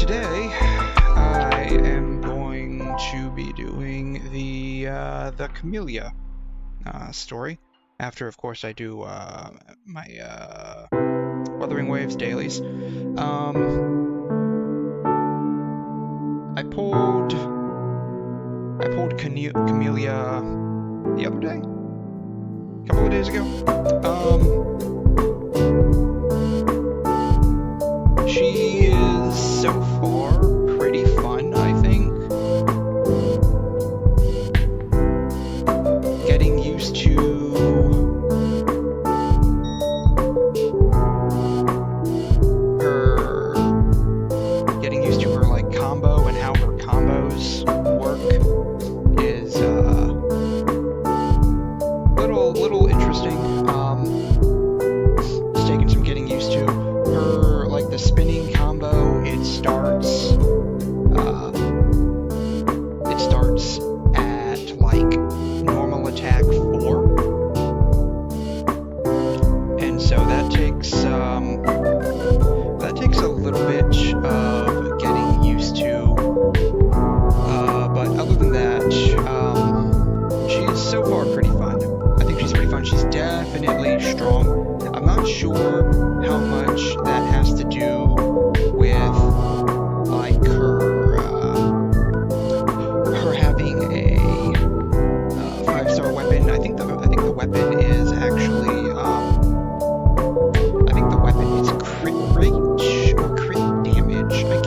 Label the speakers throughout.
Speaker 1: today I am going to be doing the Camellya story. After, of course, I do my Wuthering Waves dailies. I pulled Camellya the other day, a couple of days ago. She is so far pretty fun, I think. Getting used to her like combo and how her combos work is little interesting. It's taking some getting used to. Her, like, the spinning combo, it starts at like normal attack 4, and so that takes a little bit of getting used to, but other than that, she's so far pretty fun. I think she's pretty fun. She's definitely strong. I'm not sure how much that has to do with like her having a 5-star weapon. I think the weapon is actually I think the weapon is crit rate or crit damage. I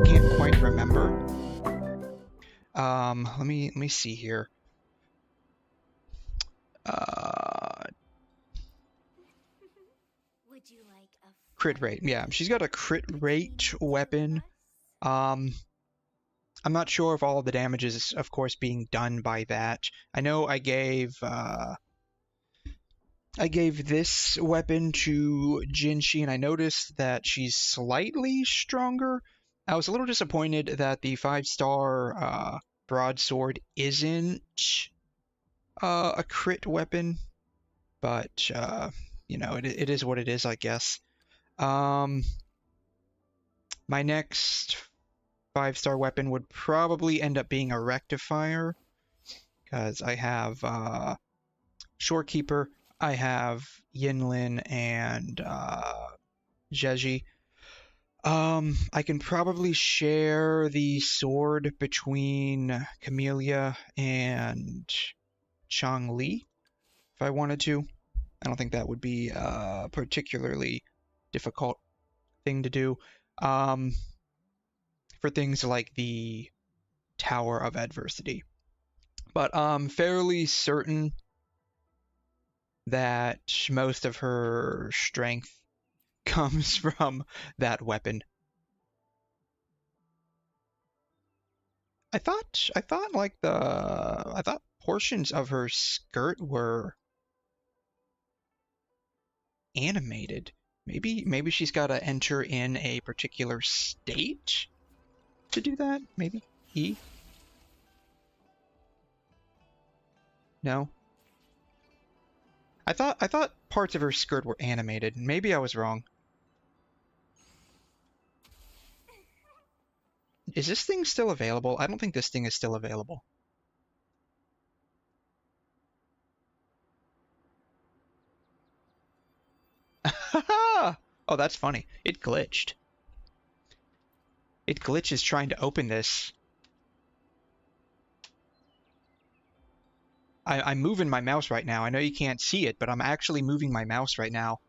Speaker 1: can't quite remember. Let me see here. Crit rate, yeah, she's got a crit rate weapon. I'm not sure if all of the damage is, of course, being done by that. I know I gave this weapon to Genshin, and I noticed that she's slightly stronger. I was a little disappointed that the 5-star broadsword isn't a crit weapon, but you know, it is what it is, I guess. My next 5-star weapon would probably end up being a rectifier, because I have Shorekeeper, I have Yinlin, and Jeji. I can probably share the sword between Camellya and Changli if I wanted to. I don't think that would be a particularly difficult thing to do. For things like the Tower of Adversity. But I'm fairly certain that most of her strength comes from that weapon. I thought portions of her skirt were animated. Maybe she's got to enter in a particular state to do that. Maybe E. No. I thought parts of her skirt were animated. Maybe I was wrong. Is this thing still available? I don't think this thing is still available. Oh, that's funny. It glitched. It glitches trying to open this. I'm moving my mouse right now. I know you can't see it, but I'm actually moving my mouse right now.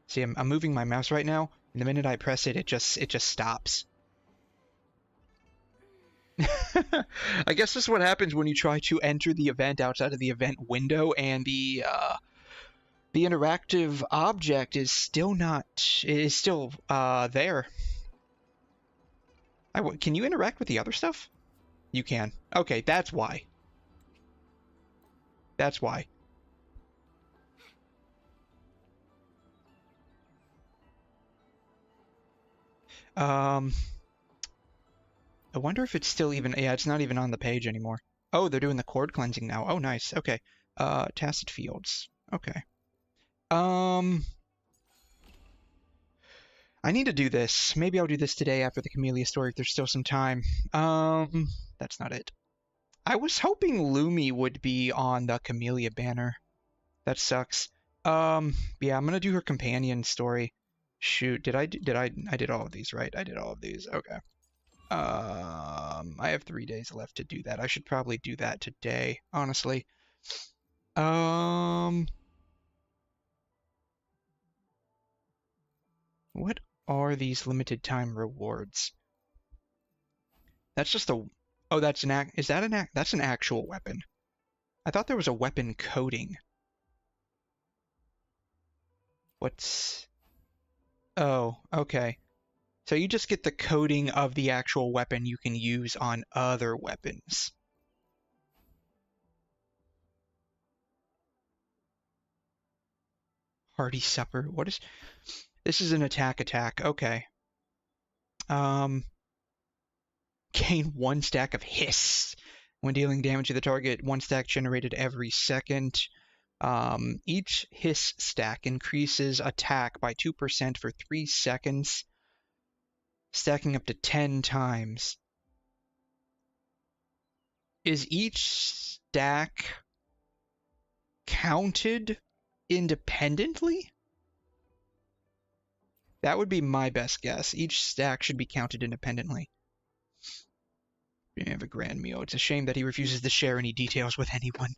Speaker 1: See, I'm moving my mouse right now, and the minute I press it, it just stops. I guess this is what happens when you try to enter the event outside of the event window, and the interactive object is still there. Can you interact with the other stuff? You can. Okay, that's why. That's why. I wonder if it's still even... Yeah, it's not even on the page anymore. Oh, they're doing the chord cleansing now. Oh, nice. Okay. Tacit Fields. Okay. I need to do this. Maybe I'll do this today after the Camellya story if there's still some time. That's not it. I was hoping Lumi would be on the Camellya banner. That sucks. Yeah, I'm gonna do her companion story. Shoot, I did all of these, right? I did all of these. Okay. I have 3 days left to do that. I should probably do that today, honestly. What are these limited time rewards? That's just a... Oh, that's an act... Is that an act... That's an actual weapon. I thought there was a weapon coding. What's... Oh, okay. So you just get the coding of the actual weapon you can use on other weapons. Hearty supper. What is... This is an attack. Okay. Gain 1 stack of hiss. When dealing damage to the target, 1 stack generated every second. Each hiss stack increases attack by 2% for 3 seconds, stacking up to 10 times. Is each stack counted independently? That would be my best guess. Each stack should be counted independently. We have a grand Meow. It's a shame that he refuses to share any details with anyone.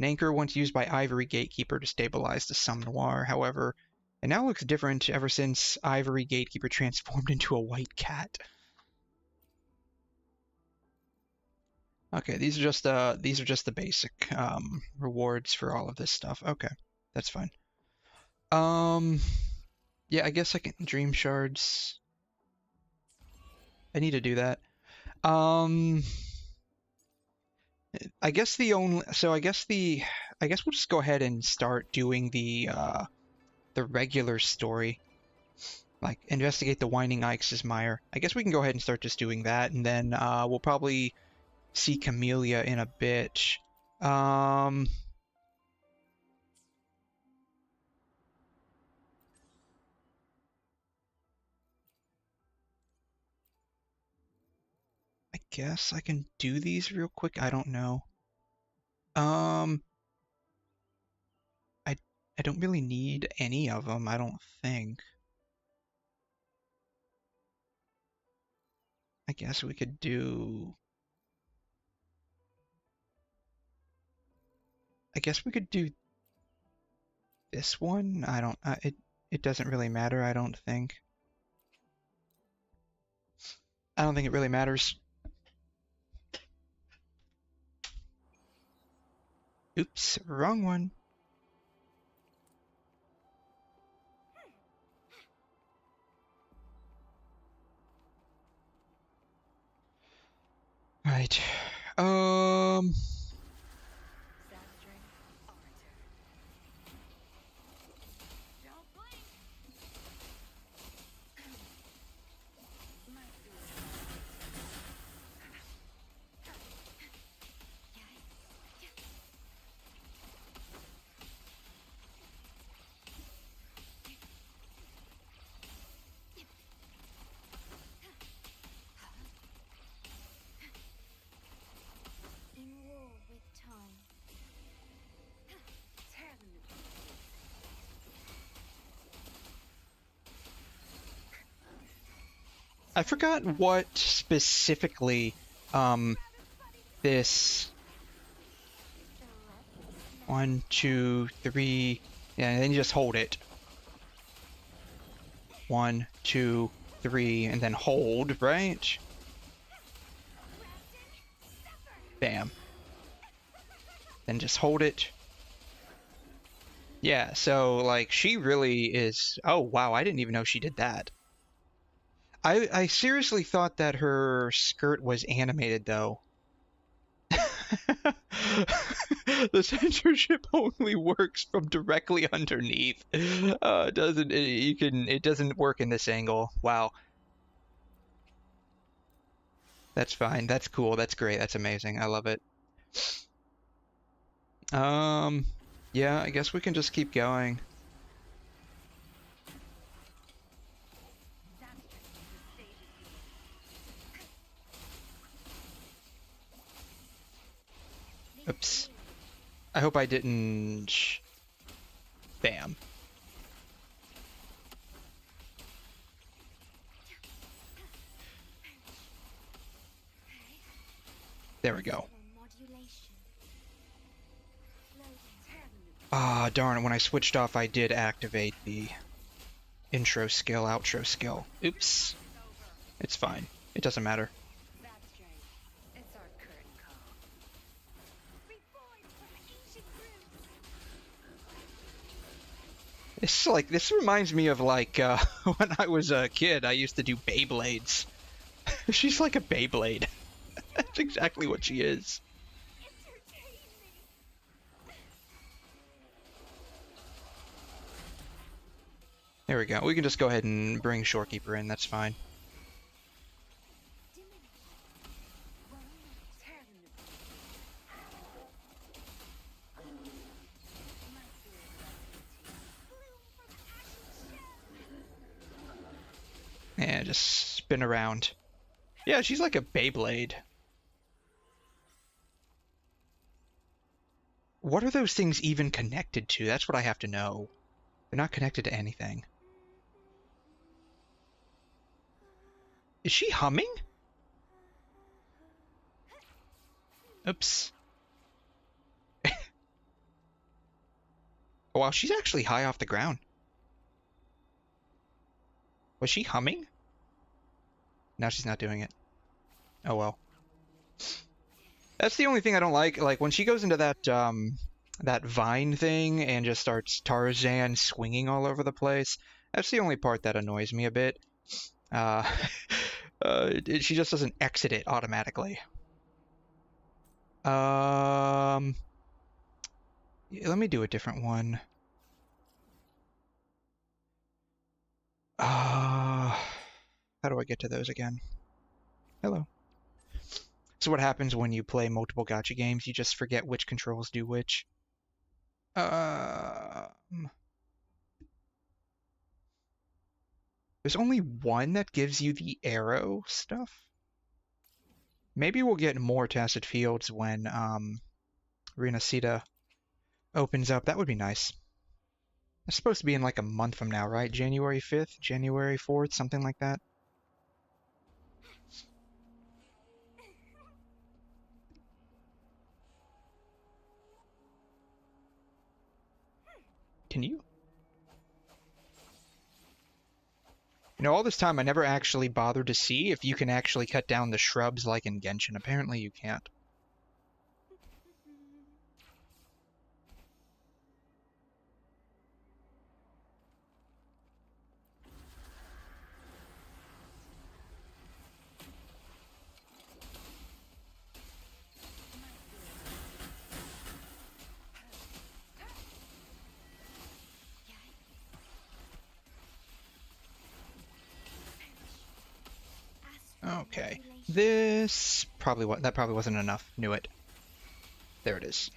Speaker 1: Nanker once used by Ivory Gatekeeper to stabilize the Sum Noir, however, it now looks different ever since Ivory Gatekeeper transformed into a white cat. Okay, these are just the basic rewards for all of this stuff. Okay, that's fine. Yeah, I guess I can dream shards. I need to do that. I guess we'll just go ahead and start doing the regular story. Like, investigate the Winding Ix's Mire. I guess we can go ahead and start just doing that, and then we'll probably see Camellya in a bit. I guess I can do these real quick. I don't know. I don't really need any of them, I don't think. I guess we could do... I guess we could do this one. I don't... it doesn't really matter, I don't think. I don't think it really matters. Oops, wrong one. Right. I forgot what specifically this 1, 2, 3, yeah, and then you just hold it. 1, 2, 3, and then hold, right? Bam. Then just hold it. Yeah, so like she really is. Oh wow, I didn't even know she did that. I seriously thought that her skirt was animated though. The censorship only works from directly underneath. It doesn't work in this angle. Wow. That's fine. That's cool. That's great. That's amazing. I love it. Yeah, I guess we can just keep going. I hope I didn't... Bam. There we go. Ah, darn, when I switched off, I did activate the intro skill, outro skill. Oops. It's fine. It doesn't matter. This reminds me of like when I was a kid, I used to do Beyblades. She's like a Beyblade. That's exactly what she is. There we go. We can just go ahead and bring Shorekeeper in, that's fine. Yeah, just spin around. Yeah, she's like a Beyblade. What are those things even connected to? That's what I have to know. They're not connected to anything. Is she humming? Oops. Wow, she's actually high off the ground. Was she humming? Now she's not doing it. Oh well. That's the only thing I don't like. Like when she goes into that that vine thing and just starts Tarzan swinging all over the place. That's the only part that annoys me a bit. She just doesn't exit it automatically. Let me do a different one. How do I get to those again? Hello. So what happens when you play multiple gacha games? You just forget which controls do which. There's only one that gives you the arrow stuff. Maybe we'll get more Tacit Fields when Renacita opens up. That would be nice. It's supposed to be in like a month from now, right? January 5th, January 4th, something like that. Can you? You know, all this time I never actually bothered to see if you can actually cut down the shrubs like in Genshin. Apparently you can't. Okay, this probably that probably wasn't enough. Knew it. There it is.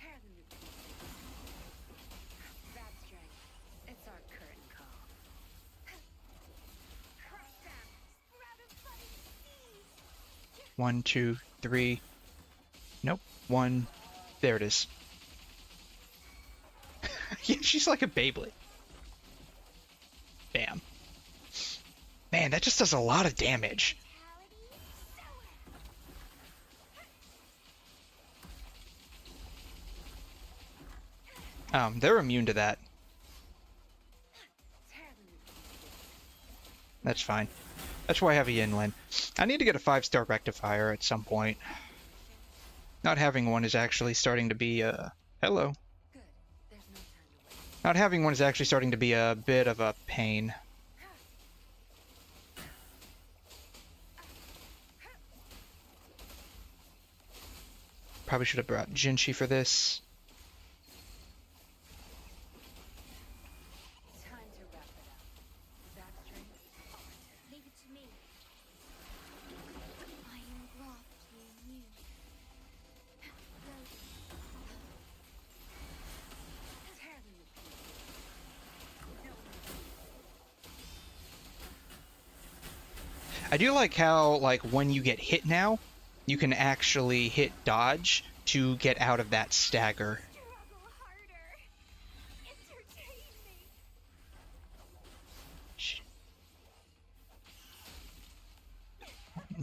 Speaker 1: One, two, three. Nope. One. There it is. Yeah, she's like a Beyblade. Bam. Man, that just does a lot of damage. They're immune to that. That's fine. That's why I have a Yinlin. I need to get a 5-star rectifier at some point. Not having one is actually starting to be hello. Not having one is actually starting to be a bit of a pain. Probably should have brought Jinshi for this. I do like how, like, when you get hit now, you can actually hit dodge to get out of that stagger.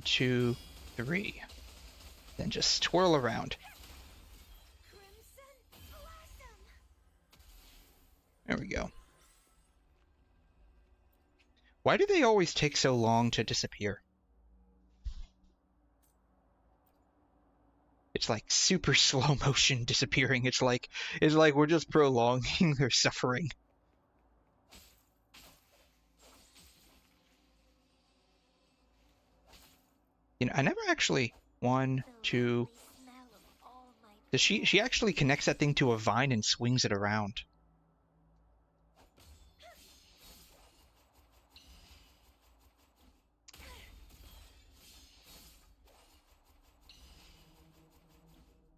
Speaker 1: 2, 3. Then just twirl around. There we go. Why do they always take so long to disappear? It's like super slow motion disappearing. It's like we're just prolonging their suffering. You know, I never actually 1, 2. Does she actually connects that thing to a vine and swings it around?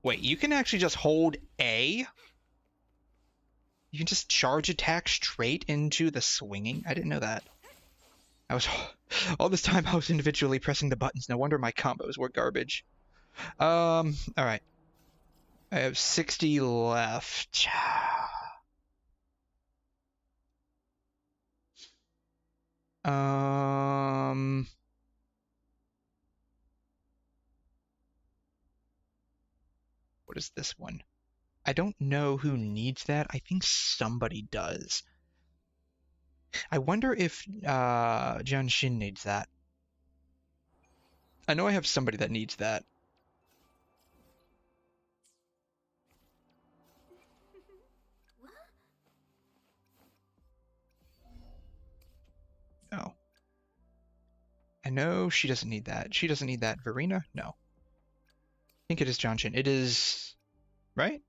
Speaker 1: Wait, you can actually just hold A? You can just charge attack straight into the swinging? I didn't know that. I was all this time I was individually pressing the buttons. No wonder my combos were garbage. Alright. I have 60 left. What is this one? I don't know who needs that. I think somebody does. I wonder if Genshin needs that. I know I have somebody that needs that. No. I know she doesn't need that. She doesn't need that. Verena? No. I think it is Genshin. It is... right?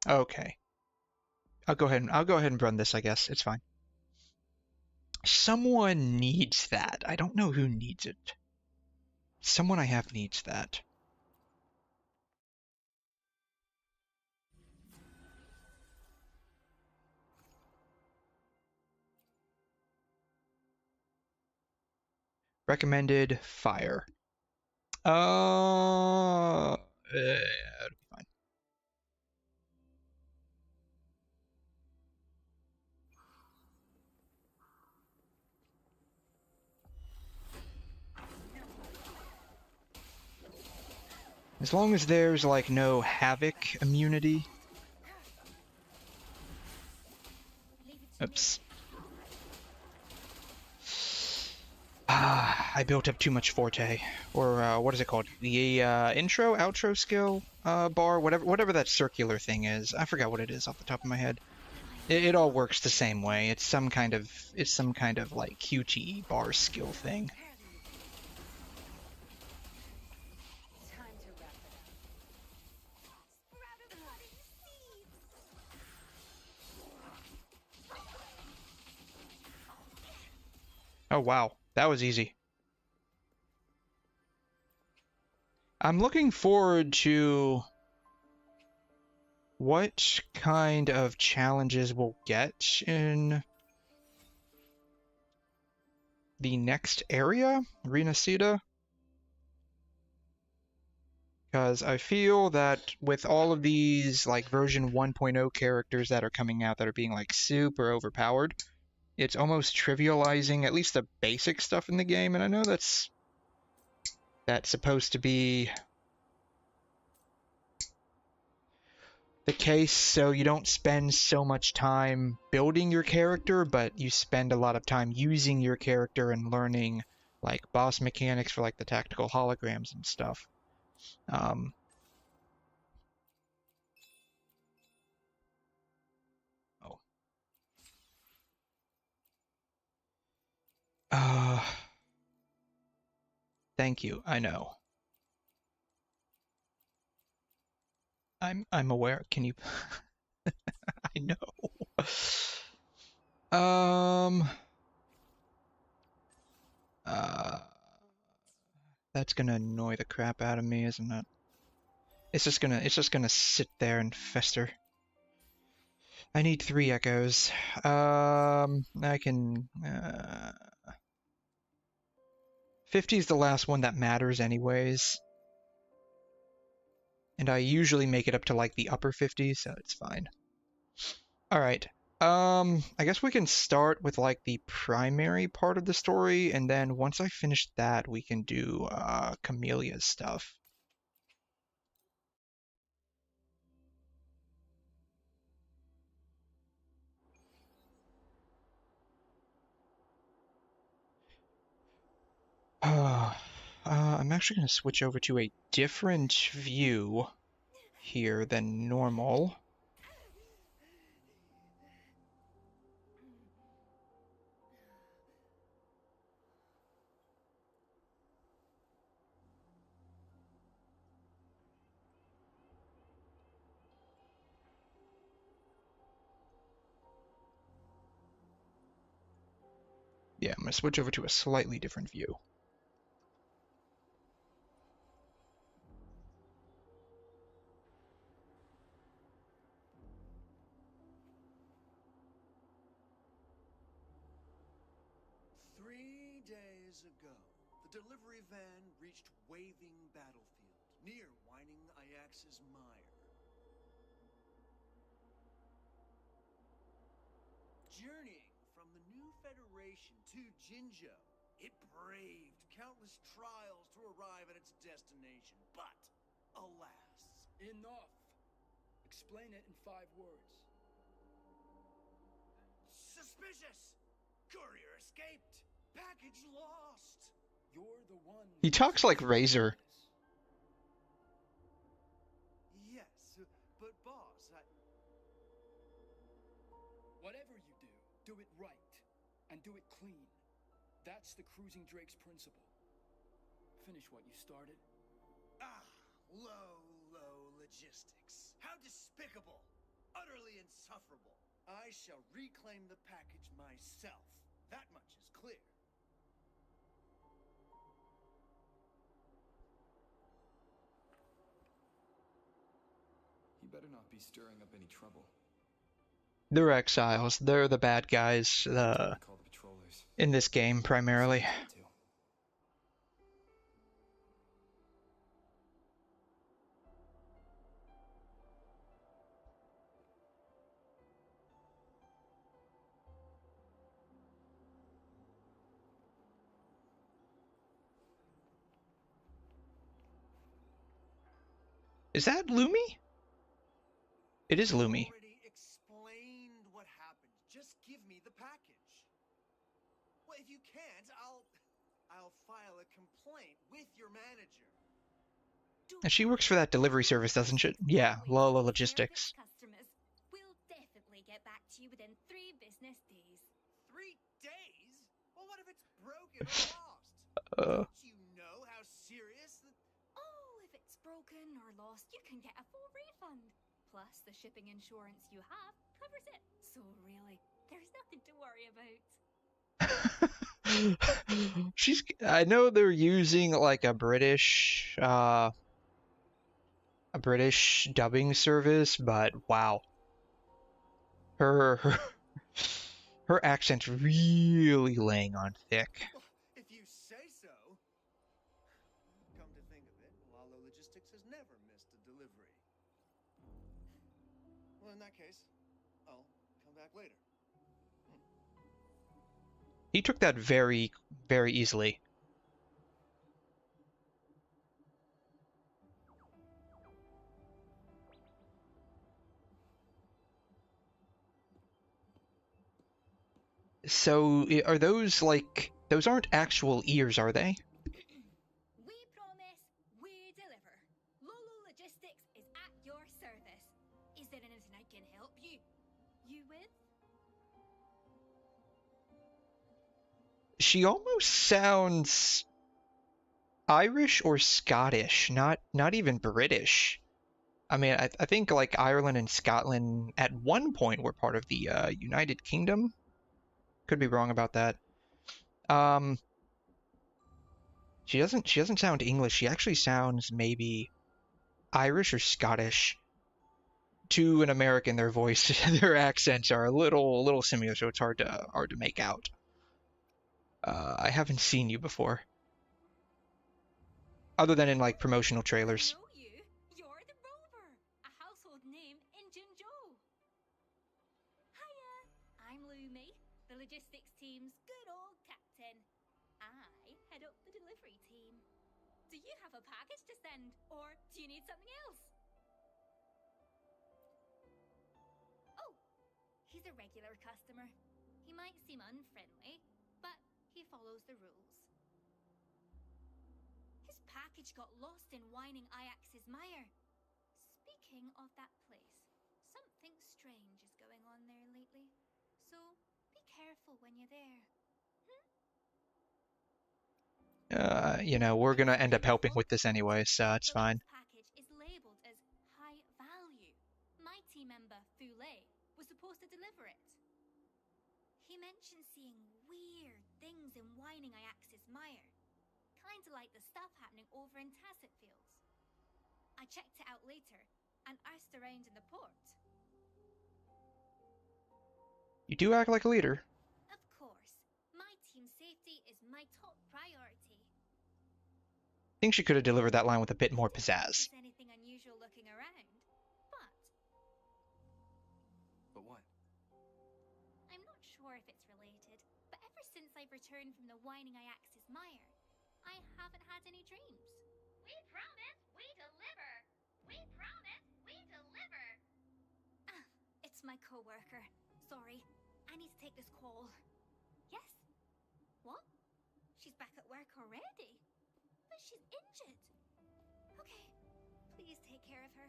Speaker 1: Okay. I'll go ahead and run this, I guess. It's fine. Someone needs that. I don't know who needs it. Someone I have needs that. Recommended fire. It'll be fine. As long as there's like no havoc immunity. Oops. I built up too much forte, or what is it called? The intro, outro skill bar, whatever that circular thing is. I forgot what it is off the top of my head. It all works the same way. It's some kind of like QTE bar skill thing. Oh wow, that was easy. I'm looking forward to what kind of challenges we'll get in the next area, Renacida. Because I feel that with all of these like version 1.0 characters that are coming out that are being like super overpowered, it's almost trivializing at least the basic stuff in the game, and I know that's supposed to be the case, so you don't spend so much time building your character, but you spend a lot of time using your character and learning like boss mechanics for like the tactical holograms and stuff. Thank you. I know. I'm aware. Can you? I know. Uh, that's gonna annoy the crap out of me, isn't it? It's just gonna sit there and fester. I need 3 echoes. I can 50 is the last one that matters anyways. And I usually make it up to like the upper 50s, so it's fine. Alright. I guess we can start with like the primary part of the story, and then once I finish that, we can do Camellya's stuff. I'm actually going to switch over to a different view here than normal. Yeah, I'm going to switch over to a slightly different view.
Speaker 2: Delivery van reached Waving Battlefield, near Whining Ajax's mire. Journeying from the new Federation to Jinzhou, it braved countless trials to arrive at its destination, but, alas...
Speaker 3: Enough! Explain it in 5 words.
Speaker 2: Suspicious! Courier escaped! Package lost!
Speaker 3: You're the one.
Speaker 1: He talks like Razor.
Speaker 2: Yes, but boss,
Speaker 3: Whatever you do it right. And do it clean. That's the Cruising Drake's principle. Finish what you started.
Speaker 2: Low logistics. How despicable! Utterly insufferable. I shall reclaim the package myself. That much is clear.
Speaker 4: Better not be stirring up any trouble.
Speaker 1: They're exiles. They're the bad guys in this game, primarily. Is that Lumi? It is Lumi.
Speaker 2: Already explained what happened. Just give me the package. Well, if you can't, I'll file a complaint with your manager.
Speaker 1: And she works for that delivery service, doesn't she? Yeah, Lola Logistics.
Speaker 5: Customers. We'll definitely get back to you within 3 business days.
Speaker 2: 3 days? Well, what if it's broken or lost? Don't you know how serious the...
Speaker 5: Oh, if it's broken or lost, you can get a full refund. Plus, the shipping insurance you have covers it. So really, there's nothing to worry about.
Speaker 1: I know they're using like a British dubbing service, but wow. Her accent's really laying on thick.
Speaker 2: If you say so. Come to think of it, Lalo Logistics has never missed a delivery. Well, in that case, I'll come back later.
Speaker 1: He took that very, very easily. So, are those like... Those aren't actual ears, are they?
Speaker 5: We promise, we deliver. Lolo Logistics is at your service. Is there anything I can help you with?
Speaker 1: She almost sounds Irish or Scottish, not even British. I mean, I think like Ireland and Scotland at one point were part of the United Kingdom. Could be wrong about that. She doesn't sound English. She actually sounds maybe Irish or Scottish. To an American, their voice, their accents are a little similar, so it's hard to make out. I haven't seen you before. other than in like promotional
Speaker 5: I
Speaker 1: trailers.
Speaker 5: know you. You're the Rover, a household name in Jinzhou. Hiya, I'm Lumi, the logistics team's good old captain. I head up the delivery team. Do you have a package to send, or do you need something else? Oh, he's a regular customer. He might seem unfriendly, but he follows the rules. His package got lost in whining Ajax's mire. Speaking of that place, something strange is going on there lately. So be careful when you're there.
Speaker 1: You know, we're gonna end up helping with this anyway, so it's
Speaker 5: The
Speaker 1: fine.
Speaker 5: lost package is labeled as high value. My team member, Fu Lei, was supposed to deliver it. He mentioned seeing weird things in whining Ajax's mire. Kinda like the stuff happening over in Tacit Fields. I checked it out later and asked around in the port.
Speaker 1: You do act like a leader.
Speaker 5: Of course, my team's safety is my top priority.
Speaker 1: I think she could have delivered that line with a bit more pizzazz.
Speaker 5: There's anything unusual looking around, but
Speaker 4: But what?
Speaker 5: I'm not sure if it's related. But ever since I've returned from the whining Ajax's mire, I haven't had any dreams. We promise, we deliver. We promise, we deliver. Ah, it's my coworker. Sorry, I need to take this call. Yes? What? She's back at work already? But she's injured. Okay, please take care of her.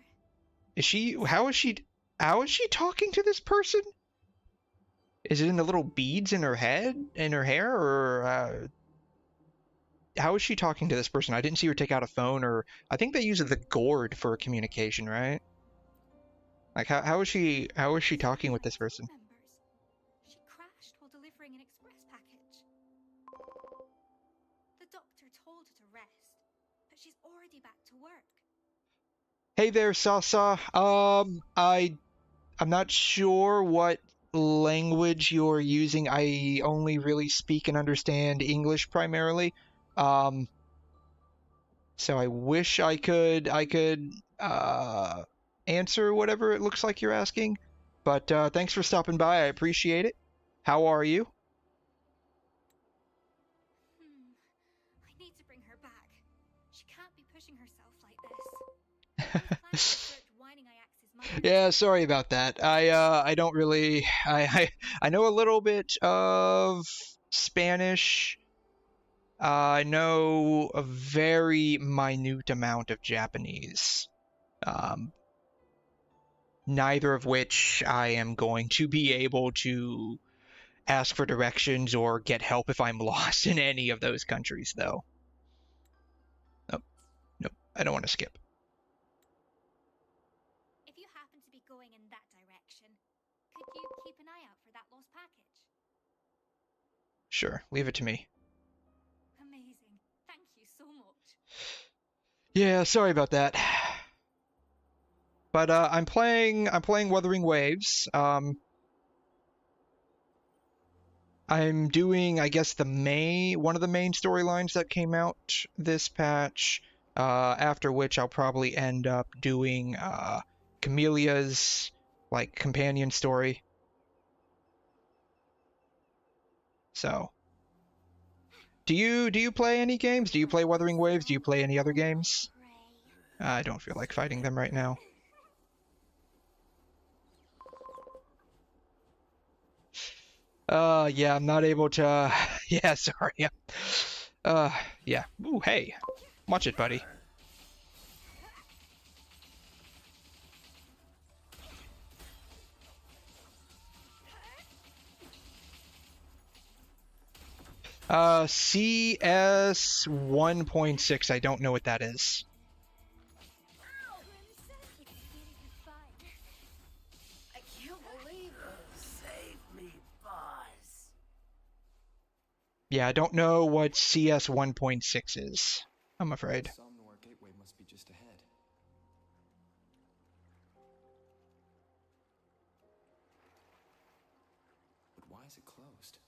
Speaker 1: Is she? How is she talking to this person? Is it in the little beads in her head, in her hair, or how is she talking to this person? I didn't see her take out a phone, or I think they use the gourd for communication, right? Like how is she talking with this person?
Speaker 5: Members. She crashed while delivering an express package. The doctor told her to rest, but she's already back to work.
Speaker 1: Hey there, Sasa. I'm not sure what language you're using. I only really speak and understand English primarily. So I wish I could answer whatever it looks like you're asking. But thanks for stopping by. I appreciate it. How are you?
Speaker 5: I need to bring her back. She can't be pushing herself like this. I was planning to search whining Ajax's mother.
Speaker 1: Yeah, sorry about that. I don't really I know a little bit of Spanish. I know a very minute amount of Japanese. Neither of which I am going to be able to ask for directions or get help if I'm lost in any of those countries, though. Nope, nope, I don't want to skip.
Speaker 5: If you happen to be going in that direction, could you keep an eye out for that lost package?
Speaker 1: Sure, leave it to me.
Speaker 5: Amazing. Thank you so much.
Speaker 1: Yeah, sorry about that. But I'm playing Wuthering Waves. I'm doing, I guess, one of the main storylines that came out this patch. After which I'll probably end up doing Camellya's like companion story. So, do you play any games? Do you play Wuthering Waves? Do you play any other games? I don't feel like fighting them right now. Yeah, I'm not able to. Yeah, sorry. Yeah. Ooh, hey, watch it, buddy. CS 1.6. I don't know what that is.
Speaker 2: I can't believe it. Save me, boss.
Speaker 1: Yeah, I don't know what CS 1.6 is, I'm afraid.
Speaker 4: Somnor Gateway must be just ahead. But why is it closed?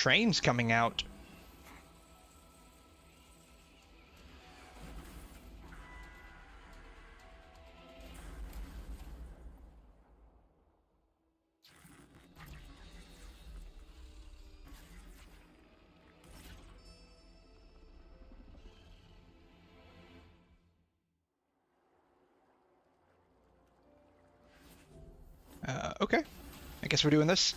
Speaker 1: trains coming out. Okay. I guess we're doing this.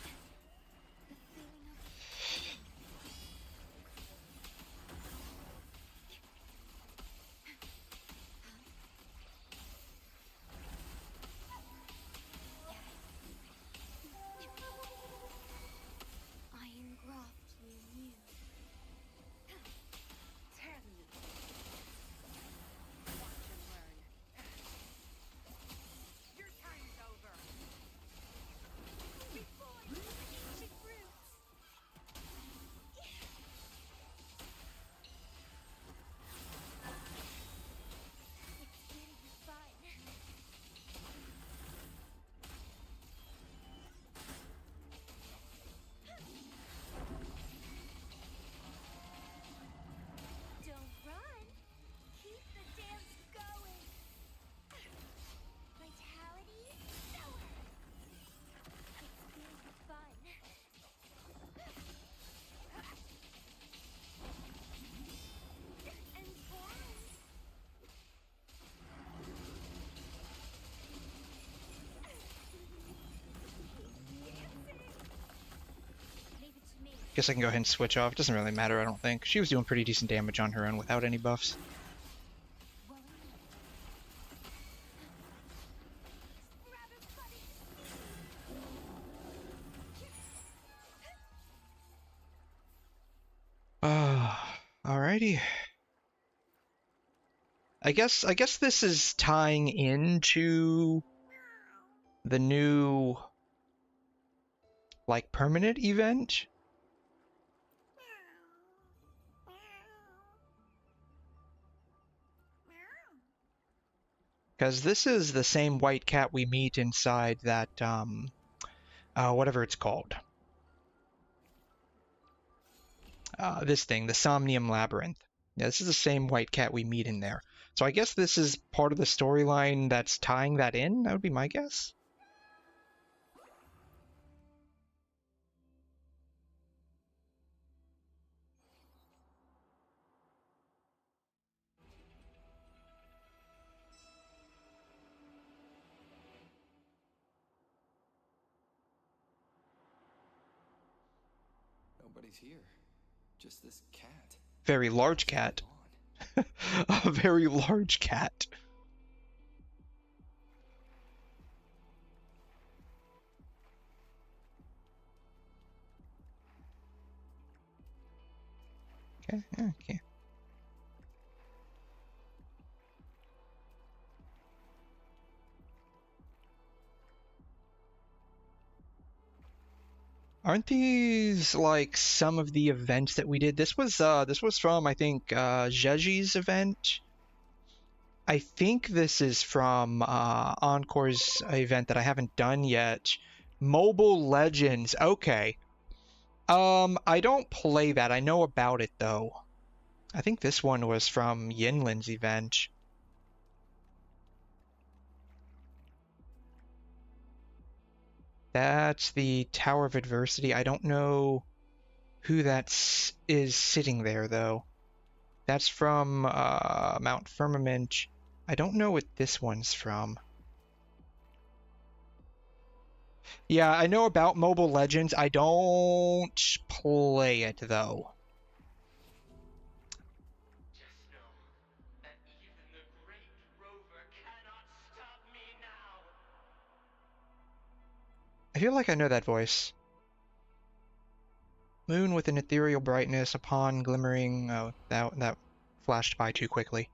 Speaker 5: Iron graft near you. Tell me. Watch and learn. Your time's over. Before you ancient roots. It's getting fun. Don't run. Keep the dance going. Vitality sour. It's getting fun. And fun. Leave it to me.
Speaker 1: Guess I can go ahead and switch off. Doesn't really matter, I don't think. She was doing pretty decent damage on her own without any buffs. Alrighty. I guess this is tying into the new, like, permanent event. Because this is the same white cat we meet inside that, whatever it's called. This thing, the Somnium Labyrinth. Yeah, this is the same white cat we meet in there. So I guess this is part of the storyline that's tying that in? That would be my guess.
Speaker 4: Nobody's here. Just this cat.
Speaker 1: Very large cat. A very large cat. Okay, okay. Aren't these like some of the events that we did? This was from I think Jeji's event. I think this is from Encore's event that I haven't done yet. Mobile Legends. Okay. I don't play that. I know about it though. I think this one was from Yinlin's event. That's the Tower of Adversity. I don't know who is sitting there though. That's from Mount Firmament. I don't know what this one's from. Yeah, I know about Mobile Legends. I don't play it though.
Speaker 6: Just know that even the great rover cannot stop me now.
Speaker 1: I feel like I know that voice. Moon with an ethereal brightness upon glimmering. Oh, that flashed by too quickly.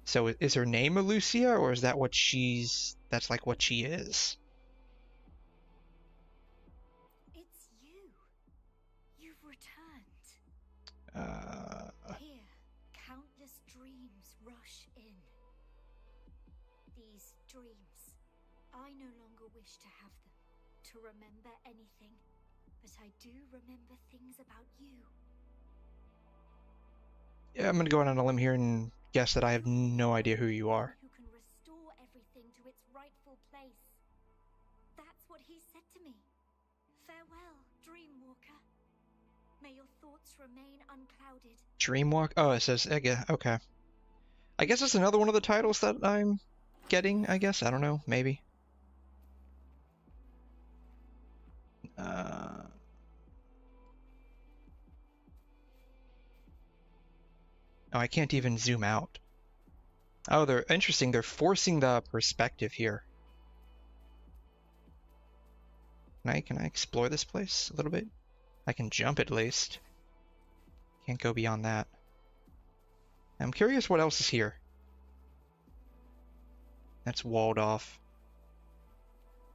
Speaker 1: So is her name Elucia, or is that what that's like what she is?
Speaker 5: It's you. You've returned.
Speaker 1: Uh,
Speaker 5: Here, countless dreams dreams. I no longer wish to have them, to remember anything. But I do remember things about you.
Speaker 1: Yeah, I'm gonna go out on a limb here and guess that I have no idea who you are.
Speaker 5: Who can restore everything to its rightful place. That's what he said to me. Farewell, Dreamwalker. May your thoughts remain unclouded.
Speaker 1: Dreamwalk? Oh, it says Ega. Okay. I guess it's another one of the titles that I'm getting, I guess. I don't know. Maybe. Oh, I can't even zoom out. Oh, they're interesting. They're forcing the perspective here. Can I explore this place a little bit? I can jump at least. Can't go beyond that. I'm curious what else is here. That's walled off.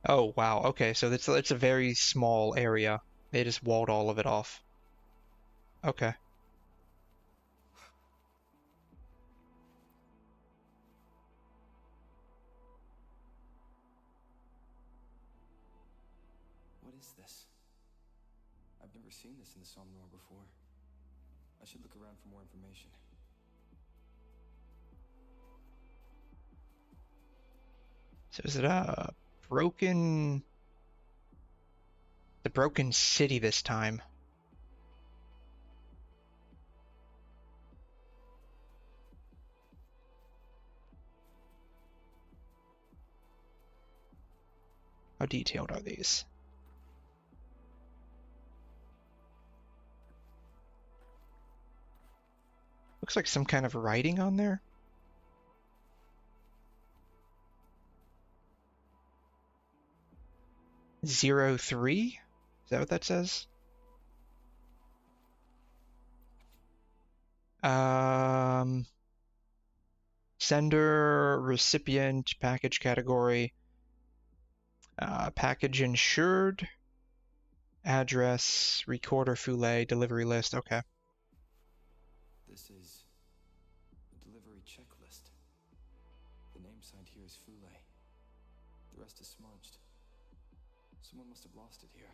Speaker 1: Oh, wow. Okay, so it's a very small area. They just walled all of it off. Okay.
Speaker 4: What is this? I've never seen this in the Somnor before. I should look around for more information.
Speaker 1: So is it a broken... The broken city this time? How detailed are these? Looks like some kind of writing on there. (03) Is that what that says? Sender, recipient, package category, package insured, address, recorder, Foulet, delivery list. Okay.
Speaker 4: This is a delivery checklist. The name signed here is Foulet. The rest is smudged. Someone must have lost it here.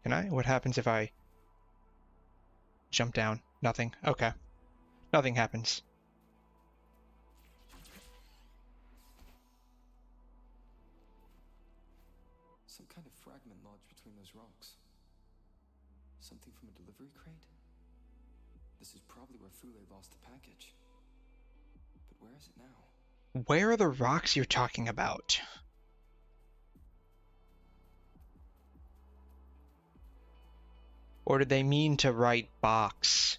Speaker 1: Can I? What happens if I jump down? Nothing. Okay. Nothing happens.
Speaker 4: Some kind of fragment lodged between those rocks. Something from a delivery crate? This is probably where Foulet lost the package. But where is it now?
Speaker 1: Where are the rocks you're talking about? Or did they mean to write box?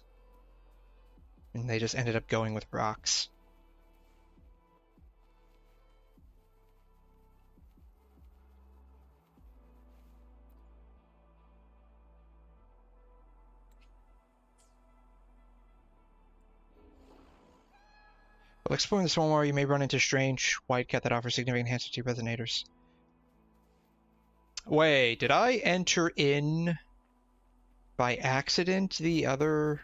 Speaker 1: And they just ended up going with rocks. While exploring the Swamp, you may run into strange white cat that offers significant enhancement to your resonators. Wait, did I enter in by accident the other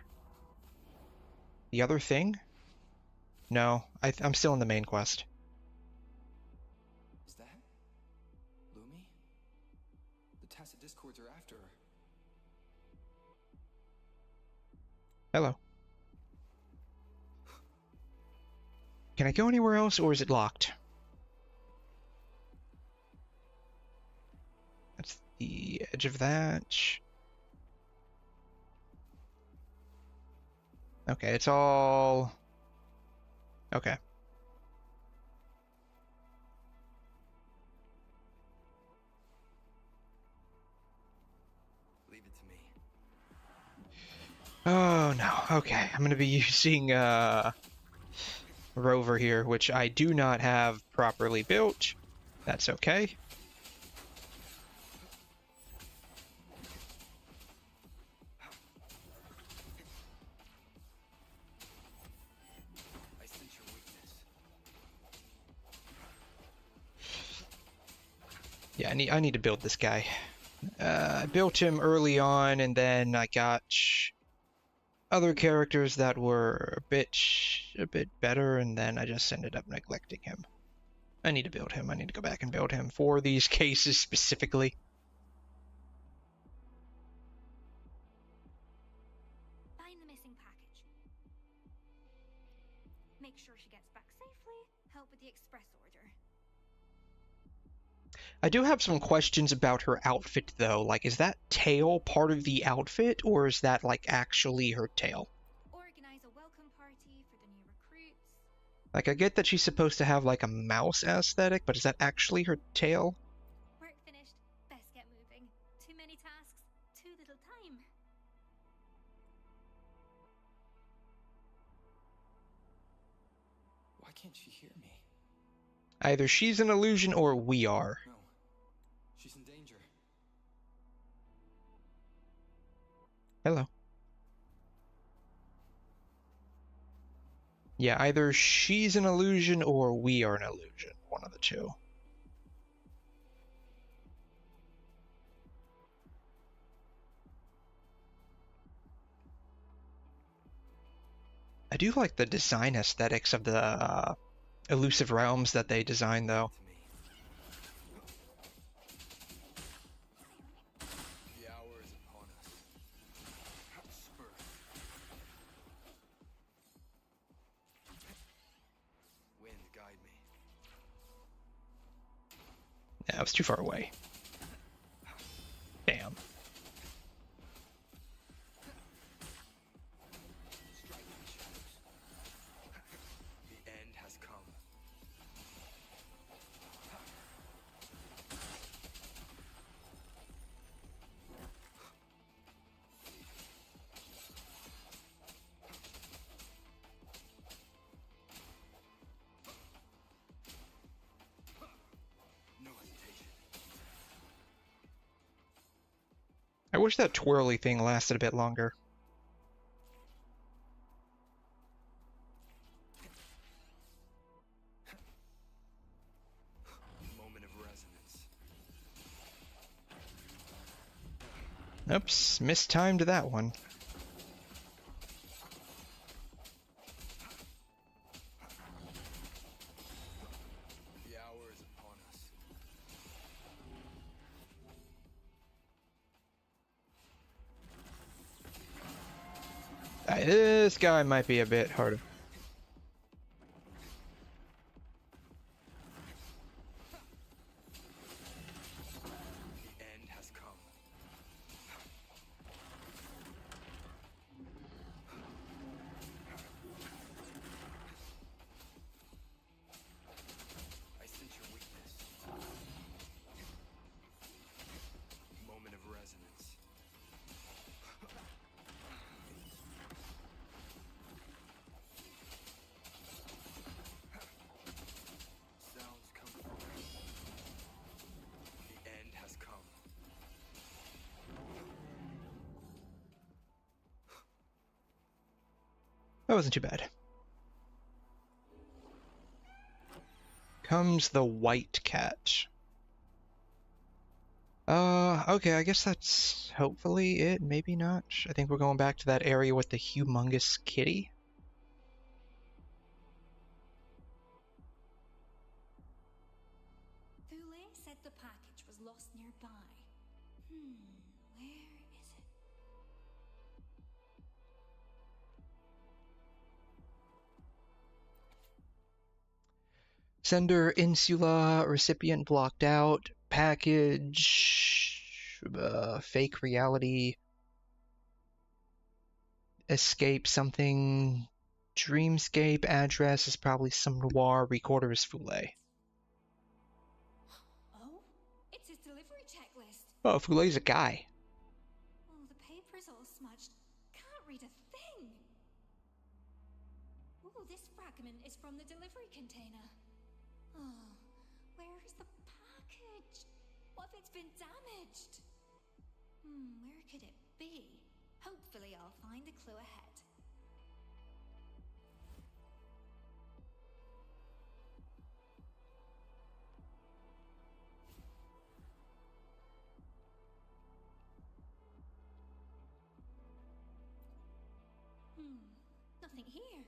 Speaker 1: thing? No, I'm still in the main quest.
Speaker 4: Is that Lumi? The Tacit Discords are after her.
Speaker 1: Hello. Can I go anywhere else, or is it locked? That's the edge of that. Okay, it's all... Okay.
Speaker 4: Leave it to me.
Speaker 1: Oh no, okay. I'm gonna be using Rover here, which I do not have properly built. That's okay.
Speaker 4: I sense your weakness.
Speaker 1: Yeah, I need to build this guy. I built him early on, and then I got other characters that were a bit better, and then I just ended up neglecting him. I need to build him. I need to go back and build him for these cases specifically.
Speaker 5: Find the missing package. Make sure she gets back safely. Help with the express order.
Speaker 1: I do have some questions about her outfit, though. Like, is that tail part of the outfit, or is that, like, actually her tail?
Speaker 5: Organize a welcome party for the new recruits.
Speaker 1: Like, I get that she's supposed to have, like, a mouse aesthetic, but is that actually her tail?
Speaker 5: Work finished. Best get moving. Too many tasks, too little time.
Speaker 4: Why can't she hear me?
Speaker 1: Either she's an illusion or we are.
Speaker 4: No. She's in danger.
Speaker 1: Hello. Yeah, either she's an illusion or we are an illusion. One of the two. I do like the design aesthetics of the elusive realms that they designed, though.
Speaker 4: To me. The hour is upon us. Spur. Wind, guide me.
Speaker 1: Yeah, it was too far away. Damn.
Speaker 4: Striking shadows. The end has come. No hesitation.
Speaker 1: I wish that twirly thing lasted a bit longer.
Speaker 4: Moment of resonance.
Speaker 1: Oops, mistimed that one.
Speaker 4: The hour is upon us.
Speaker 1: This guy might be a bit harder.
Speaker 4: The end has come. I sense your weakness. Moment of resonance. Sounds come from me. The end has come.
Speaker 1: That wasn't too bad. Comes the white cat. Okay, I guess that's hopefully it, maybe not. I think we're going back to that area with the humongous kitty.
Speaker 5: Thule said the package was lost nearby. Where is it?
Speaker 1: Sender insula, recipient blocked out, package, fake reality, escape something, dreamscape, address is probably some noir, recorder is Fule.
Speaker 5: Oh, it's his delivery checklist.
Speaker 1: Oh, Fule's a guy.
Speaker 5: Oh, the paper's all smudged. Can't read a thing. Oh, this fragment is from the delivery container. Oh, where is the package? What if it's been damaged? Where could it be? Hopefully I'll find a clue ahead. nothing here.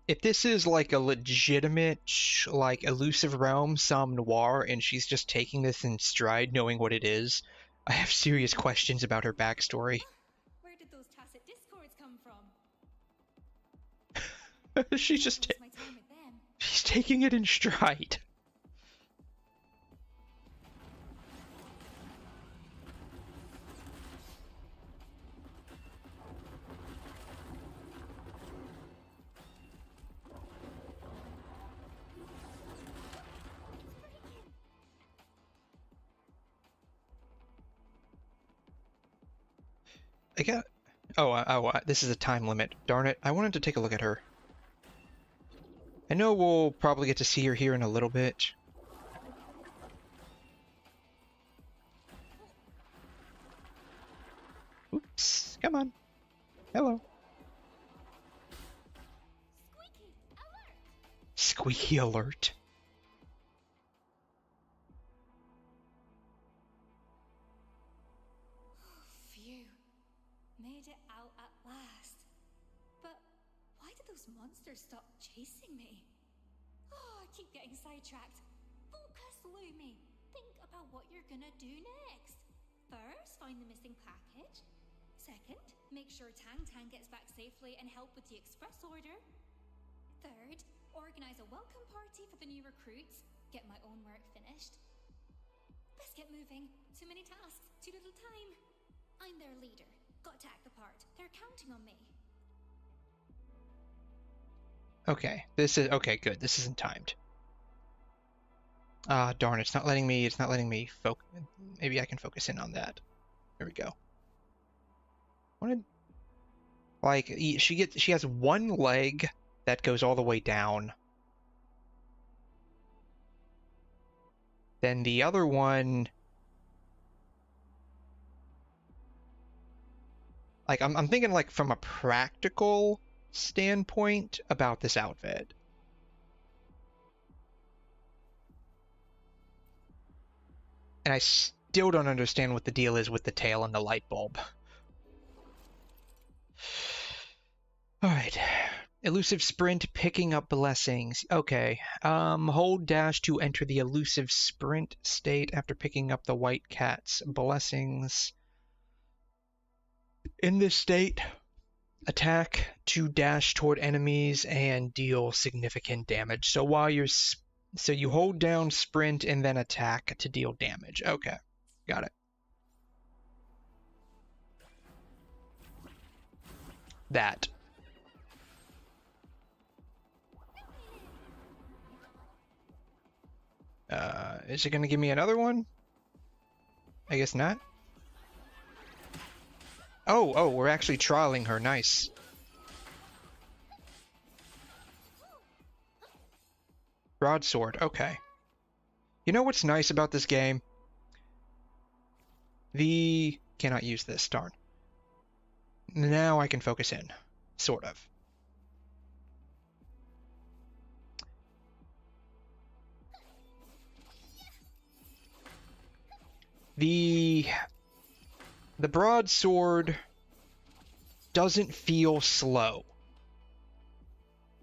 Speaker 1: If this is like a legitimate, like, elusive realm, some noir, and she's just taking this in stride, knowing what it is, I have serious questions about her backstory.
Speaker 5: Where did those tacit discords come from?
Speaker 1: she's
Speaker 5: Can't
Speaker 1: just
Speaker 5: waste my time with them.
Speaker 1: she's taking it in stride. I got. This is a time limit. Darn it! I wanted to take a look at her. I know we'll probably get to see her here in a little bit. Oops! Come on. Hello.
Speaker 5: Squeaky, alert!
Speaker 1: Squeaky alert.
Speaker 5: Phew. Made it out at last. But why did those monsters stop chasing me? Oh, I keep getting sidetracked. Focus, Lumi. Think about what you're gonna do next. First, find the missing package. Second, make sure Tang Tang gets back safely and help with the express order. Third, organize a welcome party for the new recruits. Get my own work finished. Let's get moving. Too many tasks, too little time. I'm their leader. Got to act the part. They're counting on me.
Speaker 1: Okay, this is okay. Good. This isn't timed. Ah, darn! It's not letting me. It's not letting me focus. Maybe I can focus in on that. There we go. Wanted, like, she has one leg that goes all the way down. Then the other one, like, I'm thinking, like, from a practical standpoint about this outfit. And I still don't understand what the deal is with the tail and the light bulb. Alright. Elusive sprint, picking up blessings. Okay. Hold dash to enter the elusive sprint state after picking up the white cat's blessings. In this state, attack to dash toward enemies and deal significant damage. So so you hold down sprint and then attack to deal damage. Okay. Got it. That. Is it going to give me another one? I guess not. Oh, we're actually trialing her. Nice. Broadsword. Okay. You know what's nice about this game? Cannot use this. Darn. Now I can focus in. Sort of. The broadsword doesn't feel slow.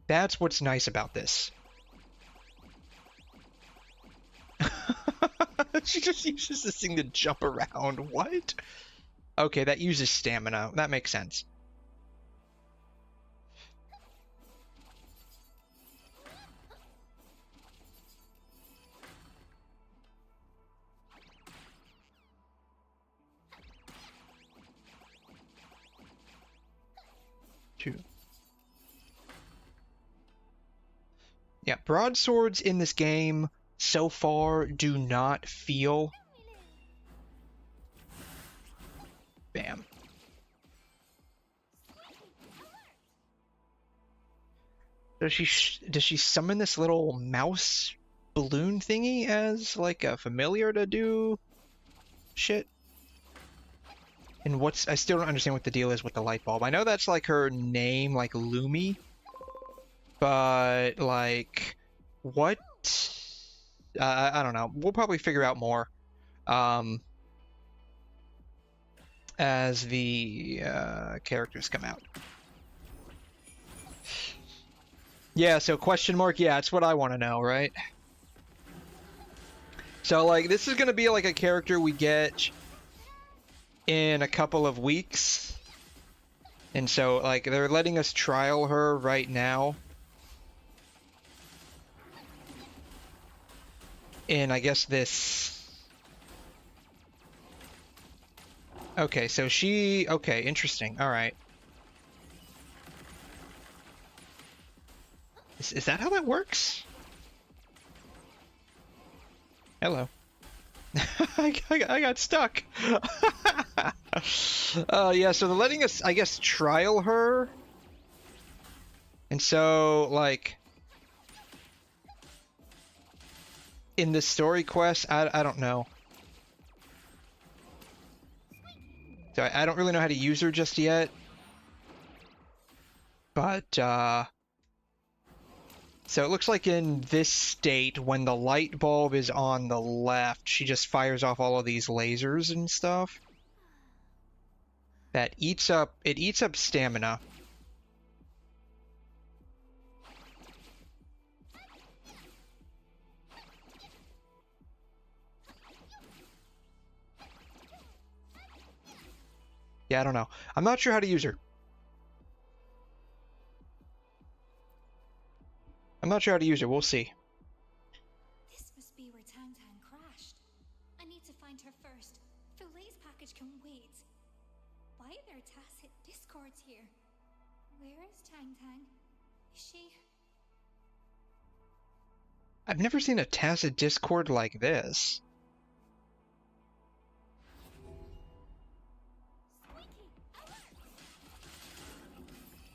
Speaker 1: That's what's nice about this. She just uses this thing to jump around. What? Okay, that uses stamina. That makes sense. Two. Yeah, broadswords in this game so far do not feel. Bam. Does she summon this little mouse balloon thingy as like a familiar to do shit? And I still don't understand what the deal is with the light bulb. I know that's like her name, like Lumi, but like what? I don't know. We'll probably figure out more as the characters come out. Yeah, so question mark, yeah, it's what I want to know, right? So, like, this is gonna be like a character we get in a couple of weeks. And so, like, they're letting us trial her right now. In, I guess, this... Okay, so she... Okay, interesting. Alright. Is that how that works? Hello. I got stuck. Yeah, so they're letting us, I guess, trial her. And so, like... In the story quest, I don't know. So I don't really know how to use her just yet. But, so it looks like in this state, when the light bulb is on the left, she just fires off all of these lasers and stuff. That eats up stamina. Yeah, I don't know. I'm not sure how to use her. I'm not sure how to use her. We'll see.
Speaker 5: This must be where Tang Tang crashed. I need to find her first. Fulei's package can wait. Why are there tacit discords here? Where is Tang Tang? Is she...
Speaker 1: I've never seen a tacit discord like this.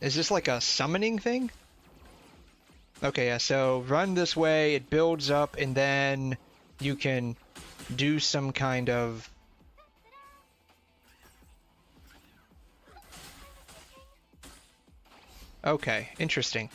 Speaker 1: Is this like a summoning thing? Okay, yeah, so run this way, it builds up, and then you can do some kind of... Okay, interesting.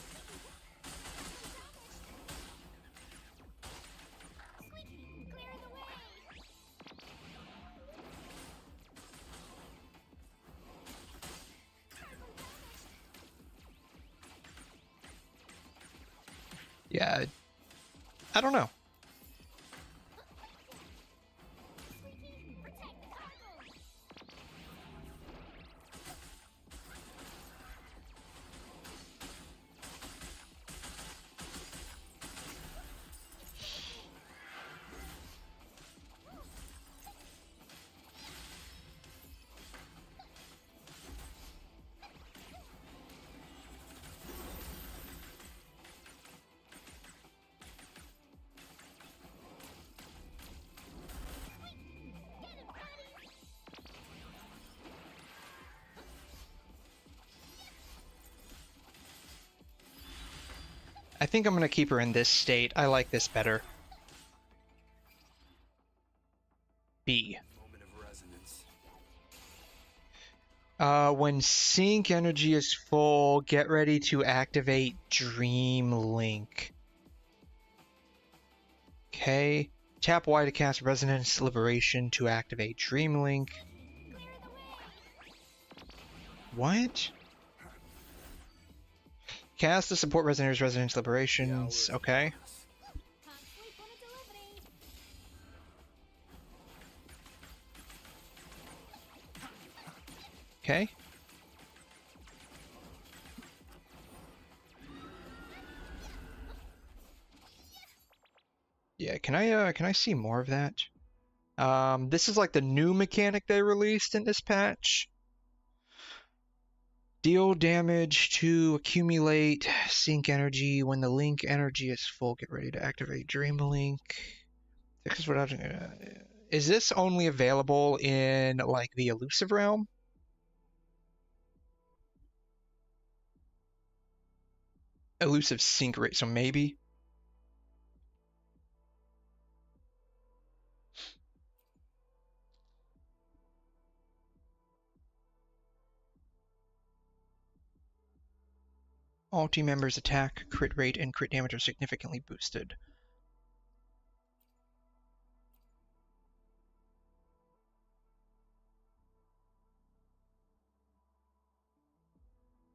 Speaker 1: Yeah, I don't know. I think I'm gonna keep her in this state. I like this better. B. When sync energy is full, get ready to activate Dream Link. Okay. Tap Y to cast Resonance Liberation to activate Dream Link. What? Cast to support Resonators Resonance Liberations. Okay. Okay. Yeah, can I see more of that? This is like the new mechanic they released in this patch. Deal damage to accumulate sync energy. When the link energy is full, get ready to activate Dream Link. Is this only available in like the elusive realm? Elusive sync rate, so maybe. All team members' attack, crit rate, and crit damage are significantly boosted.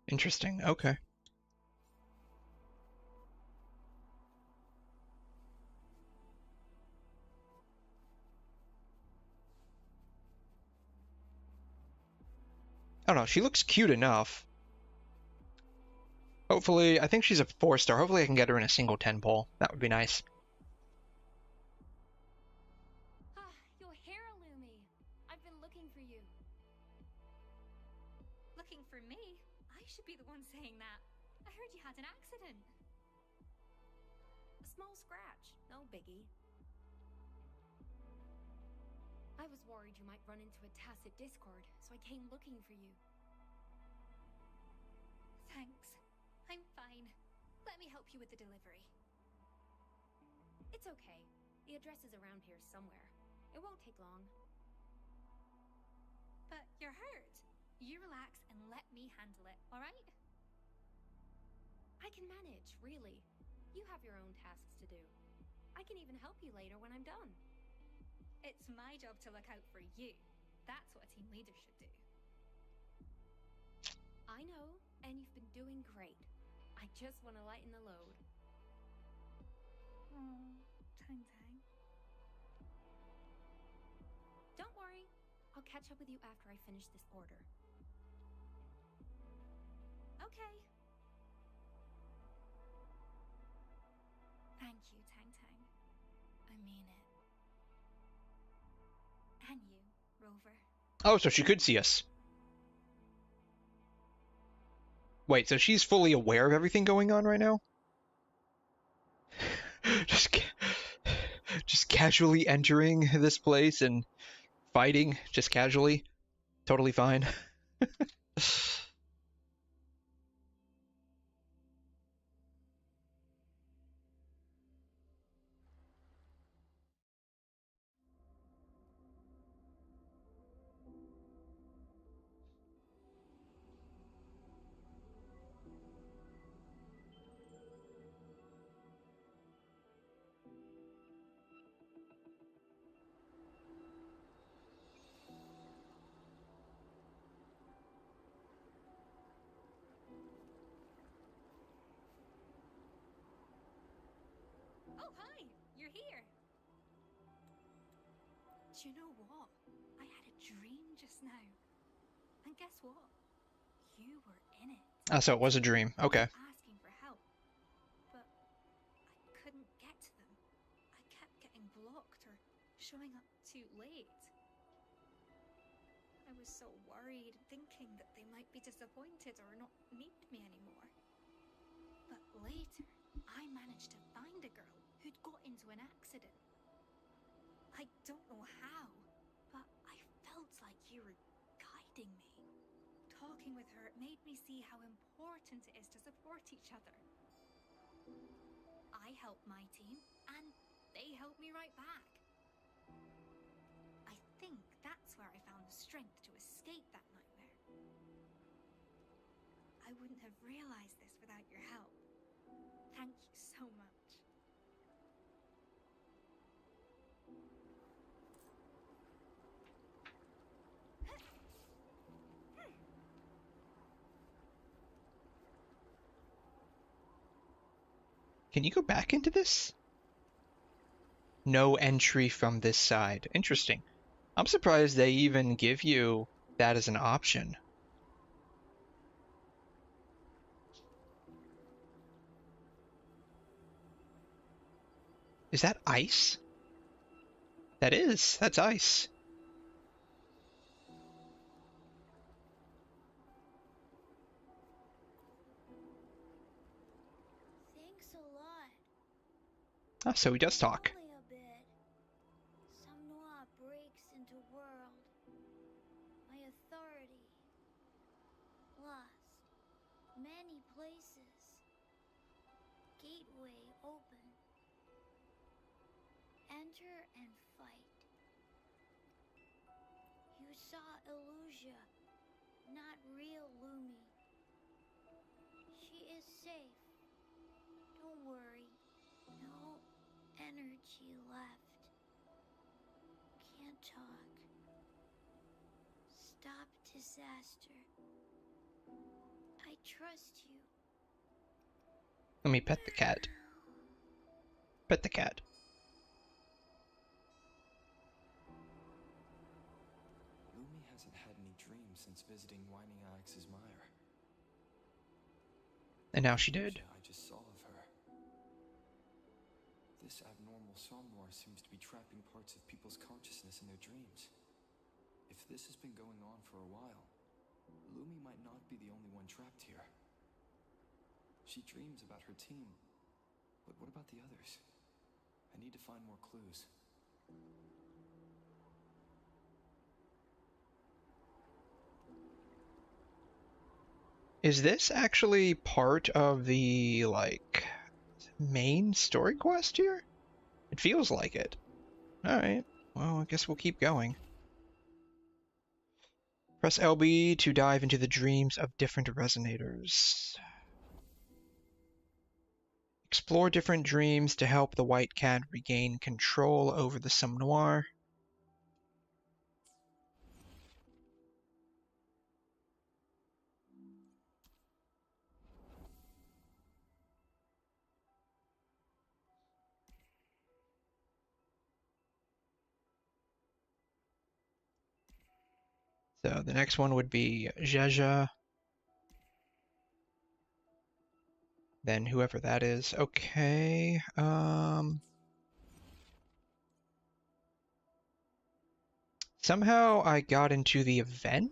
Speaker 1: Interesting, okay. I don't know, she looks cute enough. Hopefully, I think she's a 4-star. Hopefully I can get her in a single 10 pole. That would be nice.
Speaker 5: Ah, you're here, Lumi. I've been looking for you. Looking for me? I should be the one saying that. I heard you had an accident.
Speaker 7: A small scratch, no biggie. I was worried you might run into a tacit discord, so I came looking for you.
Speaker 5: Thanks. I'm fine. Let me help you with the delivery.
Speaker 7: It's okay. The address is around here somewhere. It won't take long.
Speaker 5: But you're hurt. You relax and let me handle it, alright?
Speaker 7: I can manage, really. You have your own tasks to do. I can even help you later when I'm done.
Speaker 5: It's my job to look out for you. That's what a team leader should do.
Speaker 7: I know, and you've been doing great. I just want to lighten the load.
Speaker 5: Oh, Tang Tang.
Speaker 7: Don't worry. I'll catch up with you after I finish this order.
Speaker 5: Okay. Thank you, Tang Tang. I mean it. And you, Rover.
Speaker 1: Oh, so she could see us. Wait, so she's fully aware of everything going on right now? just casually entering this place and fighting, just casually. Totally fine.
Speaker 5: Oh, hi! You're here! Do you know what? I had a dream just now. And guess what? You were in it.
Speaker 1: Ah, so it was a dream. Okay.
Speaker 5: Asking for help. But I couldn't get to them. I kept getting blocked or showing up too late. I was so worried, thinking that they might be disappointed or not need me anymore. But later, I managed to find a girl who'd got into an accident. I don't know how, but I felt like you were guiding me. Talking with her, it made me see how important it is to support each other. I helped my team, and they helped me right back. I think that's where I found the strength to escape that nightmare. I wouldn't have realized this without your help. Thank you so much.
Speaker 1: Can you go back into this? No entry from this side. Interesting. I'm surprised they even give you that as an option. Is that ice? That is. That's ice.
Speaker 8: Thanks a lot.
Speaker 1: Ah, so he does talk.
Speaker 8: Only a bit. Some noir breaks into world. My authority. Lost. Many places. Gateway open. Enter and fight. You saw Illusia, not real Lumi. She is safe. Don't worry. No energy left. Can't talk. Stop disaster. I trust you.
Speaker 1: Let me pet the cat. Pet the cat.
Speaker 4: Lumi hasn't had any dreams since visiting Whining Axe's mire.
Speaker 1: And now she did.
Speaker 4: I just saw of her. This abnormal somnoir seems to be trapping parts of people's consciousness in their dreams. If this has been going on for a while, Lumi might not be the only one trapped here. She dreams about her team, but what about the others? I need to find more clues.
Speaker 1: Is this actually part of the, like, main story quest here? It feels like it. Alright, well, I guess we'll keep going. Press LB to dive into the dreams of different resonators. Explore different dreams to help the White Cat regain control over the somnoir. So the next one would be Jeja. Then whoever that is. Okay. Somehow I got into the event?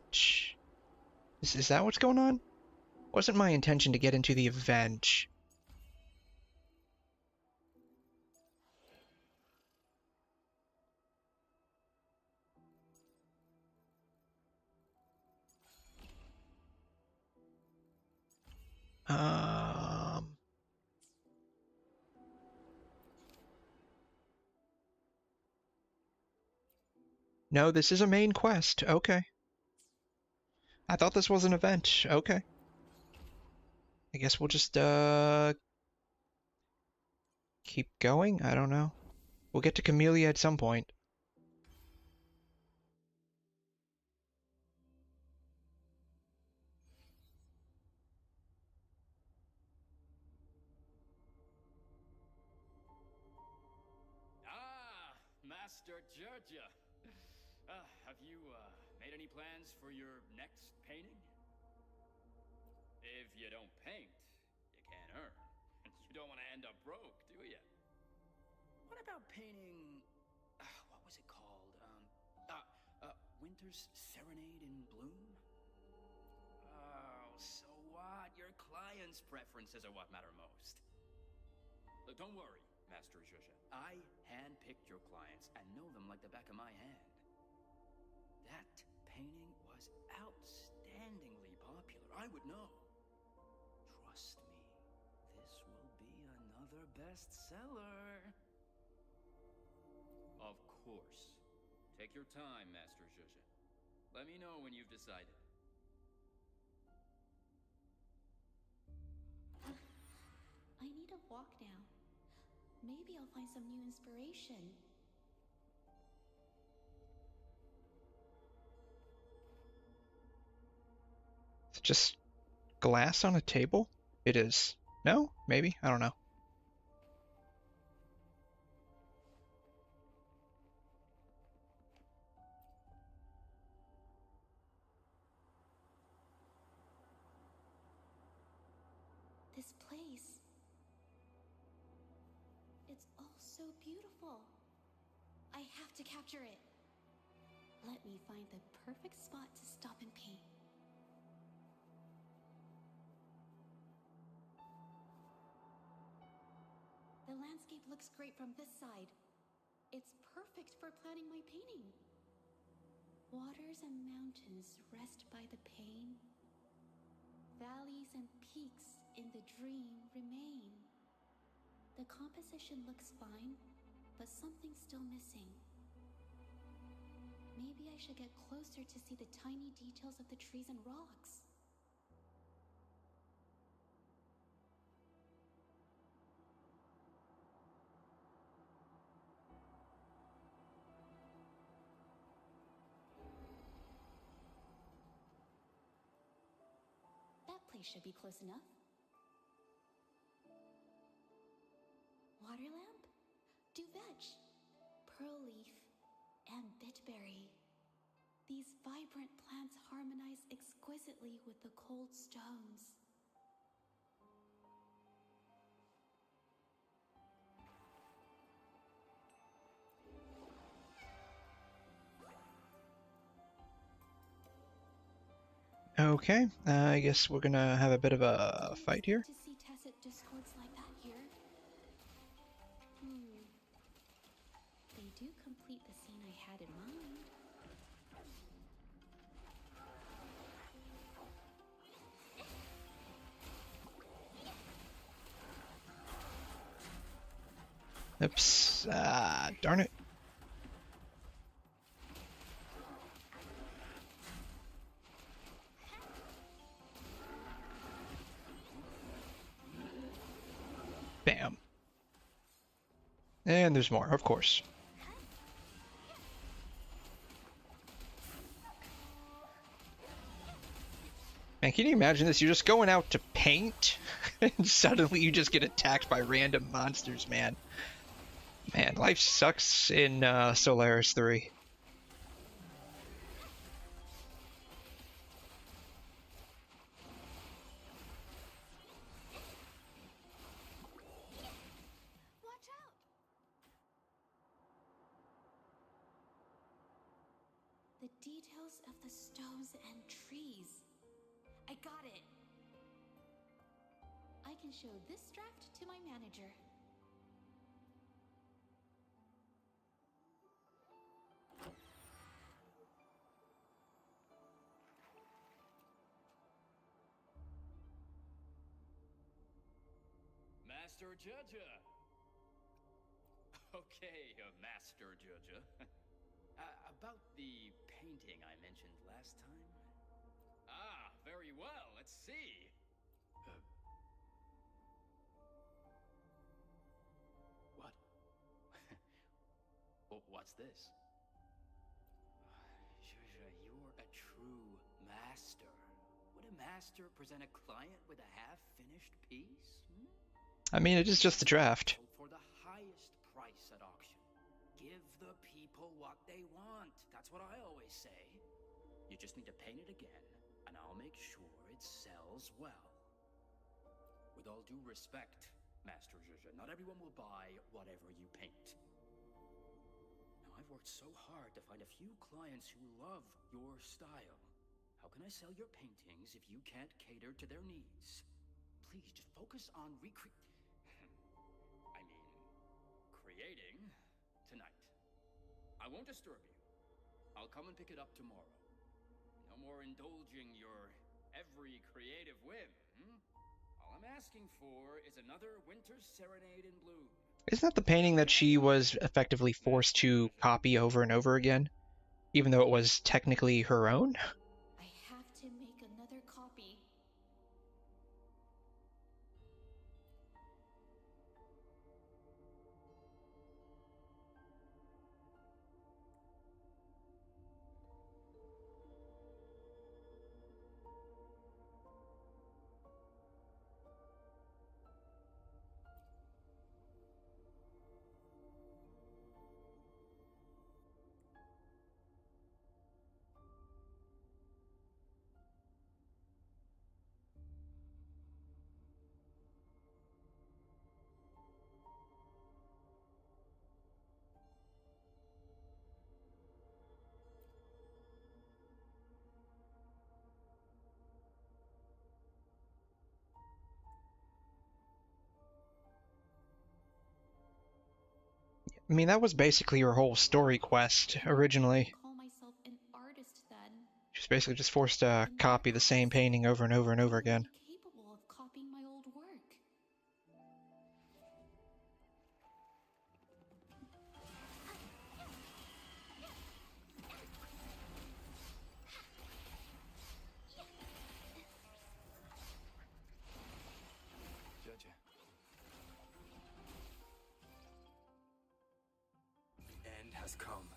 Speaker 1: Is that what's going on? Wasn't my intention to get into the event. No, this is a main quest. Okay. I thought this was an event. Okay. I guess we'll just, keep going? I don't know. We'll get to Camellya at some point.
Speaker 3: Ah, Master Georgia. Have you made any plans for your next painting? If you don't paint, you can't earn. You don't want to end up broke, do you? What about painting... what was it called? Winter's Serenade in Bloom? Oh, so what? Your client's preferences are what matter most. Don't worry, Master Zhuzha. I handpicked your clients and know them like the back of my hand. That painting was outstandingly popular. I would know. Trust me, this will be another bestseller. Of course. Take your time, Master Zhuzha. Let me know when you've decided.
Speaker 9: I need a walk now. Maybe I'll find some new inspiration.
Speaker 1: It's just glass on a table? It is. No? Maybe? I don't know.
Speaker 9: This place. It's all so beautiful. I have to capture it. Let me find the perfect spot to stop and paint. The landscape looks great from this side. It's perfect for planning my painting. Waters and mountains rest by the pane. Valleys and peaks in the dream remain. The composition looks fine, but something's still missing. Maybe I should get closer to see the tiny details of the trees and rocks. That place should be close enough. Water lamp, dew vetch, pearl leaf, and bitberry. These vibrant plants harmonize exquisitely with the cold stones.
Speaker 1: Okay, I guess we're gonna have a bit of a fight here.
Speaker 9: To see tacit discords like that here. They do complete the scene I had in mind.
Speaker 1: Oops, darn it. Bam. And there's more, of course. Man, can you imagine this? You're just going out to paint, and suddenly you just get attacked by random monsters, man. Man, life sucks in Solaris 3.
Speaker 9: Watch out! The details of the stones and trees. I got it. I can show this draft to my manager.
Speaker 3: Master Judge. Okay, Master Judge. About the painting I mentioned last time. Ah, very well. Let's see. What? What's this? Zhuzha, you're a true master. Would a master present a client with a half-finished piece?
Speaker 1: I mean, it is just a draft.
Speaker 3: For the highest price at auction. Give the people what they want. That's what I always say. You just need to paint it again, and I'll make sure it sells well. With all due respect, Master Zhuzha, not everyone will buy whatever you paint. Now, I've worked so hard to find a few clients who love your style. How can I sell your paintings if you can't cater to their needs? Please, just focus on creating tonight. I won't disturb you. I'll come and pick it up tomorrow. No more indulging your every creative whim. All I'm asking for is another winter's serenade in bloom.
Speaker 1: Isn't that the painting that she was effectively forced to copy over and over again? Even though it was technically her own?
Speaker 9: I have to make another copy.
Speaker 1: I mean, that was basically her whole story quest originally.
Speaker 9: Call myself an artist then.
Speaker 1: She was basically just forced to copy the same painting over and over and over again.
Speaker 9: Capable of copying my old work.
Speaker 4: Judge. The end has come.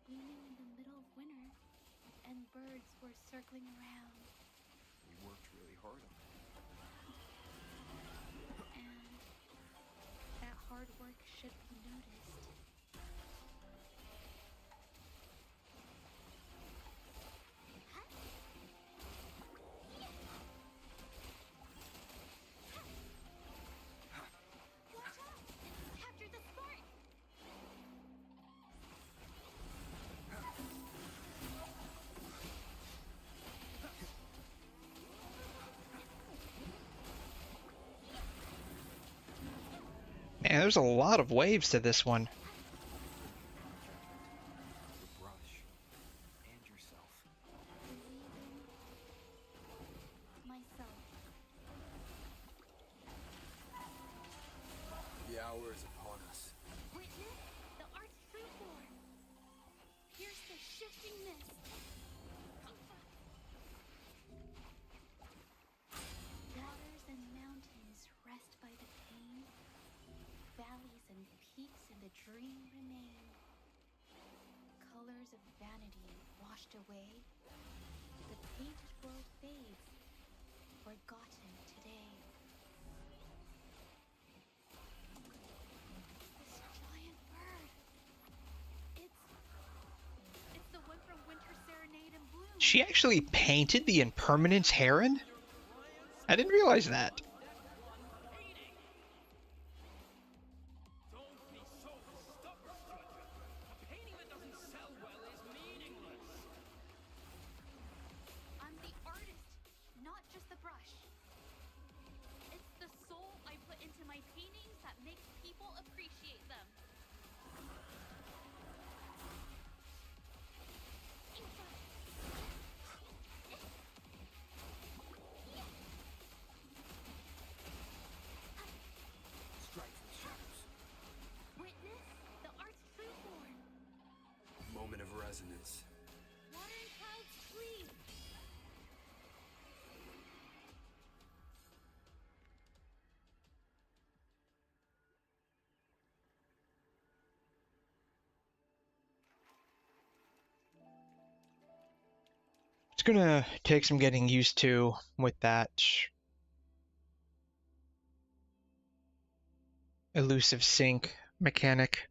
Speaker 7: blooming in the middle of winter, and birds were circling around.
Speaker 4: We worked really hard on it.
Speaker 7: And that hard work should be noticed. Watch out! Capture the spark!
Speaker 1: Man, there's a lot of waves to this one.
Speaker 4: The brush. And yourself.
Speaker 7: Myself.
Speaker 4: The hour is upon us.
Speaker 7: Witness the art's true form. Pierce the shifting mist. Waters and mountains rest by the pain. Valleys and peaks in the dream remain. Colors of vanity washed away. The painted world fades, forgotten today. This giant bird. It's the one from Winter Serenade and Bloom.
Speaker 1: She actually painted the Impermanence Heron? I didn't realize that.
Speaker 3: Don't be so stubborn, Judge. A painting that doesn't sell well is meaningless.
Speaker 7: I'm the artist, not just the brush. It's the soul I put into my paintings that makes people appreciate them.
Speaker 4: Strike from the shadows.
Speaker 7: Witness the art's true form.
Speaker 4: Moment of resonance.
Speaker 7: Water and clouds flee.
Speaker 1: It's gonna take some getting used to with that elusive sync mechanic.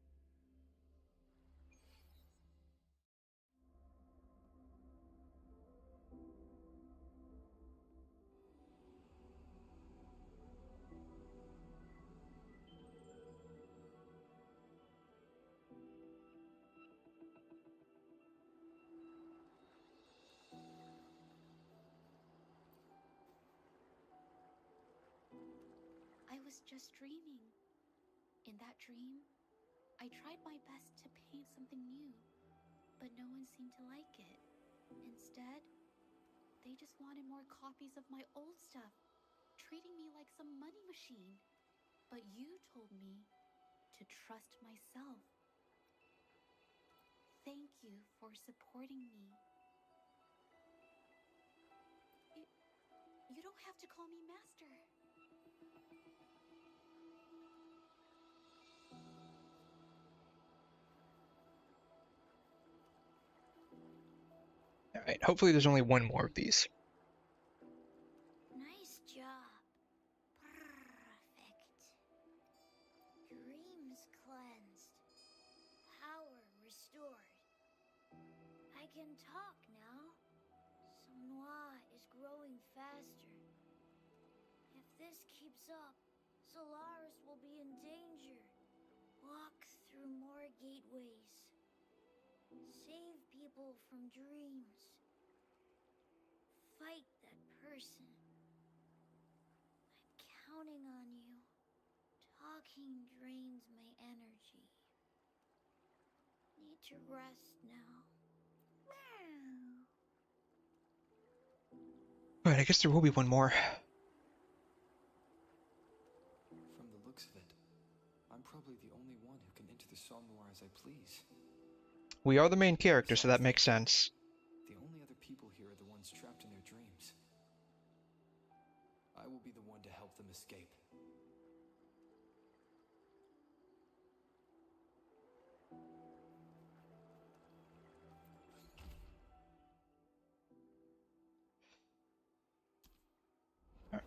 Speaker 7: I was just dreaming. In that dream, I tried my best to paint something new, but no one seemed to like it. Instead, they just wanted more copies of my old stuff, treating me like some money machine. But you told me to trust myself. Thank you for supporting me. You don't have to call me master.
Speaker 1: Alright, hopefully there's only one more of these.
Speaker 8: Nice job. Perfect. Dreams cleansed. Power restored. I can talk now. Somnois is growing faster. If this keeps up, Solaris will be in danger. Walk through more gateways. Save people from dreams. Fight that person. I'm counting on you. Talking drains my energy. Need to rest now. Meow.
Speaker 1: Alright, I guess there will be one more.
Speaker 4: From the looks of it, I'm probably the only one who can enter the Somnoir as I please.
Speaker 1: We are the main character, so that makes sense.
Speaker 4: The only other people here are the ones trapped in their dreams. I will be the one to help them escape.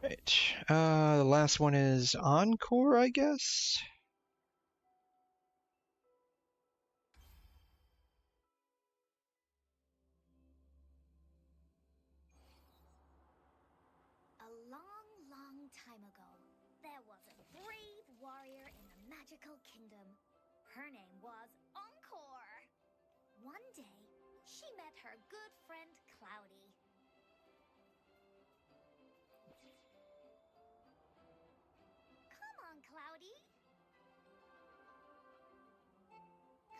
Speaker 1: Right. The last one is Encore, I guess?
Speaker 5: A long, long time ago, there was a brave warrior in the magical kingdom. Her name was Encore. One day, she met her good friend Cloudy. Come on, Cloudy.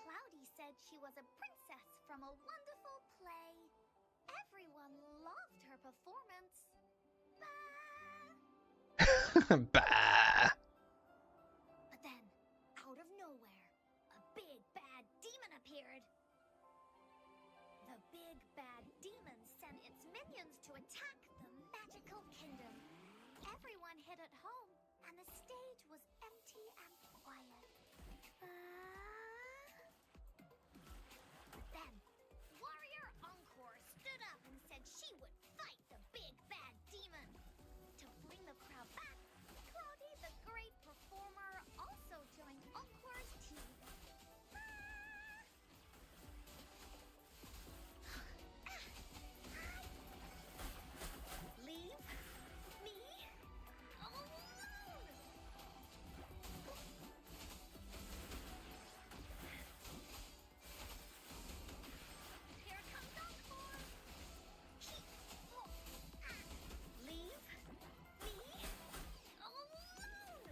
Speaker 5: Cloudy said she was a princess from a wonderful play. Everyone loved her performance.
Speaker 1: Bah!
Speaker 5: But then, out of nowhere, a big bad demon appeared. The big bad demon sent its minions to attack the magical kingdom. Everyone hid at home, and the stage was empty and quiet. But then, Warrior Encore stood up and said she would fight the big bad demon. To bring the crowd back, Cloudy, the great performer, also joined Encore's team. Leave me alone! Here comes Encore! Leave me alone!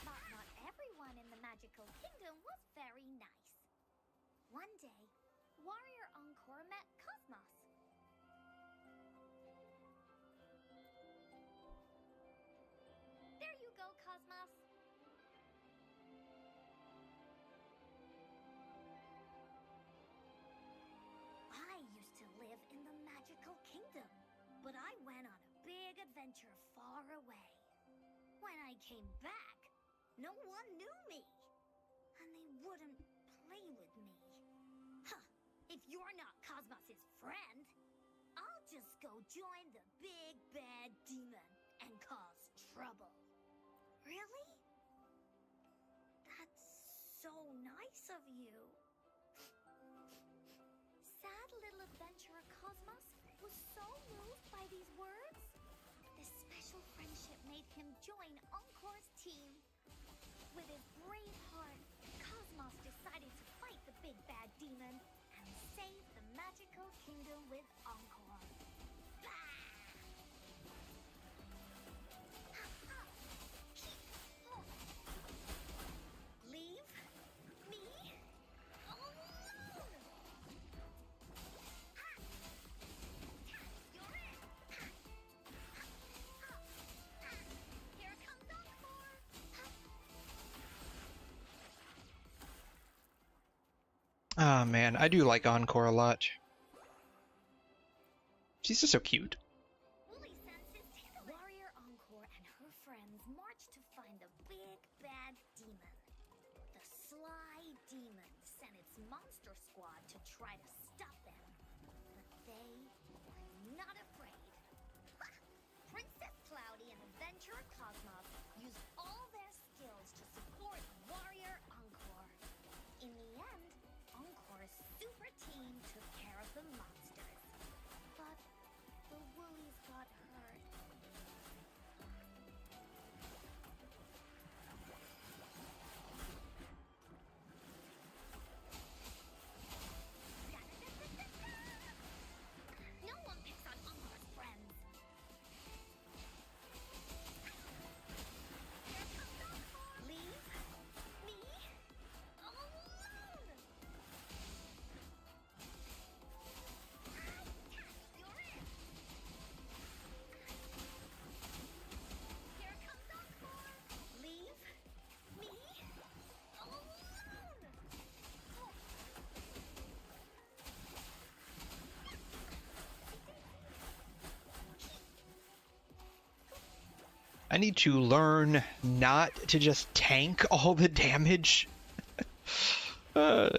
Speaker 5: But not everyone in the magical kingdom was very nice. One day, Warrior Encore met Cosmos. There you go, Cosmos. I used to live in the magical kingdom, but I went on a big adventure far away. When I came back, no one knew me, and they wouldn't play with me. Huh, if you're not Cosmos's friend, I'll just go join the big bad demon and cause trouble. Really? That's so nice of you. Sad little adventurer Cosmos was so moved by these words. This special friendship made him join Encore's team. With his brave heart, Cosmos decided to fight the big bad demon and save the magical kingdom with Encore. Leave me alone! You're it! Here comes Encore!
Speaker 1: Ah, man, I do like Encore a lot. She's just so cute.
Speaker 5: Woolly senses Warrior Encore and her friends marched to find the big bad demon. The sly demon sent its monster squad to try to stop them, but they were not afraid. Princess Cloudy and adventurer Cosmos used all their skills to support Warrior Encore. In the end, Encore's super team took care of the monsters. But the Woolies got hurt. No one picks on Encore's friends. Here comes Encore. Leave me alone! You're it! Here comes Encore! Leave me alone!
Speaker 1: I need to learn not to just tank all the damage.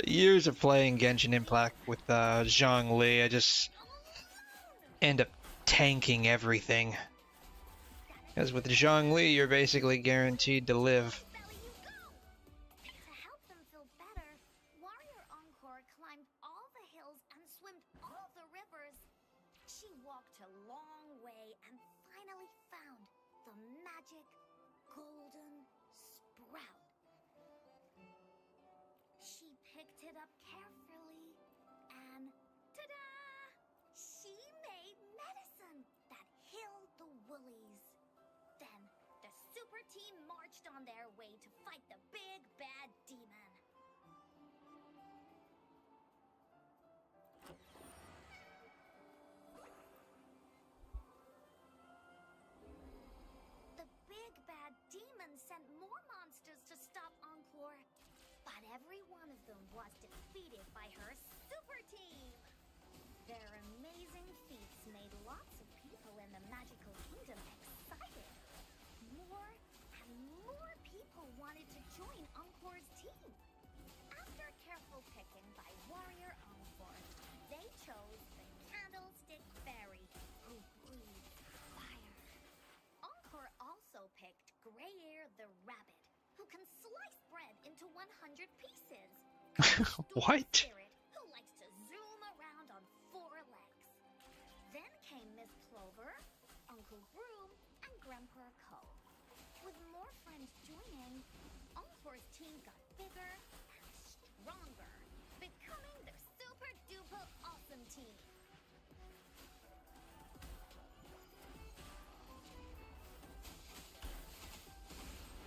Speaker 1: Years of playing Genshin Impact with Zhongli, I just end up tanking everything. Because with Zhongli, you're basically guaranteed to live.
Speaker 8: To help them feel better, Warrior Encore climbed all the hills and swam all the rivers. She walked a long way and finally found the magic golden sprout. She picked it up carefully and ta-da! She made medicine that healed the woolies. Then the super team marched on their way to fight the big bad demon. The big bad demon sent more monsters to stop Encore, but every one of them was defeated by her super team. Their amazing feats made lots of people in the magical kingdom excited. More and more people wanted to join Encore's team. After careful picking by Warrior Encore, they chose the Candlestick Fairy, who breathes fire. Encore also picked Grayear the Rabbit, who can slice bread into 100 pieces.
Speaker 1: What?
Speaker 8: Spirit, who likes to zoom around on 4 legs. Then came Miss Clover, Uncle Broom, and Grandpa Cole. With more friends joining, Encore's team got bigger and stronger, becoming the super duper awesome team.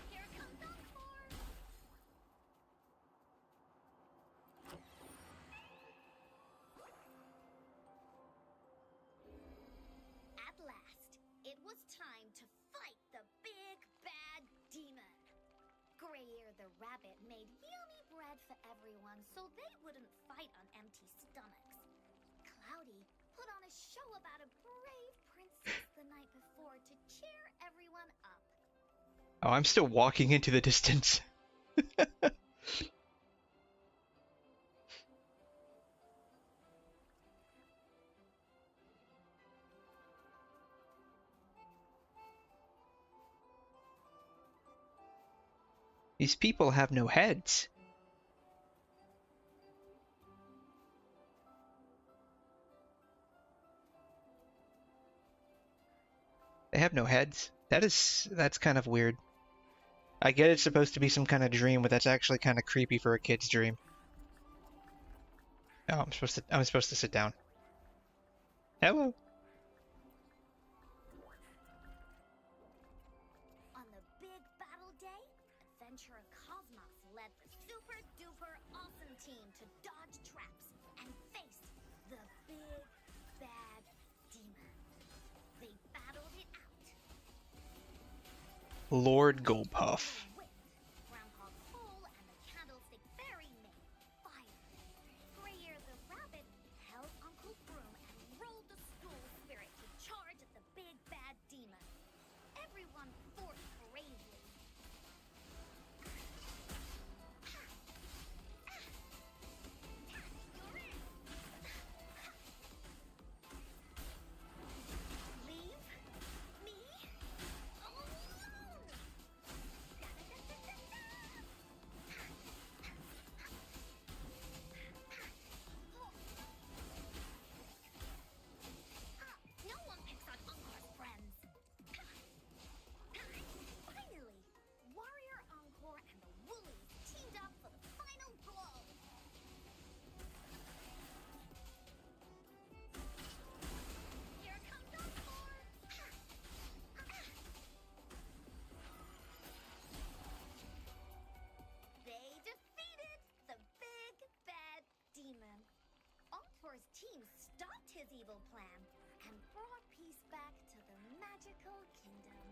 Speaker 8: Here comes Encore! At last, it was time to fight the big bad demon. Grayear the Rabbit made yummy bread for everyone so they wouldn't fight on empty stomachs. Cloudy put on a show about a brave princess the night before to cheer everyone up.
Speaker 1: Oh, I'm still walking into the distance. These people have no heads. They have no heads. That's kind of weird. I get it's supposed to be some kind of dream, but that's actually kind of creepy for a kid's dream. Oh, I'm supposed to sit down. Hello.
Speaker 8: On the big battle day, Adventurer Cosmos led the super duper awesome team to dodge traps and face the big bad demon. They battled it out.
Speaker 1: Lord Gulpuff.
Speaker 8: With Grandpa Cole and the Candlestick Fairy made fire. Grayear the Rabbit held Uncle Broom and rolled the school spirit to charge at the big bad demon. Everyone fought bravely. Leave me alone! No one picks on Encore's friends. Finally, Warrior Encore and the Woolies teamed up for the final blow. Here comes Encore! They defeated the big bad demon. Encore's team stopped his evil plan and brought peace back to the magical kingdom.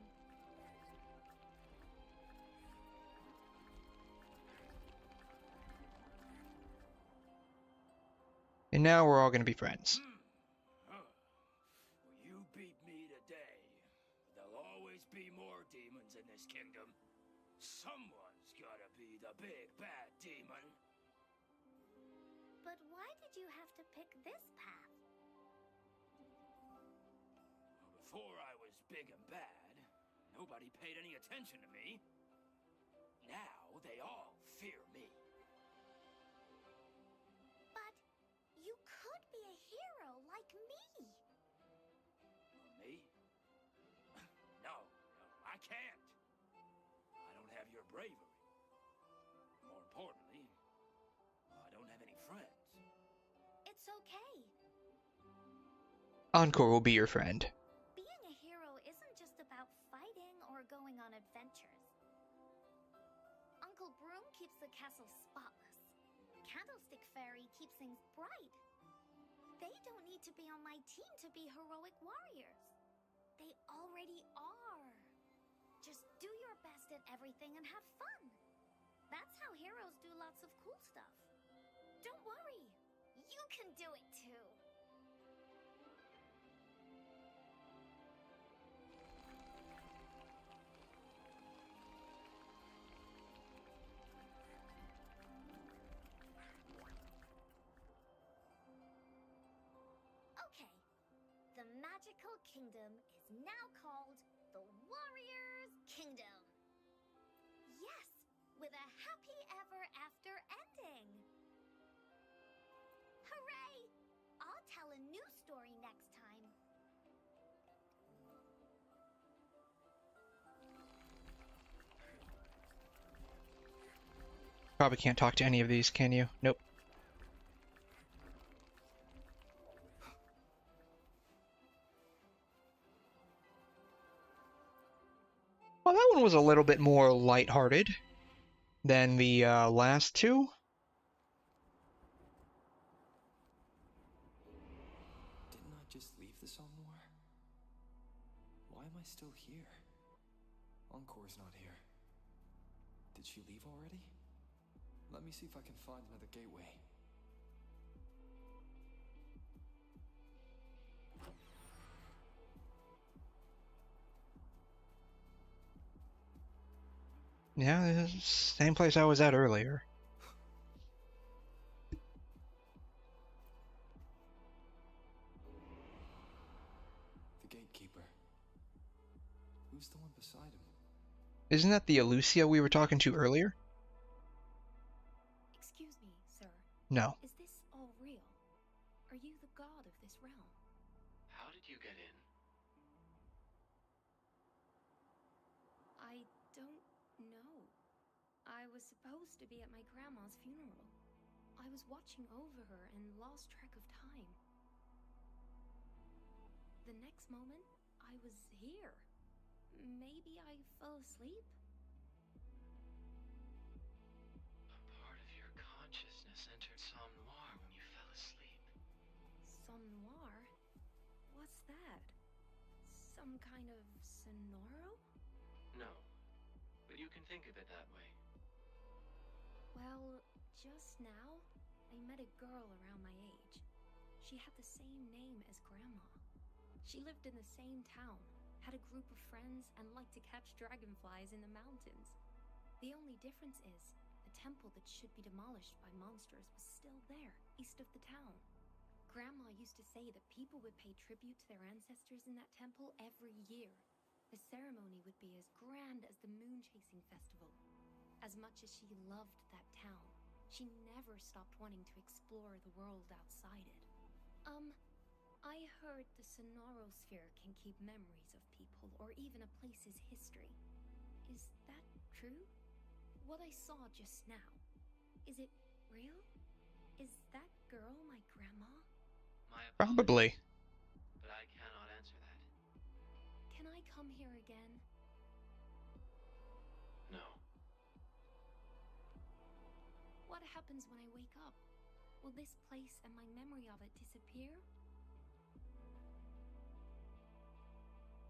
Speaker 1: And now we're all gonna be friends.
Speaker 3: Well, you beat me today. There'll always be more demons in this kingdom. Someone's gotta be the big bad demon.
Speaker 8: But why did you have to pick this path?
Speaker 3: Before I was big and bad, nobody paid any attention to me. Now they all fear me.
Speaker 8: But you could be a hero like me.
Speaker 3: Me? No, I can't. I don't have your bravery. More importantly, I don't have any friends.
Speaker 8: It's okay.
Speaker 1: Encore will be your friend.
Speaker 8: Being a hero isn't just about fighting or going on adventures. Uncle Broom keeps the castle spotless. Candlestick Fairy keeps things bright. They don't need to be on my team to be heroic warriors. They already are. Just do your best at everything and have fun. That's how heroes do lots of cool stuff. Don't worry. You can do it too. Okay. The magical kingdom is now called the Warriors' Kingdom. Yes, with a happy ever after ending. Hooray! I'll tell a new story next time.
Speaker 1: Probably can't talk to any of these, can you? Nope. Well, that one was a little bit more lighthearted than the last two.
Speaker 4: Didn't I just leave the Somnoir? Why am I still here? Encore's not here. Did she leave already? Let me see if I can find another gateway.
Speaker 1: Yeah, this is the same place I was at earlier.
Speaker 4: The gatekeeper. Who's the one beside him?
Speaker 1: Isn't that the Elucia we were talking to earlier?
Speaker 7: Excuse me, sir.
Speaker 1: No.
Speaker 7: Is this all real? Are you the god of this realm?
Speaker 6: How did you get in?
Speaker 7: I don't know. I was supposed to be at my grandma's funeral. I was watching over her and lost track of time. The next moment, I was here. Maybe I fell asleep?
Speaker 6: A part of your consciousness entered Somnoir when you fell asleep.
Speaker 7: Somnoir? What's that? Some kind of sonoro?
Speaker 6: No, but you can think of it that way.
Speaker 7: Well, just now, I met a girl around my age. She had the same name as Grandma. She lived in the same town, had a group of friends, and liked to catch dragonflies in the mountains. The only difference is, the temple that should be demolished by monsters was still there, east of the town. Grandma used to say that people would pay tribute to their ancestors in that temple every year. The ceremony would be as grand as the moon-chasing festival. As much as she loved that town, she never stopped wanting to explore the world outside it. I heard the Sonorosphere can keep memories of people or even a place's history. Is that true? What I saw just now, is it real? Is that girl my grandma?
Speaker 6: My
Speaker 1: Probably.
Speaker 6: apologies, but I cannot answer that.
Speaker 7: Can I come here again?
Speaker 6: No.
Speaker 7: What happens when I wake up? Will this place and my memory of it disappear?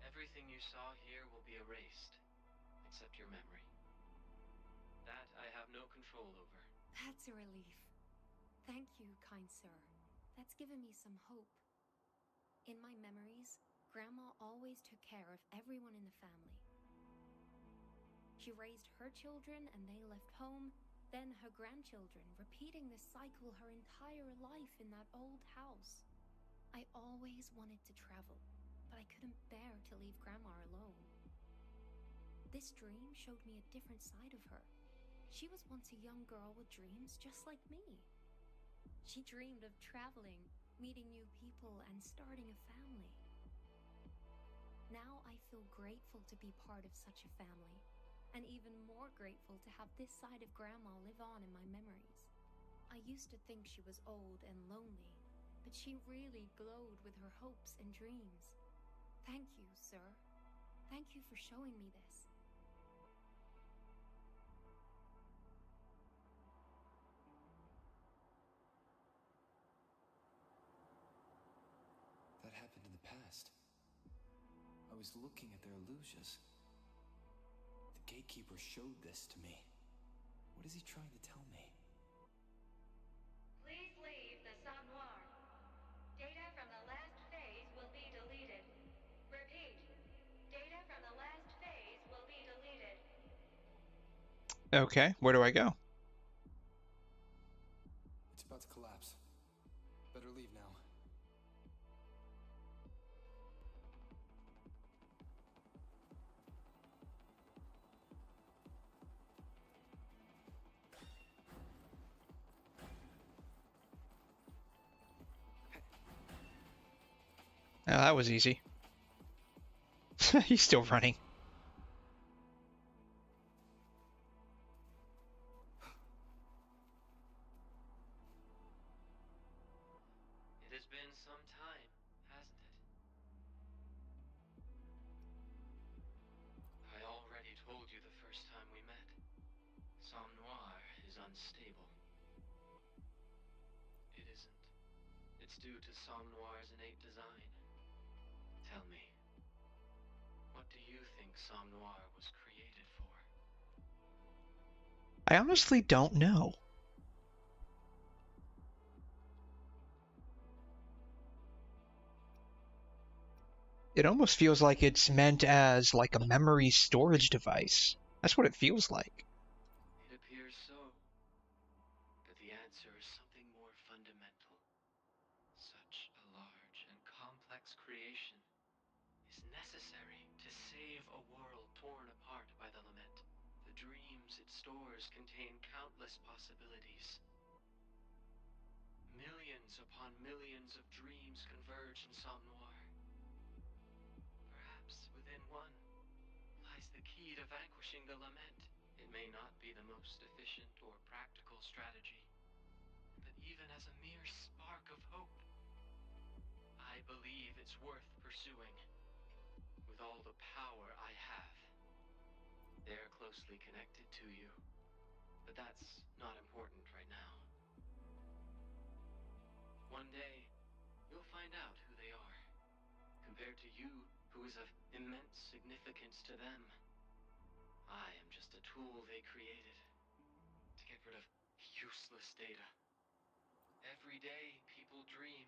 Speaker 6: Everything you saw here will be erased, except your memory. That I have no control over.
Speaker 7: That's a relief. Thank you, kind sir. That's given me some hope. In my memories, Grandma always took care of everyone in the family. She raised her children and they left home,
Speaker 10: Then her grandchildren, repeating this cycle her entire life in that old house. I always wanted to travel, but I couldn't bear to leave Grandma alone. This dream showed me a different side of her. She was once a young girl with dreams just like me. She dreamed of traveling, meeting new people, and starting a family. Now I feel grateful to be part of such a family, and even more grateful to have this side of Grandma live on in my memories. I used to think she was old and lonely, but she really glowed with her hopes and dreams. Thank you, sir. Thank you for showing me this.
Speaker 4: That happened in the past. I was looking at their illusions. The gatekeeper showed this to me. What is he trying to tell me?
Speaker 11: Please leave the Somme Noir. Data from the last phase will be deleted. Repeat. Data from the last phase will be deleted.
Speaker 1: Okay, where do I go?
Speaker 4: It's about to collapse. Better leave now.
Speaker 1: Oh, that was easy. He's still running.
Speaker 6: It has been some time, hasn't it? I already told you the first time we met. Somme Noir is unstable. It isn't. It's due to Somme Noir's innate design. Tell me, what do you think Somme Noir was created for?
Speaker 1: I honestly don't know. It almost feels like it's meant as like a memory storage device. That's what it feels like.
Speaker 6: It appears so. But the answer is something more fundamental. Such a large and complex creation is necessary to save a world torn apart by the lament. The dreams it stores contain countless possibilities. Millions upon millions of dreams converge in Somme Noir. Perhaps within one lies the key to vanquishing the lament. It may not be the most efficient or practical strategy, but even as a mere spark of hope, I believe it's worth pursuing. With all the power I have, they're closely connected to you, but that's not important right now. One day, you'll find out who they are. Compared to you, who is of immense significance to them, I am just a tool they created to get rid of useless data. Every day, people dream,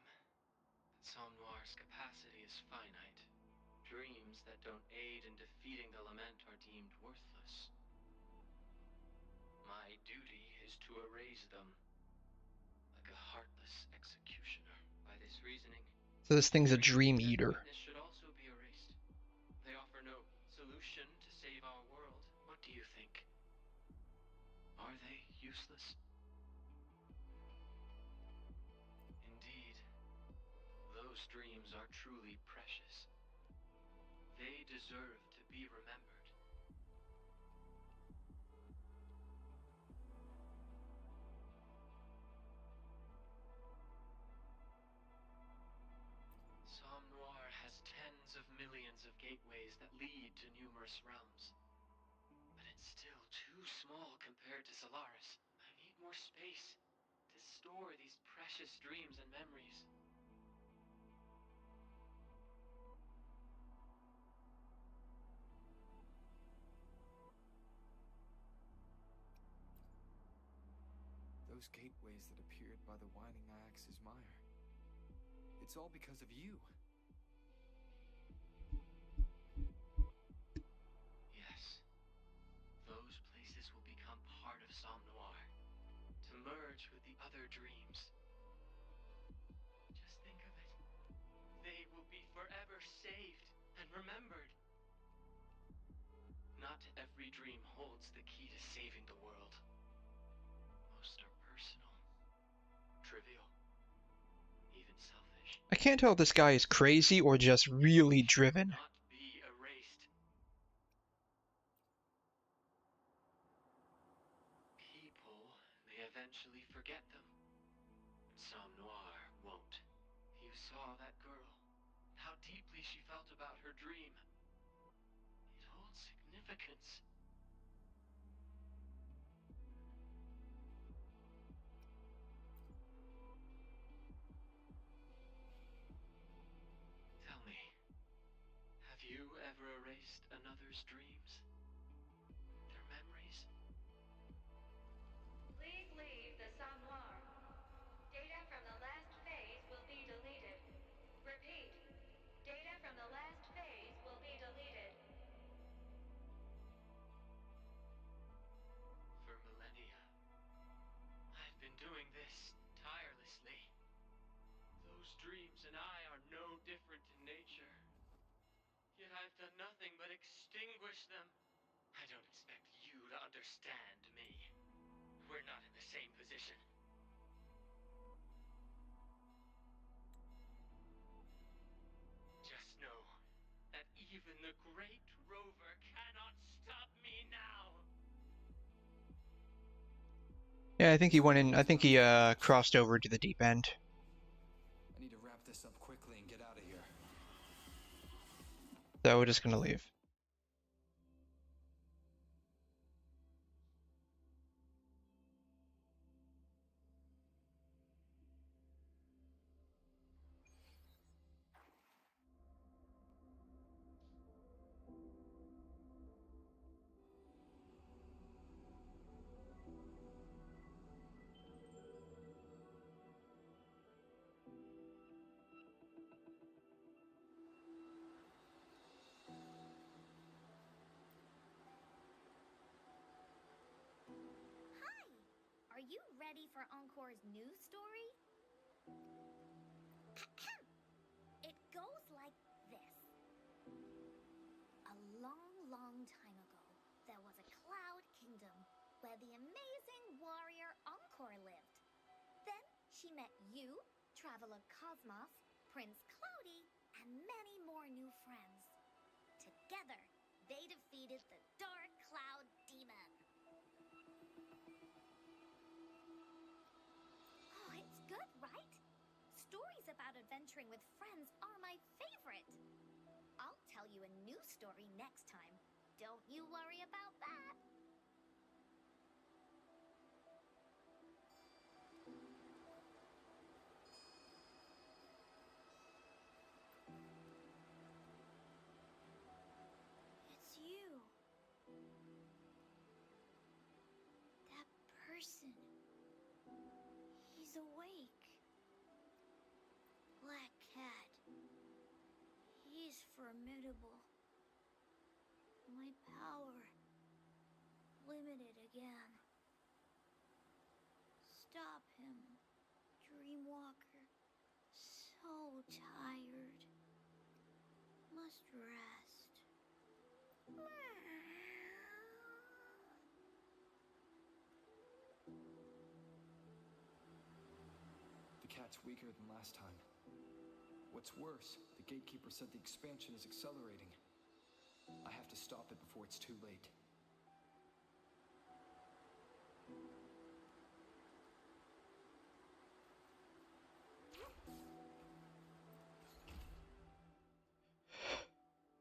Speaker 6: but Somme Noir's capacity is finite. Dreams that don't aid in defeating the lament are deemed worthless. My duty is to erase them, like a heartless executioner. By this reasoning,
Speaker 1: So this thing's a dream eater.
Speaker 6: witness should also be erased. They offer no solution to save our world. What do you think? Are they useless? Indeed, those dreams are truly precious. They deserve to be remembered. Somme Noir has tens of millions of gateways that lead to numerous realms. But it's still too small compared to Solaris. I need more space to store these precious dreams and memories.
Speaker 4: Those gateways that appeared by the winding Iax's mire. It's all because of you.
Speaker 6: Yes, those places will become part of Somme Noir. to merge with the other dreams. Just think of it. They will be forever saved and remembered. Not every dream holds the key to saving the world. Most are personal, trivial, even selfish.
Speaker 1: I can't tell if this guy is crazy or just really driven.
Speaker 6: Not be erased. People may eventually forget them, but Sam Noir won't. You saw that girl, how deeply she felt about her dream. It holds significance. Tell me, have you ever erased another's dreams? Their memories?
Speaker 11: Please leave the Somnoir. Data from the last phase will be deleted. Repeat. Data from the last phase will be deleted.
Speaker 6: For millennia, I've been doing this tirelessly. Those dreams and I are no different in nature. Yet I've done nothing but extinguish them. I don't expect you to understand me. We're not in the same position. Just know that even the great rover cannot stop me now.
Speaker 1: Yeah, I think he went in. I think he crossed over to the deep end.
Speaker 4: I need to wrap this up quickly and get out of here.
Speaker 1: So we're just gonna leave.
Speaker 8: Hi! Are you ready for Encore's new story? It goes like this. A long, long time ago, there was a cloud kingdom where the amazing warrior Encore lived. Then she met you, Traveler Cosmos, Prince Cloudy, and many more new friends. Together, they defeated the Dark Cloud Demon. Oh, it's good, right? Stories about adventuring with friends are my favorite. I'll tell you a new story next time. Don't you worry about that.
Speaker 7: It's you. That person. He's awake. Black Cat. He's formidable. My power. Limited again. Stop him, Dreamwalker. So tired. Must rest.
Speaker 4: The cat's weaker than last time. What's worse, the gatekeeper said the expansion is accelerating. I have to stop it before it's too late.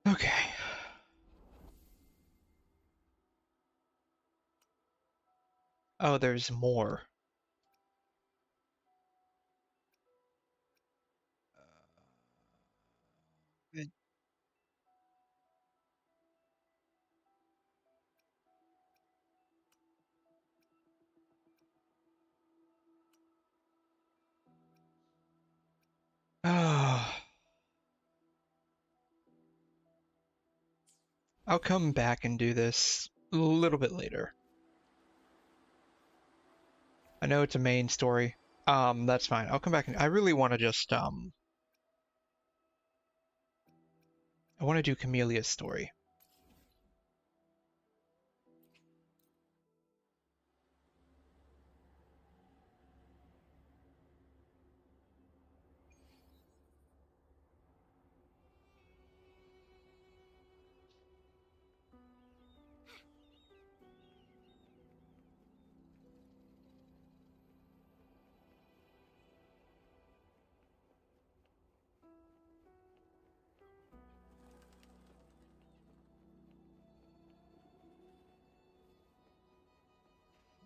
Speaker 1: Okay. Oh, there's more. It- Ah. I'll come back and do this a little bit later. I know it's a main story. That's fine. I'll come back and I really want to just I want to do Camelia's story.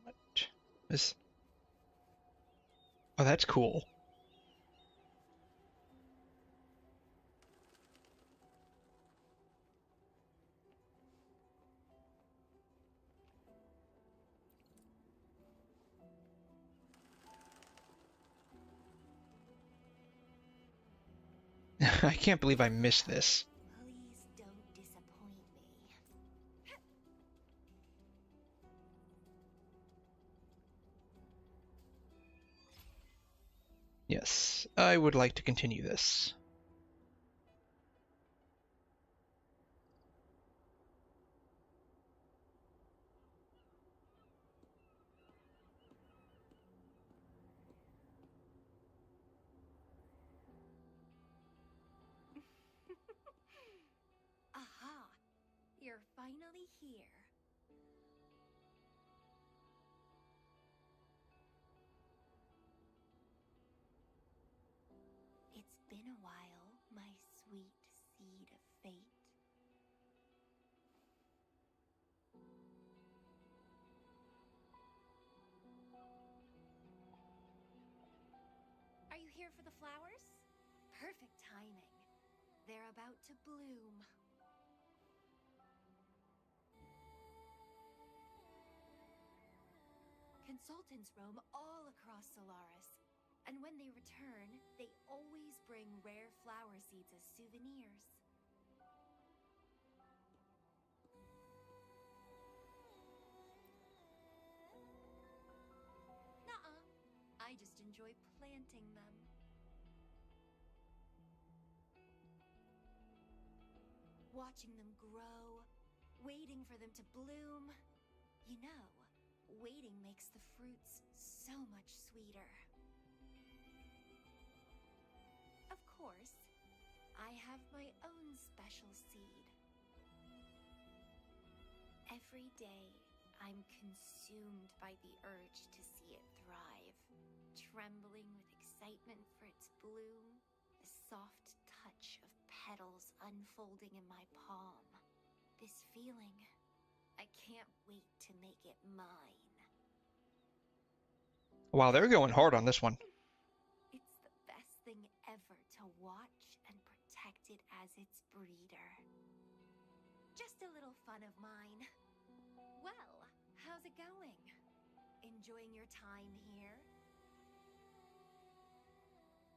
Speaker 1: What is? Oh, that's cool. I can't believe I missed this.
Speaker 8: Please don't disappoint me.
Speaker 1: Yes, I would like to continue this.
Speaker 10: Aha! You're finally here.
Speaker 7: It's been a while, my sweet seed of fate.
Speaker 10: Are you here for the flowers? Perfect timing. They're about to bloom. Consultants roam all across Solaris, and when they return, they always bring rare flower seeds as souvenirs. Nuh-uh. I just enjoy planting them. Watching them grow, waiting for them to bloom. You know, waiting makes the fruits so much sweeter. Of course, I have my own special seed. Every day, I'm consumed by the urge to see it thrive, trembling with excitement for its bloom, the soft touch of petals unfolding in my palm. This feeling, I can't wait to make it mine.
Speaker 1: Wow, they're going hard on this one.
Speaker 10: It's the best thing ever to watch and protect it as its breeder. Just a little fun of mine. Well, how's it going? Enjoying your time here?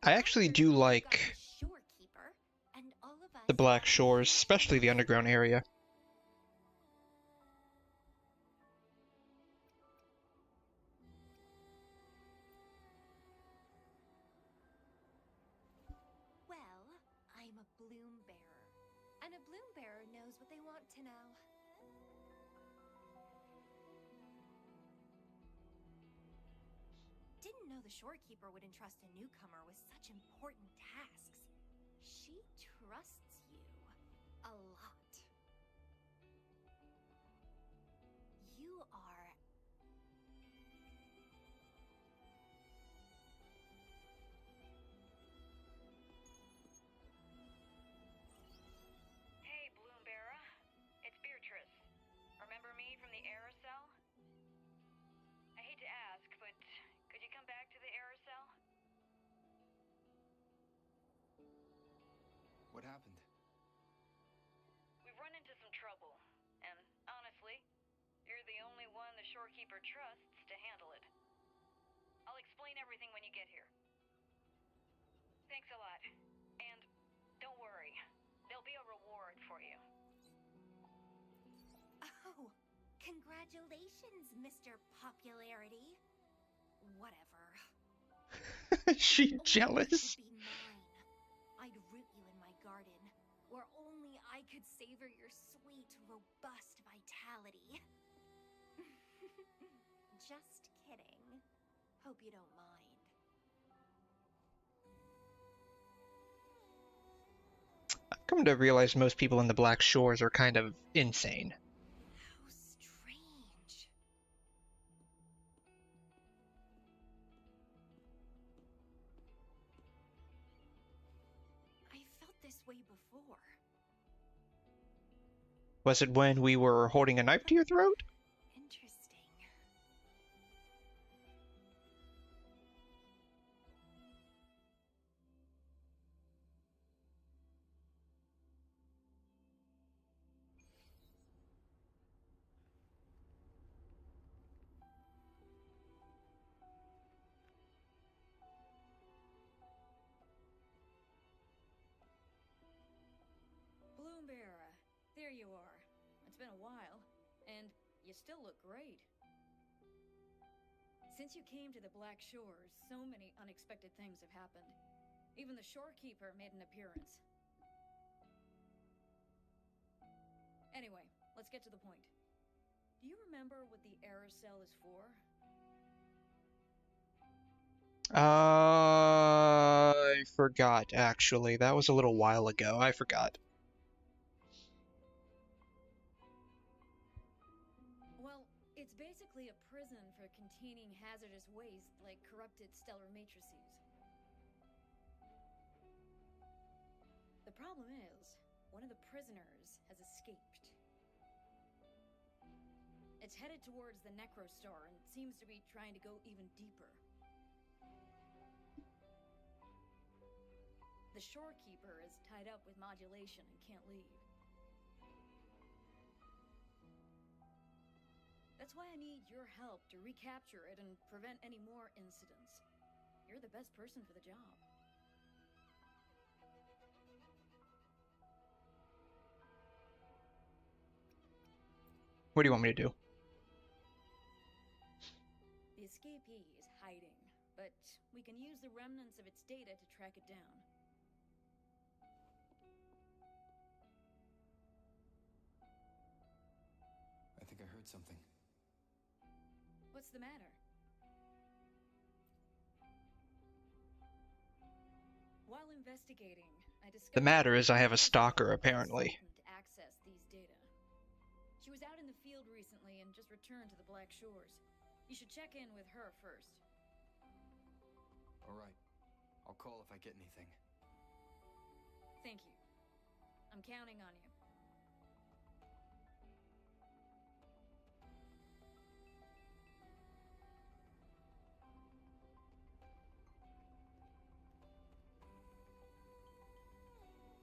Speaker 1: I actually do like
Speaker 10: Shorekeeper, and all of us
Speaker 1: the Black Shores, especially the underground area.
Speaker 10: Well, I'm a bloom bearer, and a bloom bearer knows what they want to know. Didn't know the shorekeeper would entrust a newcomer with such important tasks. She trusts you a lot. You are...
Speaker 11: Hey, Bloombearer. It's Beatrice. Remember me from the aerosol? I hate to ask, but could you come back to the aerosol?
Speaker 4: What happened?
Speaker 11: We've run into some trouble, and honestly, you're the only one the shorekeeper trusts to handle it. I'll explain everything when you get here. Thanks a lot. And don't worry, there'll be a reward for you.
Speaker 8: Oh, congratulations, Mr. Popularity.
Speaker 10: Whatever.
Speaker 1: She
Speaker 10: Only
Speaker 1: jealous.
Speaker 10: you could be mine. I'd root you in my garden, where only I could savor your sweet, robust vitality. Just kidding. Hope you don't mind.
Speaker 1: I've come to realize most people in the Black Shores are kind of insane.
Speaker 10: How strange. I felt this way before.
Speaker 1: Was it when we were holding a knife to your throat?
Speaker 10: Interesting.
Speaker 11: Bloombear, there you are. It's been a while, and you still look great. Since you came to the Black Shores, so many unexpected things have happened. Even the shorekeeper made an appearance. Anyway, let's get to the point. Do you remember what the aerosol is for?
Speaker 1: I forgot, actually. That was a little while ago. I forgot.
Speaker 11: Well, it's basically a prison for containing hazardous waste like corrupted stellar matrices. The problem is, one of the prisoners has escaped. It's headed towards the Necro Star and seems to be trying to go even deeper. The shorekeeper is tied up with modulation and can't leave. That's why I need your help to recapture it and prevent any more incidents. You're the best person for the job.
Speaker 1: What do you want me to do?
Speaker 11: The escapee is hiding, but we can use the remnants of its data to track it down.
Speaker 4: I think I heard something.
Speaker 11: What's the matter? While investigating, I discovered
Speaker 1: The matter is I have a stalker, apparently.
Speaker 11: to access these data. She was out in the field recently and just returned to the Black Shores. You should check in with her first.
Speaker 4: All right. I'll call if I get anything.
Speaker 11: Thank you. I'm counting on you.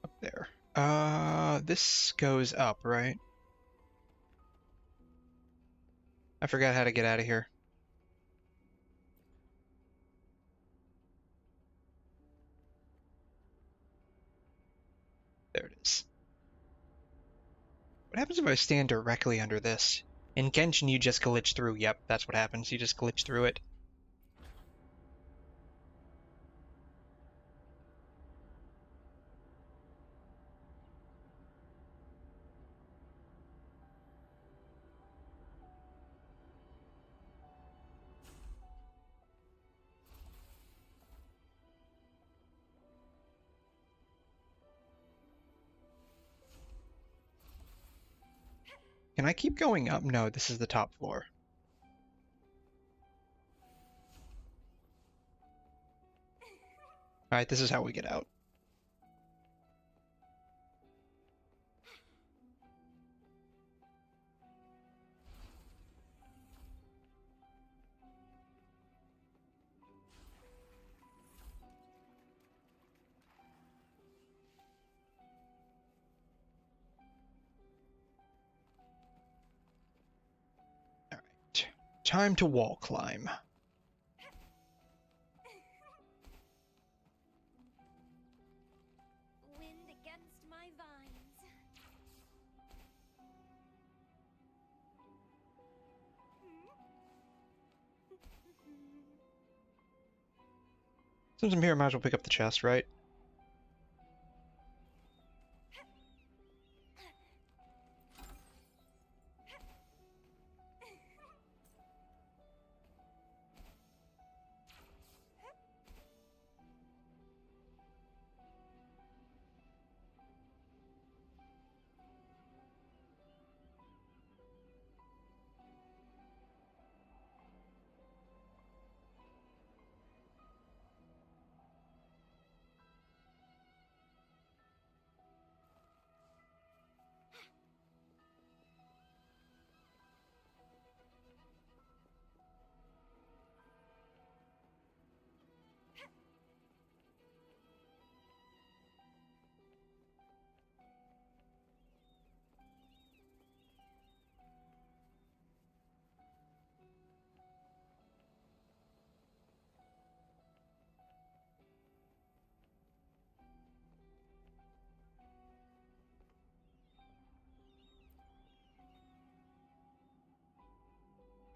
Speaker 1: Up there. This goes up, right? I forgot how to get out of here. There it is. What happens if I stand directly under this? In Genshin, you just glitch through. Yep, that's what happens. You just glitch through it. Can I keep going up? No, this is the top floor. Alright, this is how we get out. Alright, time to wall climb.
Speaker 8: Wind against my vines.
Speaker 1: Since I'm here, I might as well pick up the chest, right?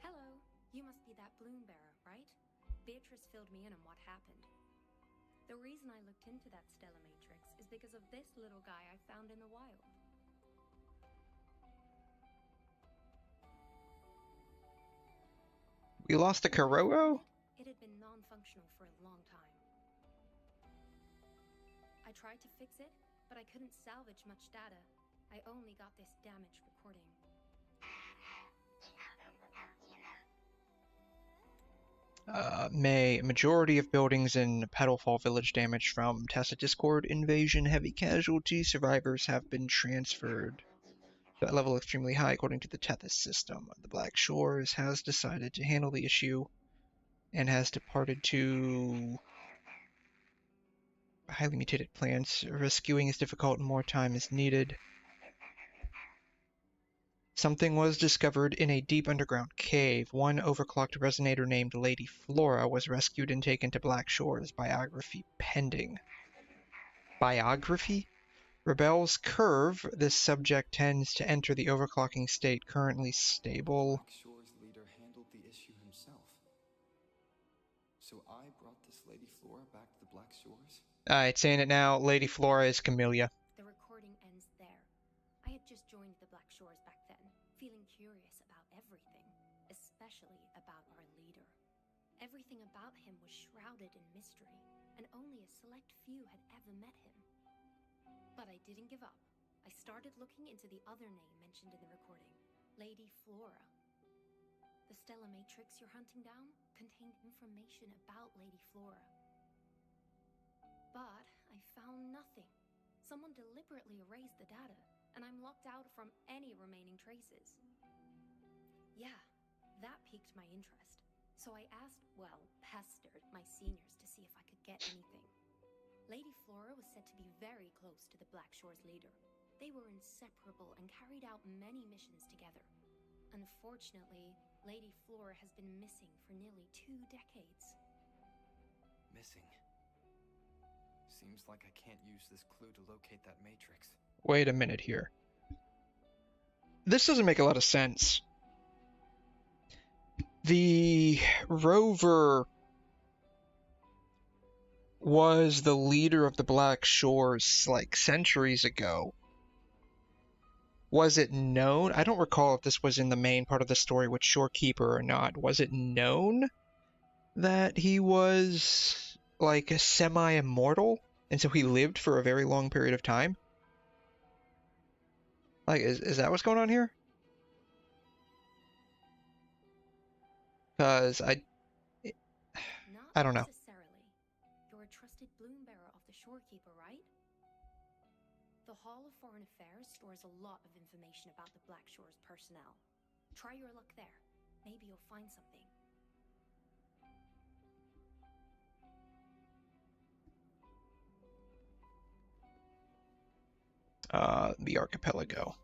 Speaker 10: Hello. You must be that bloom bearer, right? Beatrice filled me in on what happened. The reason I looked into that stellar matrix is because of this little guy I found in the wild.
Speaker 1: We lost a Karoro?
Speaker 10: It had been non-functional for a long time. I tried to fix it, but I couldn't salvage much data. I only got this damaged recording.
Speaker 1: May, majority of buildings in Petalfall Village damaged from Tessa Discord invasion. Heavy casualty. Survivors have been transferred to a level extremely high according to the Tethys system. The Black Shores has decided to handle the issue and has departed to highly mutated plants. Rescuing is difficult and more time is needed. Something was discovered in a deep underground cave. One overclocked resonator named Lady Flora was rescued and taken to Black Shores. Biography pending. Biography? Rebel's Curve. This subject tends to enter the overclocking state. Currently stable.
Speaker 4: Black Shore's leader handled the issue himself. So I brought this Lady Flora back to the Black Shores?
Speaker 1: It's saying it now. Lady Flora is Camellya.
Speaker 10: The recording ends there. I had just joined the Black Shores back then, feeling curious about everything, especially about our leader. Everything about him was shrouded in mystery, and only a select few had ever met him. But I didn't give up. I started looking into the other name mentioned in the recording, Lady Flora. The stellar matrix you're hunting down contained information about Lady Flora. But I found nothing. Someone deliberately erased the data, and I'm locked out from any remaining traces. Yeah, that piqued my interest. So I asked, well, pestered my seniors to see if I could get anything. Lady Flora was said to be very close to the Black Shores leader. They were inseparable and carried out many missions together. Unfortunately, Lady Flora has been missing for nearly 2 decades.
Speaker 4: Missing. Seems like I can't use this clue to locate that matrix.
Speaker 1: Wait a minute here. This doesn't make a lot of sense. The rover was the leader of the Black Shores like centuries ago. Was it known? I don't recall if this was in the main part of the story with Shorekeeper or not. Was it known that he was like a semi-immortal? And so he lived for a very long period of time? Like, is that what's going on here? Because I don't know.
Speaker 10: Not necessarily. You're a trusted bloom bearer of the Shorekeeper, right? The Hall of Foreign Affairs stores a lot of information about the Black Shores personnel. Try your luck there. Maybe you'll find something.
Speaker 1: The archipelago.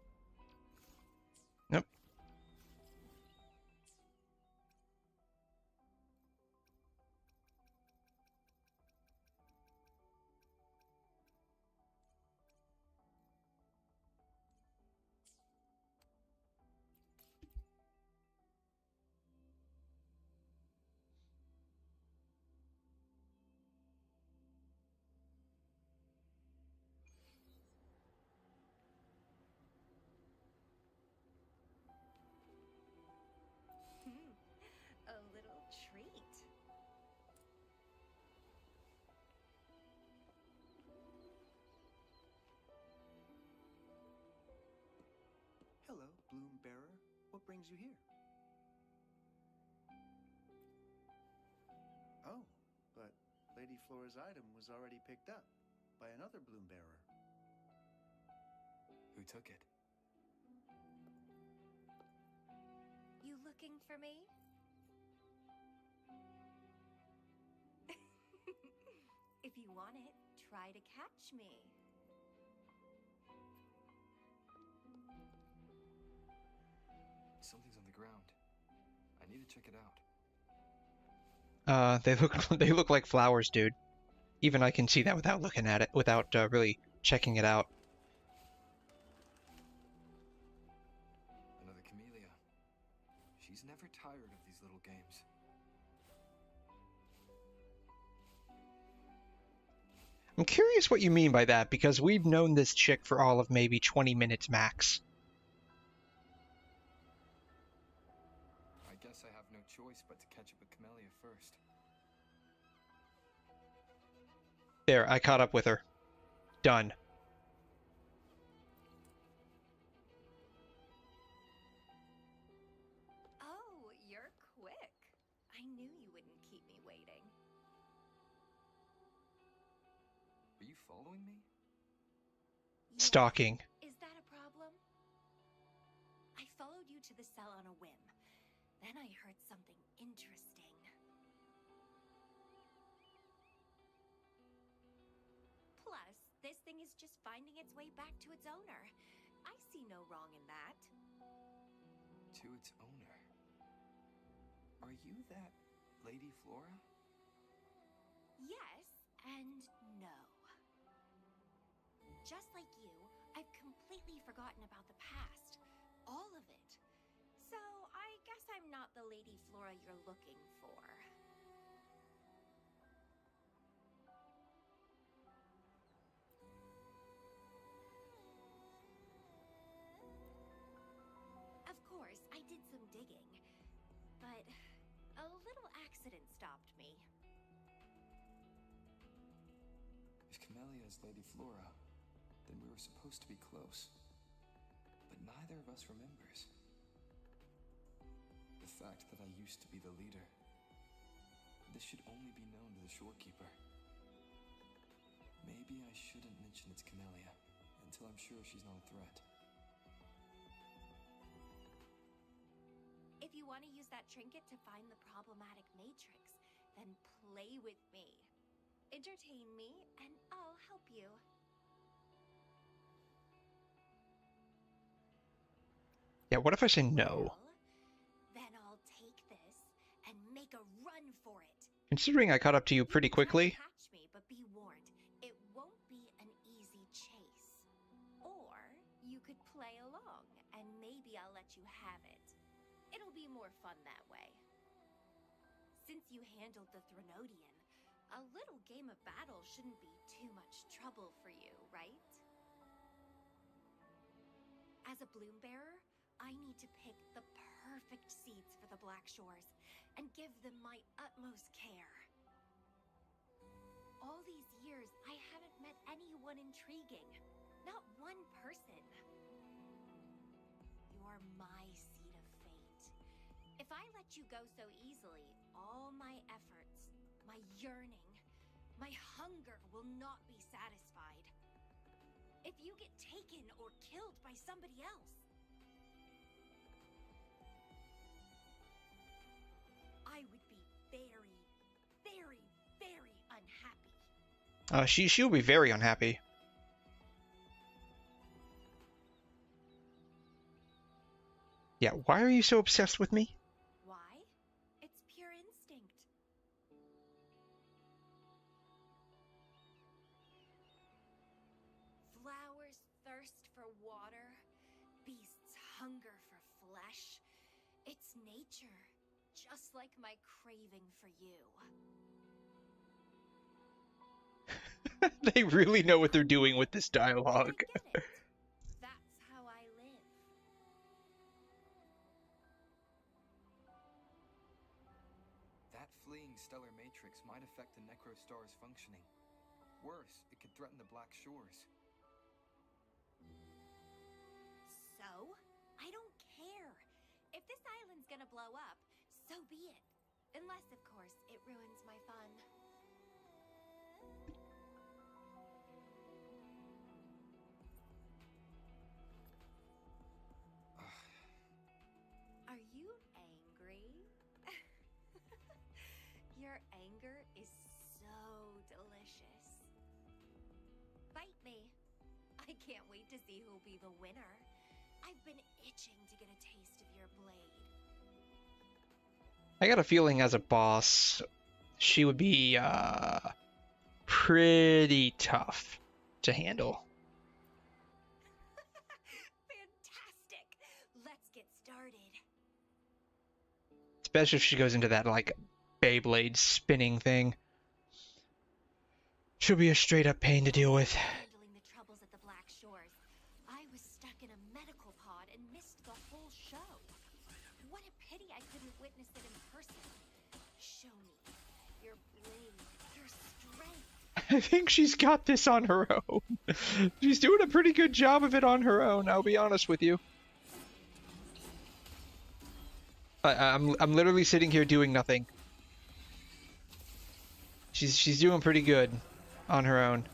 Speaker 1: Nope.
Speaker 2: brings you here? Oh, but Lady Flora's item was already picked up by another bloom bearer.
Speaker 4: Who took it?
Speaker 12: You looking for me? If you want it, try to catch me.
Speaker 4: Something's on the ground. I need to check it out.
Speaker 1: They look like flowers, dude. Even I can see that without looking at it, without really checking it out.
Speaker 4: Another Camellya. She's never tired of these little games.
Speaker 1: I'm curious what you mean by that, because we've known this chick for all of maybe 20 minutes max.
Speaker 4: I guess I have no choice but to catch up with Camellya first.
Speaker 1: There, I caught up with her. Done.
Speaker 12: Oh, you're quick. I knew you wouldn't keep me waiting.
Speaker 4: Are you following me?
Speaker 1: Stalking.
Speaker 12: Is that a problem? I followed you to the cell on a whim. Then I heard something interesting. Plus, this thing is just finding its way back to its owner. I see no wrong in that.
Speaker 4: To its owner. Are you that Lady Flora?
Speaker 12: Yes and no. Just like you, I've completely forgotten about the past. All of it. So, I guess I'm not the Lady Flora you're looking for. Of course, I did some digging, but a little accident stopped me.
Speaker 4: If Camellya is Lady Flora, then we were supposed to be close. But neither of us remembers. The fact that I used to be the leader. This should only be known to the shorekeeper. Maybe I shouldn't mention it's Camellya until I'm sure she's not a threat.
Speaker 12: If you want to use that trinket to find the problematic matrix, then play with me. Entertain me, and I'll help you.
Speaker 1: Yeah, what if I say no?
Speaker 12: Well, then I'll take this and make a run for it.
Speaker 1: Considering I caught up to you pretty quickly.
Speaker 12: Catch me, but be warned, it won't be an easy chase. Or you could play along, and maybe I'll let you have it. It'll be more fun that way. Since you handled the Threnodian, a little game of battle shouldn't be too much trouble for you, right? As a bloom bearer, I need to pick the perfect seeds for the Black Shores and give them my utmost care. All these years, I haven't met anyone intriguing. Not one person. You're my seed of fate. If I let you go so easily, all my efforts, my yearning, my hunger will not be satisfied. If you get taken or killed by somebody else, I would be very, very, very unhappy.
Speaker 1: She'll be very unhappy. Yeah, why are you so obsessed with me?
Speaker 12: Why? It's pure instinct. Flowers thirst for water. Beasts hunger for flesh. It's nature. Just like my craving for you.
Speaker 1: They really know what they're doing with this dialogue.
Speaker 12: I get it. That's how I live.
Speaker 4: That fleeing stellar matrix might affect the Necro Star's functioning. Worse, it could threaten the Black Shores.
Speaker 12: So? I don't care. If gonna blow up, so be it. Unless, of course, it ruins my fun. Are you angry? Your anger is so delicious. Bite me. I can't wait to see who'll be the winner. I've been itching to get a taste of your blade.
Speaker 1: I got a feeling as a boss, she would be pretty tough to handle.
Speaker 12: Fantastic! Let's get started.
Speaker 1: Especially if she goes into that, like, Beyblade spinning thing. She'll be a straight up pain to deal with.
Speaker 12: Handling the troubles at the Black Shores. I was stuck in a medical pod and missed the whole show. What a pity I couldn't witness it in person. Show me your blade, your strength.
Speaker 1: I think she's got this on her own. She's doing a pretty good job of it on her own, I'll be honest with you. I'm literally sitting here doing nothing. She's doing pretty good on her own.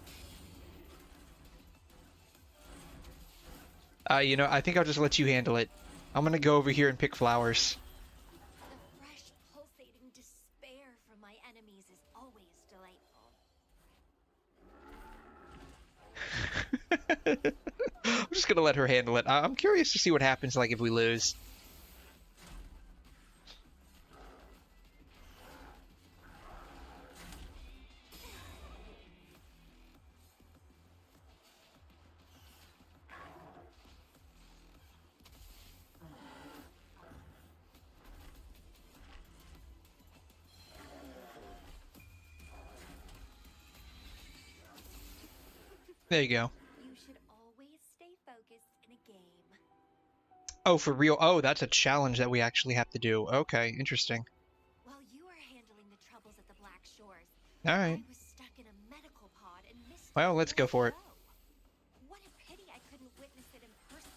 Speaker 1: You know, I think I'll just let you handle it. I'm gonna go over here and pick flowers.
Speaker 12: The fresh, pulsating despair from my enemies is always delightful.
Speaker 1: I'm just gonna let her handle it. I'm curious to see what happens, like, if we lose. There you go.
Speaker 12: You should always stay focused in a game.
Speaker 1: Oh, for real? Oh, that's a challenge that we actually have to do. Okay, interesting.
Speaker 12: While you were handling the troubles at the Black Shores,
Speaker 1: Alright.
Speaker 12: I was stuck in a medical pod and missed
Speaker 1: Well,
Speaker 12: the
Speaker 1: let's go
Speaker 12: whole
Speaker 1: for it.
Speaker 12: show. What a pity I couldn't witness it in person.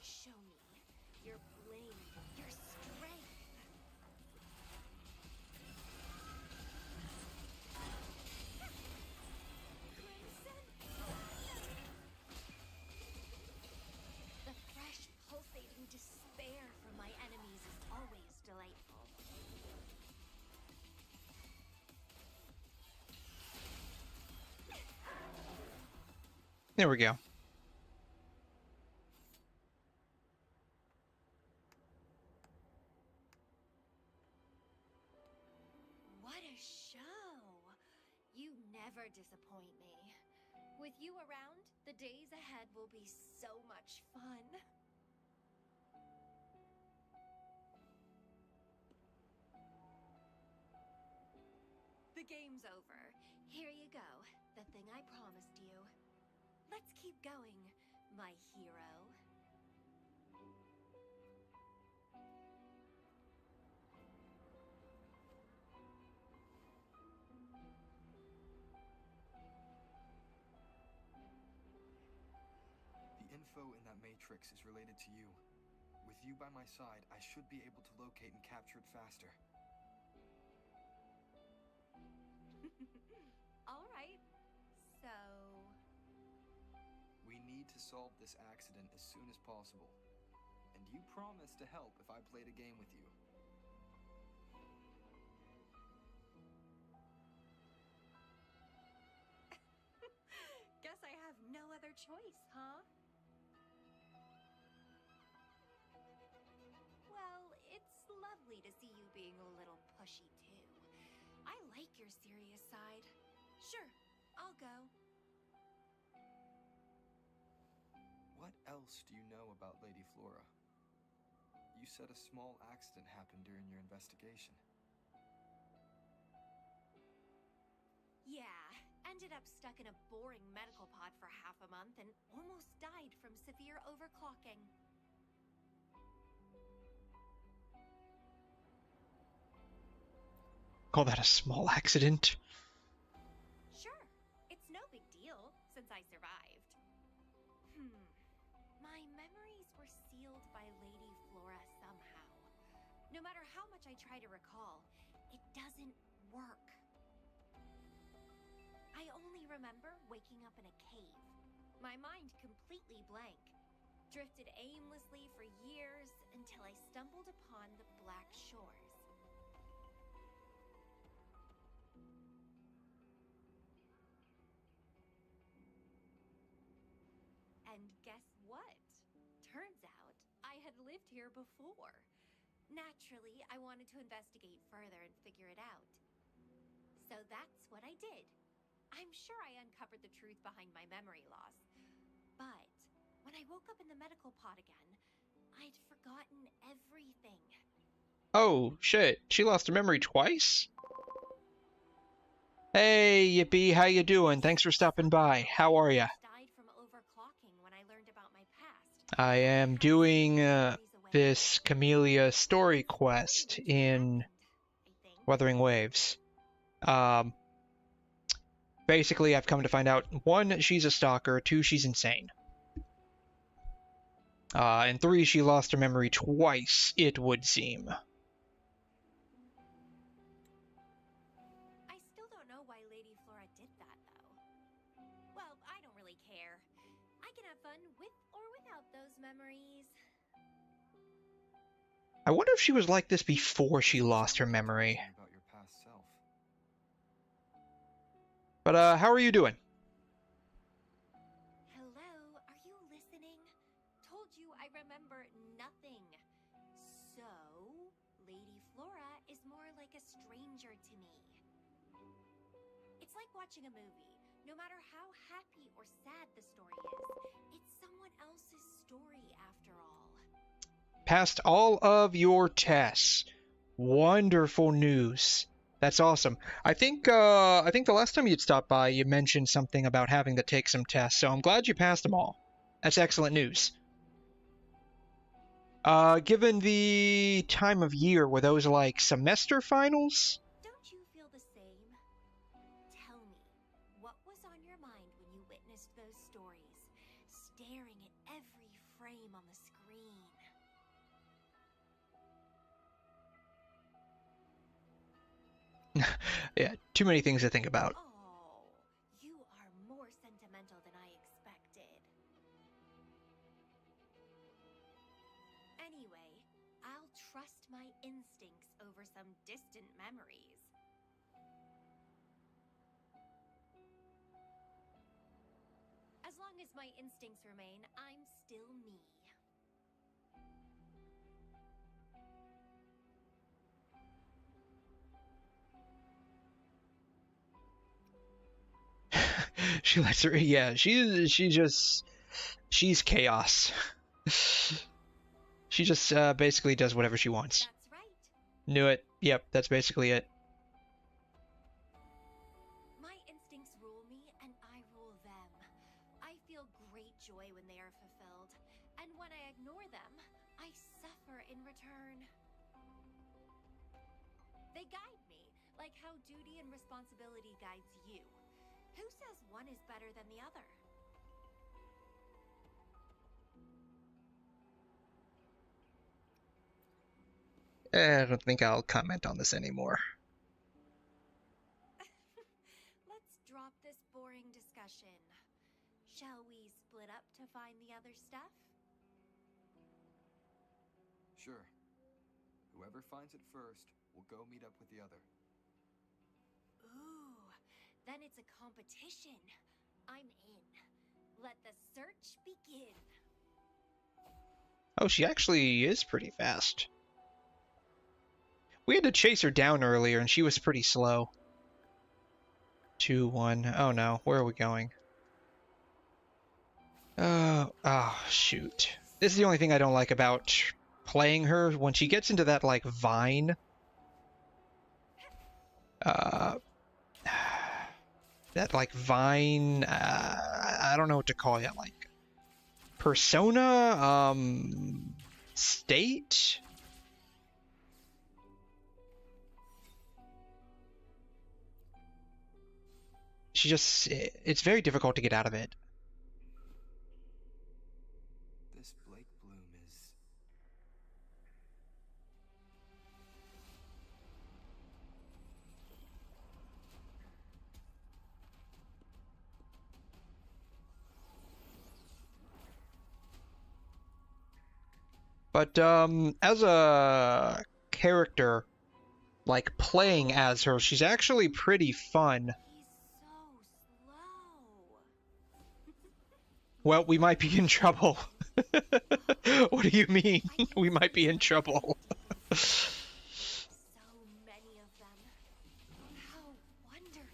Speaker 12: Show me your blade, your strength. The fresh, pulsating despair from my enemies is always delightful.
Speaker 1: There we go.
Speaker 12: What a show! You never disappoint me. With you around, the days ahead will be so much fun. The game's over. Here you go, the thing I promised you. Let's keep going, my hero.
Speaker 4: The info in that matrix is related to you. With you by my side, I should be able to locate and capture it faster.
Speaker 12: All right. So,
Speaker 4: We need to solve this accident as soon as possible. And you promised to help if I played a game with you.
Speaker 12: guess I have no other choice, huh? Well, it's lovely to see you being a little pushy too. I like your serious side. Sure, I'll go.
Speaker 4: What else do you know about Lady Flora? You said a small accident happened during your investigation.
Speaker 12: Yeah, ended up stuck in a boring medical pod for half a month and almost died from severe overclocking.
Speaker 1: Call that a small accident?
Speaker 12: Sure, it's no big deal since I survived. My memories were sealed by Lady Flora somehow. how much I try to recall, it doesn't work. I only remember waking up in a cave, my mind completely blank, drifted aimlessly for years until I stumbled upon the Black Shores. And guess what? Turns out I had lived here before. Naturally, I wanted to investigate further and figure it out. So that's what I did. I'm sure I uncovered the truth behind my memory loss. But when I woke up in the medical pod again, I'd forgotten everything.
Speaker 1: Oh, shit. She lost her memory twice? Hey, Yippee, how you doing? Thanks for stopping by. How are ya?
Speaker 12: Died from overclocking when I learned about my past.
Speaker 1: I am doing this Camellya story quest in Wuthering Waves. Basically, I've come to find out, 1, she's a stalker, 2, she's insane. And 3, she lost her memory twice, it would seem.
Speaker 12: I still don't know why Lady Flora did that, though. Well, I don't really care. I can have fun with or without those memories.
Speaker 1: I wonder if she was like this before she lost her memory.
Speaker 4: About your past self.
Speaker 1: But, how are you doing?
Speaker 12: Hello, are you listening? Told you I remember nothing. So, Lady Flora is more like a stranger to me. It's like watching a movie. No matter how happy or sad the story is, it's someone else's story after all.
Speaker 1: Passed all of your tests. Wonderful news. That's awesome. I think the last time you'd stopped by, you mentioned something about having to take some tests, so I'm glad you passed them all. That's excellent news. Given the time of year, were those like semester finals?
Speaker 12: Don't you feel the same? Tell me, what was on your mind when you witnessed those stories, staring at every frame on the screen?
Speaker 1: Yeah, too many things to think about.
Speaker 12: Oh, you are more sentimental than I expected. Anyway, I'll trust my instincts over some distant memories. As long as my instincts remain, I'm still me.
Speaker 1: She lets her, yeah, she's chaos. She just basically does whatever she wants.
Speaker 12: That's right.
Speaker 1: Knew it. Yep, that's basically it.
Speaker 12: My instincts rule me and I rule them. I feel great joy when they are fulfilled, and when I ignore them, I suffer in return. They guide me, like how duty and responsibility guides you. Who says one is better than the other?
Speaker 1: I don't think I'll comment on this anymore.
Speaker 12: Let's drop this boring discussion. Shall we split up to find the other stuff?
Speaker 4: Sure. Whoever finds it first will go meet up with the other.
Speaker 12: Ooh, then it's a competition. I'm in. Let the search begin.
Speaker 1: Oh, she actually is pretty fast. We had to chase her down earlier, and she was pretty slow. 2, 1. Oh no, where are we going? Oh, shoot. This is the only thing I don't like about playing her. When she gets into that, like, vine... that, like, vine... I don't know what to call it, like... persona? State? She just... it's very difficult to get out of it.
Speaker 4: This Blake Bloom is...
Speaker 1: But as a character, like playing as her, she's actually pretty fun.
Speaker 12: He's so slow.
Speaker 1: Well, we might be in trouble. What do you mean? We might be in trouble.
Speaker 12: So many of them. How wonderful.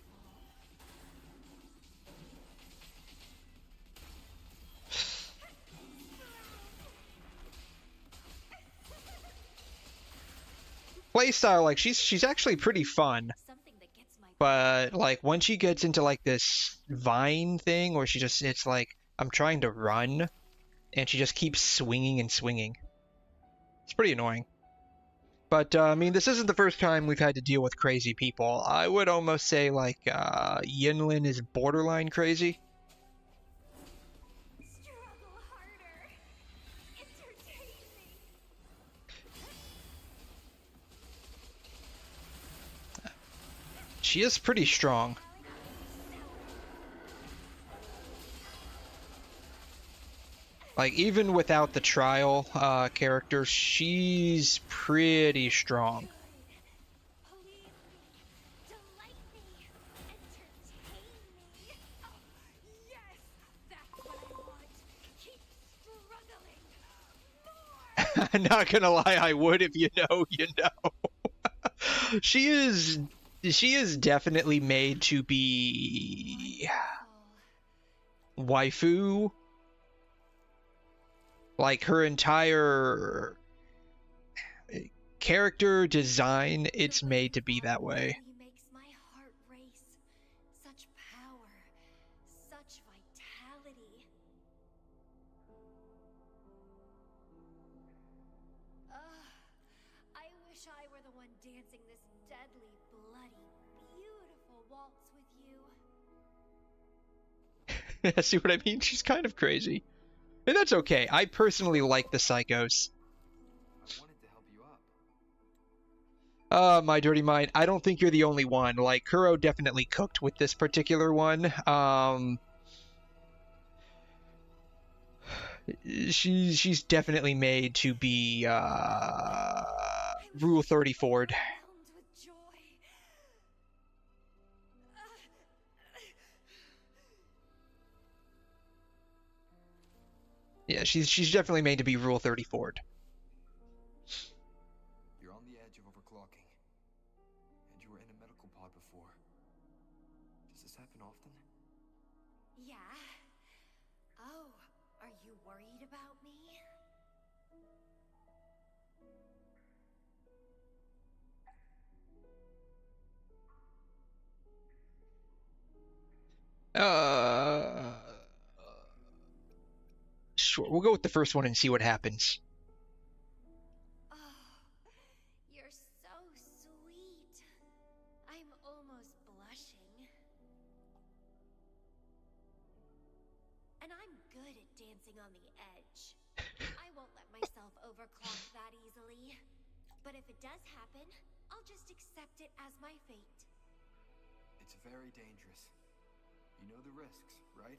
Speaker 1: Playstyle, like she's actually pretty fun.
Speaker 12: Something that gets my
Speaker 1: But like when she gets into like this vine thing where it's like I'm trying to run and she just keeps swinging and swinging. It's pretty annoying. But I mean, this isn't the first time we've had to deal with crazy people. I would almost say like Yinlin is borderline crazy.
Speaker 12: struggle harder. Entertain me.
Speaker 1: She is pretty strong. Like, even without the trial character, she's pretty strong.
Speaker 12: Please me. Delight me. Entertain me. Oh, yes. That's what I want. Keep struggling. More.
Speaker 1: I'm not gonna lie, I would if you know, you know. She is definitely made to be waifu. Like her entire character design, it's made to be that way.
Speaker 12: He makes my heart race. Such power. Such vitality. I wish I were the one dancing this deadly, bloody, beautiful waltz with you.
Speaker 1: See what I mean? She's kind of crazy. And that's okay. I personally like the psychos.
Speaker 4: I wanted to help you up.
Speaker 1: My dirty mind. I don't think you're the only one. Like, Kuro definitely cooked with this particular one. She's definitely made to be Rule 34'd.
Speaker 12: Overwhelmed with joy.
Speaker 1: Yeah, she's definitely made to be Rule 34'd.
Speaker 4: You're on the edge of overclocking. And you were in a medical pod before. Does this happen often?
Speaker 12: Yeah. Oh, are you worried about me?
Speaker 1: Sure, we'll go with the first one and see what happens.
Speaker 12: Oh, you're so sweet. I'm almost blushing. And I'm good at dancing on the edge. I won't let myself overclock that easily. But if it does happen, I'll just accept it as my fate.
Speaker 4: It's very dangerous. You know the risks, right?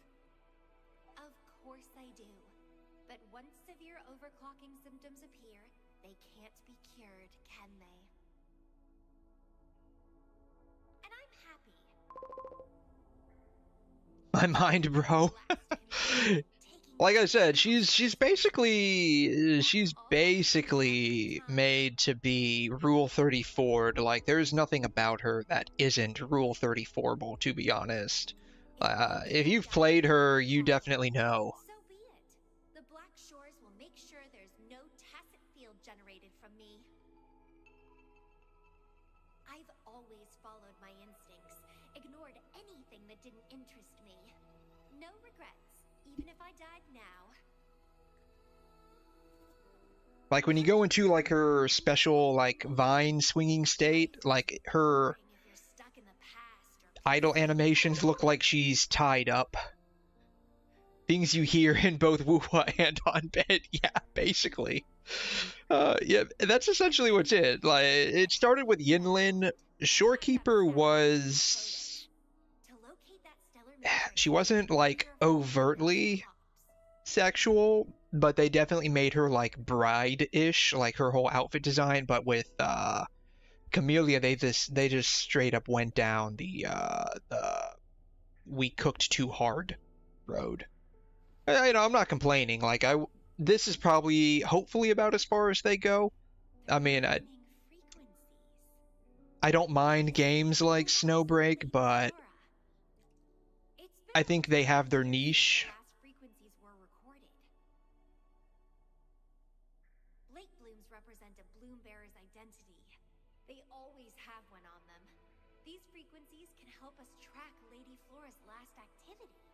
Speaker 12: Of course I do. But once severe overclocking symptoms appear, they can't be cured, can they? And I'm happy.
Speaker 1: My mind, bro. Like I said, she's basically made to be Rule 34'd. Like, there's nothing about her that isn't Rule 34'ble, to be honest. If you've played her, you definitely know.
Speaker 12: So be it. The Black Shores will make sure there's no tacit field generated from me. I've always followed my instincts, ignored anything that didn't interest me. No regrets, even if I died now.
Speaker 1: Like, when you go into, like, her special, like, vine swinging state, like, her
Speaker 12: If you're stuck in the past or
Speaker 1: idle animations look like she's tied up. Things you hear in both WuWa and on bed. Yeah, basically. Yeah, that's essentially what's it. Like, it started with Yinlin. Shorekeeper was...
Speaker 12: to locate that stellar
Speaker 1: She wasn't, like, overtly sexual, but they definitely made her like bride-ish, like her whole outfit design. But with Camellya, they just straight up went down the we cooked too hard road. I'm not complaining. Like this is probably hopefully about as far as they go. I mean, I don't mind games like Snowbreak, but I think they have their niche.
Speaker 12: Lake blooms represent a bloom bearer's identity. They always have one on them. These frequencies can help us track Lady Flora's last activity.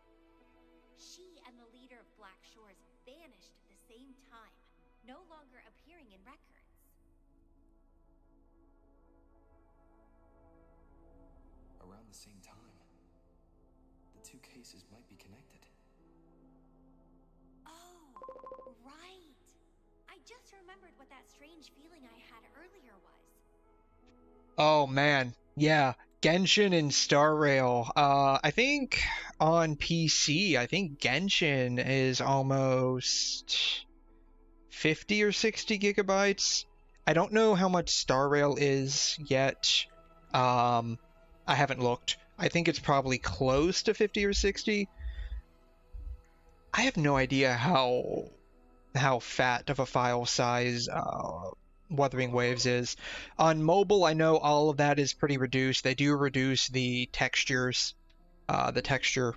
Speaker 12: She and the leader of Black Shores vanished at the same time, no longer appearing in records.
Speaker 4: Around the same time, the two cases might be connected.
Speaker 12: Oh, right. I just remembered what that strange feeling I had earlier was.
Speaker 1: Oh man, yeah. Genshin and Star Rail. I think on PC, I think Genshin is almost 50 or 60 gigabytes. I don't know how much Star Rail is yet. I haven't looked. I think it's probably close to 50 or 60. I have no idea how fat of a file size Wuthering Waves is. On mobile, I know all of that is pretty reduced. They do reduce the textures, the texture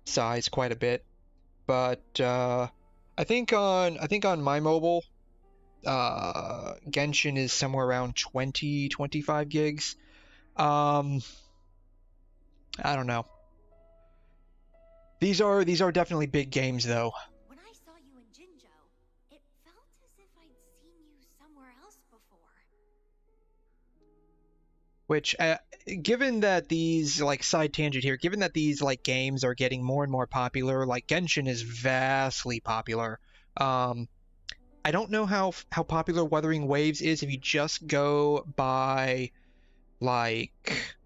Speaker 1: size quite a bit. But I think on my mobile, Genshin is somewhere around 25 gigs. I don't know. These are definitely big games though.
Speaker 12: When I saw you in Jinzhou, it felt as if I'd seen you somewhere else before.
Speaker 1: Which, given that these, like, side tangent here, given that these, like, games are getting more and more popular, like, Genshin is vastly popular. I don't know how popular Wuthering Waves is if you just go by, like,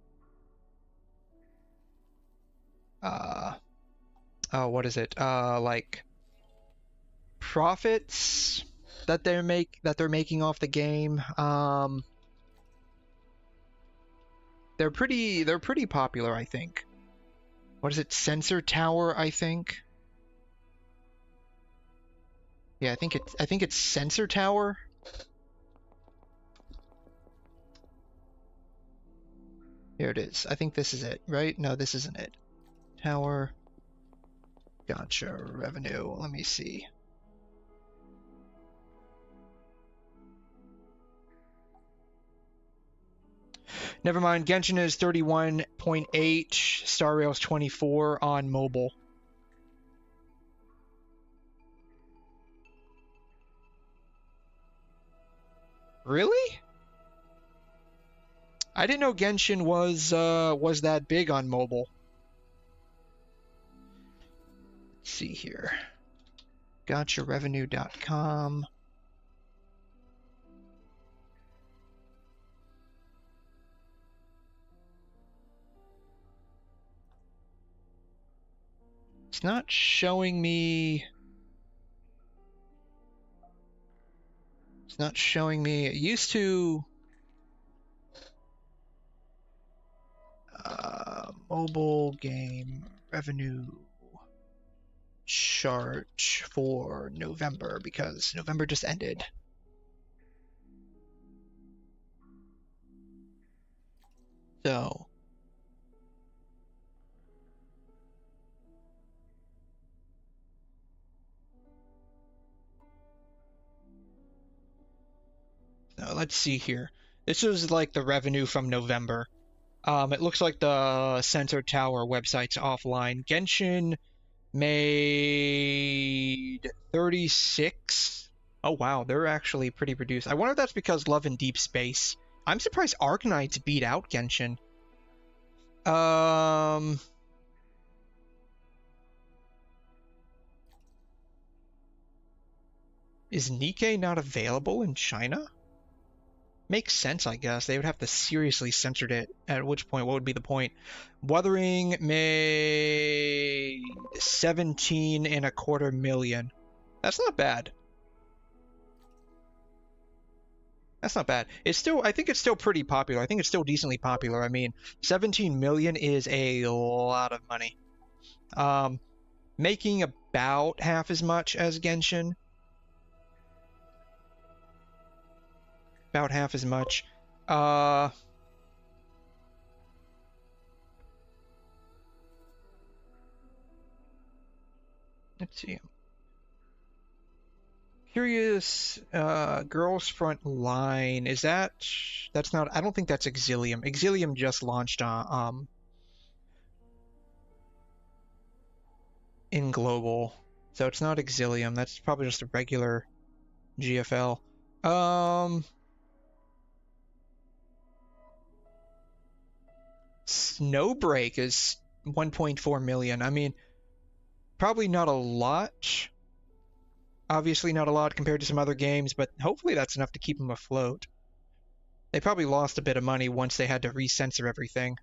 Speaker 1: oh, what is it? Like, profits that they're making off the game. They're pretty popular, I think. What is it? Sensor Tower, I think. Yeah, I think it's Sensor Tower. Here it is. I think this is it, right? No, this isn't it. Tower. Gotcha. Revenue. Let me see. Never mind. Genshin is 31.8. Star Rail's 24 on mobile. Really? I didn't know Genshin was that big on mobile. Let's see here. GotchaRevenue.com. It's not showing me. It's not showing me. It used to. Mobile game revenue chart for November, because November just ended. So let's see here. This was like the revenue from November. It looks like the Sensor Tower website's offline. Genshin made 36. Oh wow, they're actually pretty reduced. I wonder if that's because Love in Deep Space. I'm surprised Arknights beat out Genshin. Is Nikkei not available in China? Makes sense, I guess. They would have to seriously censor it, at which point, what would be the point? Wuthering made 17.25 million. That's not bad. That's not bad. It's still, I think it's still pretty popular. I think it's still decently popular. I mean, 17 million is a lot of money. Making about half as much as Genshin. About half as much. Let's see. Curious, Girls Front Line. Is that's not, I don't think that's Exilium. Exilium just launched in global. So it's not Exilium. That's probably just a regular GFL. Snowbreak is 1.4 million. I mean, probably not a lot. Obviously not a lot compared to some other games, but hopefully that's enough to keep them afloat. They probably lost a bit of money once they had to recensor everything.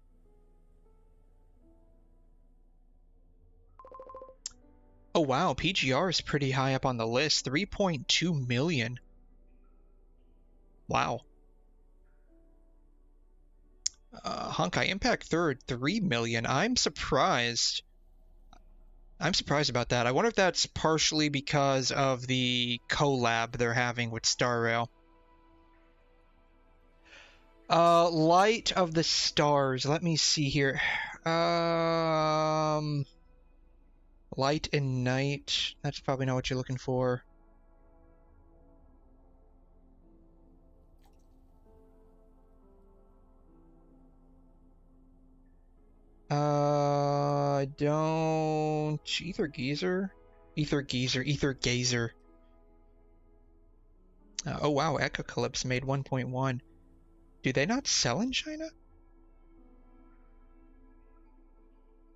Speaker 1: Oh wow, PGR is pretty high up on the list. 3.2 million. Wow. Honkai Impact third, 3 million. I'm surprised. I'm surprised about that. I wonder if that's partially because of the collab they're having with Star Rail. Light of the Stars. Let me see here. Light and Night. That's probably not what you're looking for. I don't... Ether Gazer? Ether Gazer. Oh wow, Echocalypse made 1.1. Do they not sell in China?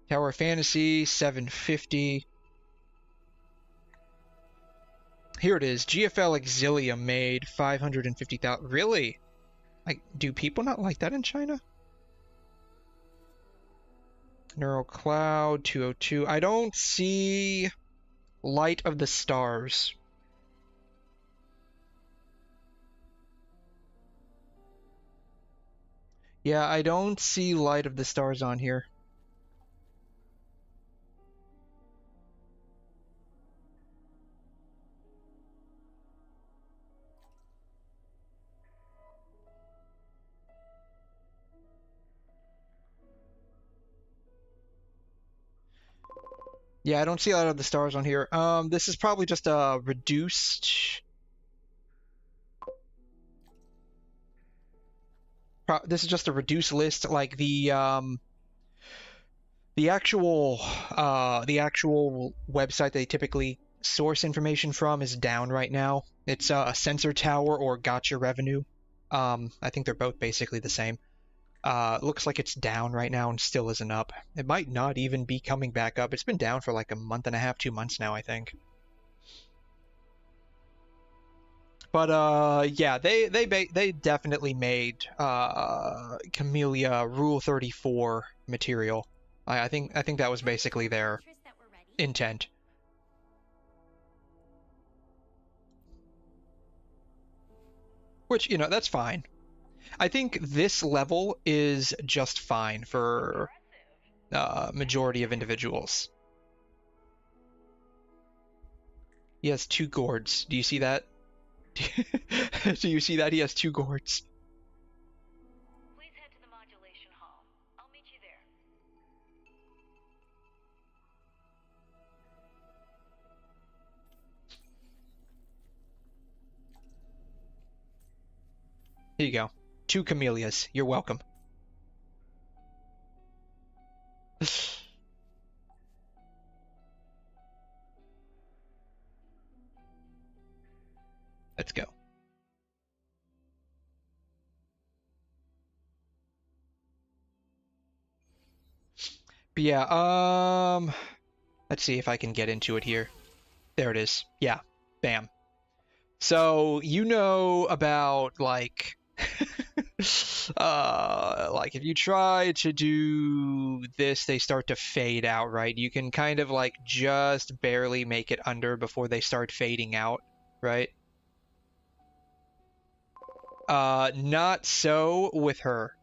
Speaker 1: Tower Fantasy, 750. Here it is. GFL Exilium made 550,000. Really? Like, do people not like that in China? Neural Cloud, 202. I don't see Light of the Stars. Yeah, I don't see Light of the Stars on here. Yeah, I don't see Light of the Stars on here. This is probably just a reduced... This is just a reduced list, like the actual website they typically source information from is down right now. It's Sensor Tower or Gotcha Revenue. I think they're both basically the same. Looks like it's down right now and still isn't up. It might not even be coming back up. It's been down for like a month and a half, 2 months now, I think. But yeah, they definitely made Camellya Rule 34 material. I think that was basically their intent. Which, you know, that's fine. I think this level is just fine for majority of individuals. He has 2 gourds. Do you see that? Do you see that? He has 2 gourds.
Speaker 11: Please head to the modulation hall. I'll meet you there.
Speaker 1: Here you go. 2 Camellya's. You're welcome. Let's go. But yeah, let's see if I can get into it here. There it is. Yeah, bam. So, you know about, like, Like if you try to do this, they start to fade out, right? You can kind of like just barely make it under before they start fading out, right? Not so with her,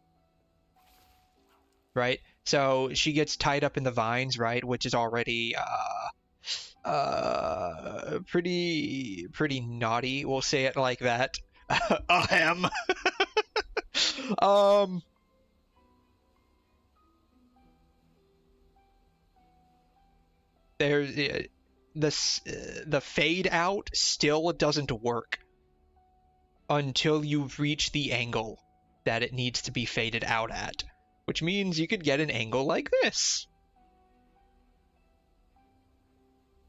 Speaker 1: right? So she gets tied up in the vines, right? Which is already pretty naughty. We'll say it like that. Ahem. um there's the fade out still doesn't work until you reach the angle that it needs to be faded out at, which means you could get an angle like this.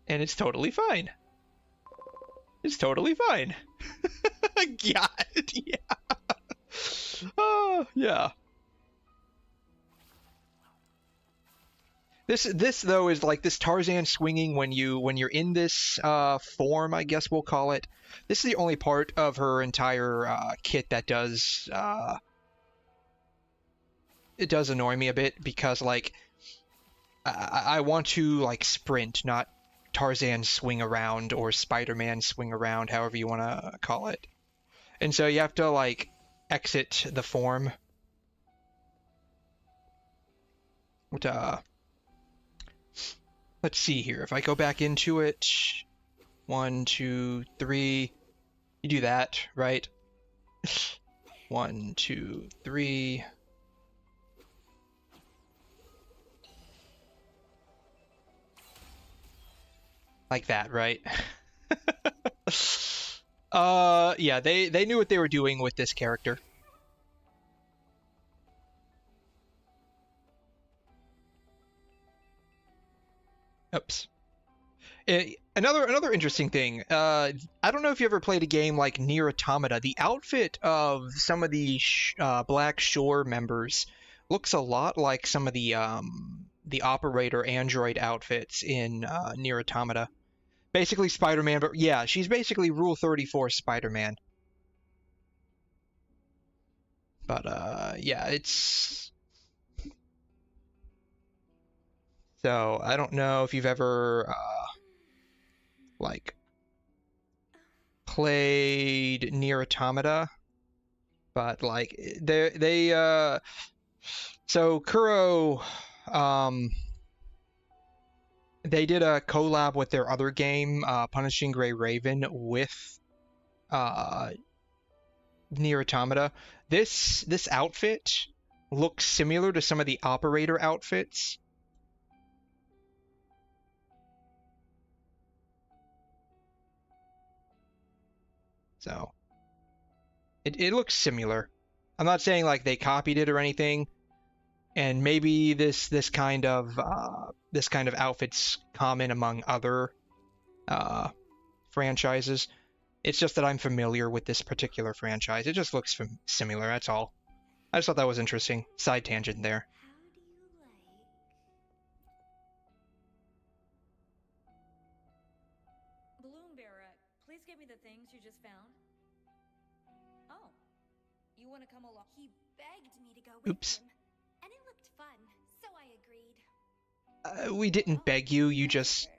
Speaker 1: And it's totally fine. It's totally fine. God, yeah. Oh, yeah. This though is like this Tarzan swinging when you're in this form, I guess we'll call it. This is the only part of her entire kit that does it does annoy me a bit, because like I want to like sprint, not Tarzan swing around or Spider-Man swing around, however you want to call it. And so you have to like exit the form. Let's see here. If I go back into it, 1, 2, 3, you do that, right? 1, 2, 3. Like that, right? Yeah, they knew what they were doing with this character. Oops. Another interesting thing. I don't know if you ever played a game like Nier Automata. The outfit of some of the Black Shore members looks a lot like some of the operator android outfits in Nier Automata. Basically Spider-Man, but yeah, she's basically Rule 34 Spider-Man. But yeah, it's... So, I don't know if you've ever like played Nier Automata, but like so Kuro they did a collab with their other game, Punishing Gray Raven, with Nier Automata. This outfit looks similar to some of the operator outfits. So it looks similar. I'm not saying like they copied it or anything, and maybe this kind of outfit's common among other franchises. It's just that I'm familiar with this particular franchise. It just looks similar, that's all. I just thought that was interesting. Side tangent there.
Speaker 11: Bloomberry, please give me the things you just found. Oh, you want to come along?
Speaker 8: He begged me to go with
Speaker 1: Oops.
Speaker 8: him, and it looked fun, so I agreed.
Speaker 1: We didn't beg you, you just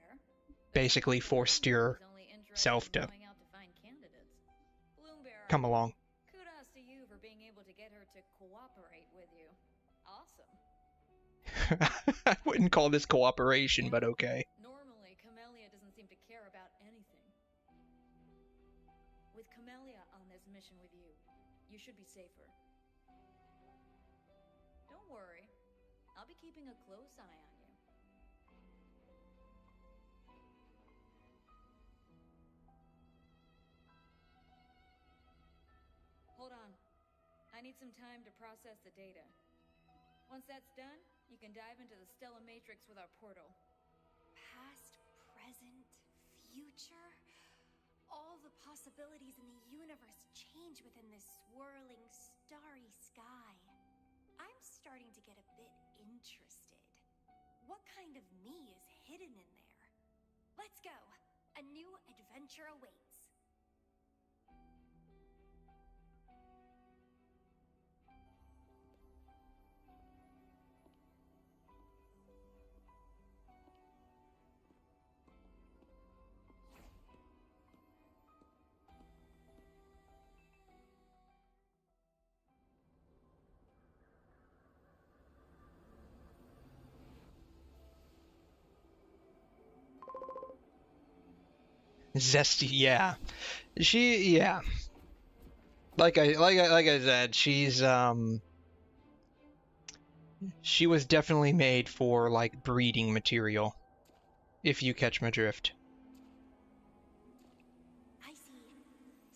Speaker 1: basically forced yourself to come along.
Speaker 11: Kudos to you for being able to get her to cooperate with you. Awesome.
Speaker 1: I wouldn't call this cooperation, but okay.
Speaker 11: Normally, Camellya doesn't seem to care about anything. With Camellya on this mission with you, you should be safer. Don't worry. I'll be keeping a close eye on you. Hold on. I need some time to process the data. Once that's done, you can dive into the Stellar Matrix with our portal.
Speaker 8: Past, present, future. All the possibilities in the universe change within this swirling, starry sky. I'm starting to get a bit interested. What kind of me is hidden in there? Let's go. A new adventure awaits.
Speaker 1: Zesty, yeah. Yeah. Like I said, she was definitely made for like breeding material, if you catch my drift.
Speaker 12: I see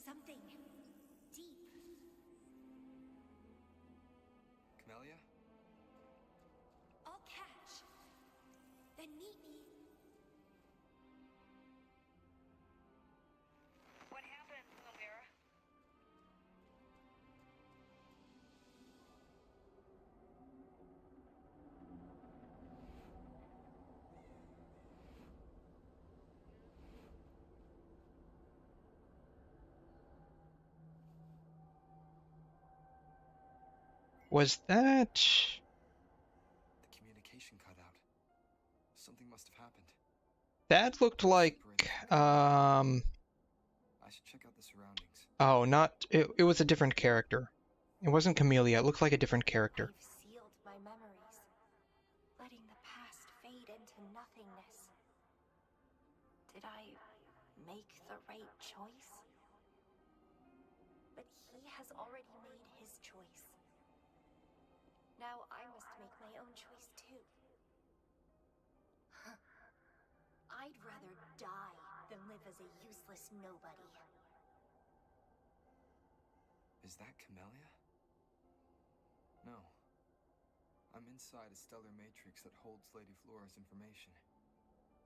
Speaker 12: something deep.
Speaker 4: Camellya?
Speaker 12: I'll catch. Then meet me.
Speaker 11: What happened, Elvira?
Speaker 1: Was that...
Speaker 4: The communication cut out. Something must have happened.
Speaker 1: That looked like...
Speaker 4: I should check out the surroundings.
Speaker 1: Oh, not... It was a different character. It wasn't Camellya, it looked like a different character.
Speaker 12: I've sealed my memories, letting the past fade into nothingness. Did I make the right choice? But he has already made his choice. Now I must make my own choice too. I'd rather die than live as a useless nobody.
Speaker 4: Is that Camellya? No. I'm inside a stellar matrix that holds Lady Flora's information.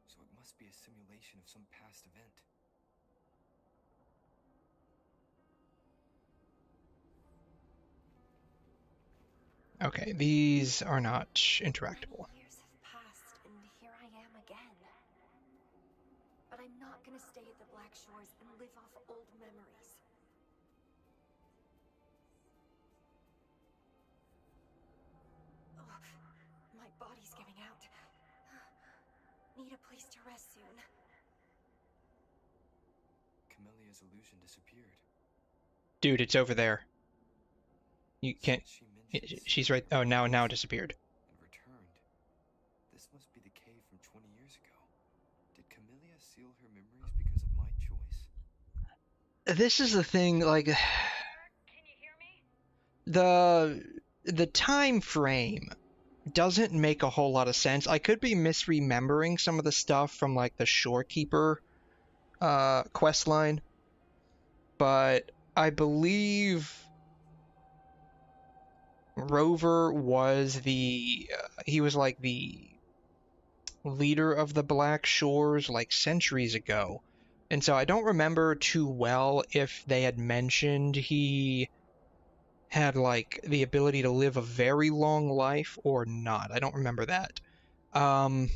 Speaker 4: So it must be a simulation of some past event.
Speaker 1: Okay, these are not interactable.
Speaker 12: Many years have passed, and here I am again. But I'm not gonna stay at the Black Shores and live off old memories. Oh, my body's giving out. Need a place to rest soon.
Speaker 4: Camellya's illusion disappeared.
Speaker 1: Dude, it's over there. You can't...
Speaker 4: Since she mentioned
Speaker 1: She's right... Oh, now it disappeared.
Speaker 4: and returned. This must be the cave from 20 years ago. Did Camellya seal her memories because of my choice?
Speaker 1: This is the thing, like...
Speaker 11: Can you hear me?
Speaker 1: The time frame doesn't make a whole lot of sense. I could be misremembering some of the stuff from like the Shorekeeper quest line, but I believe Rover was he was like the leader of the Black Shores like centuries ago. And so I don't remember too well if they had mentioned he had like the ability to live a very long life or not. I don't remember that. But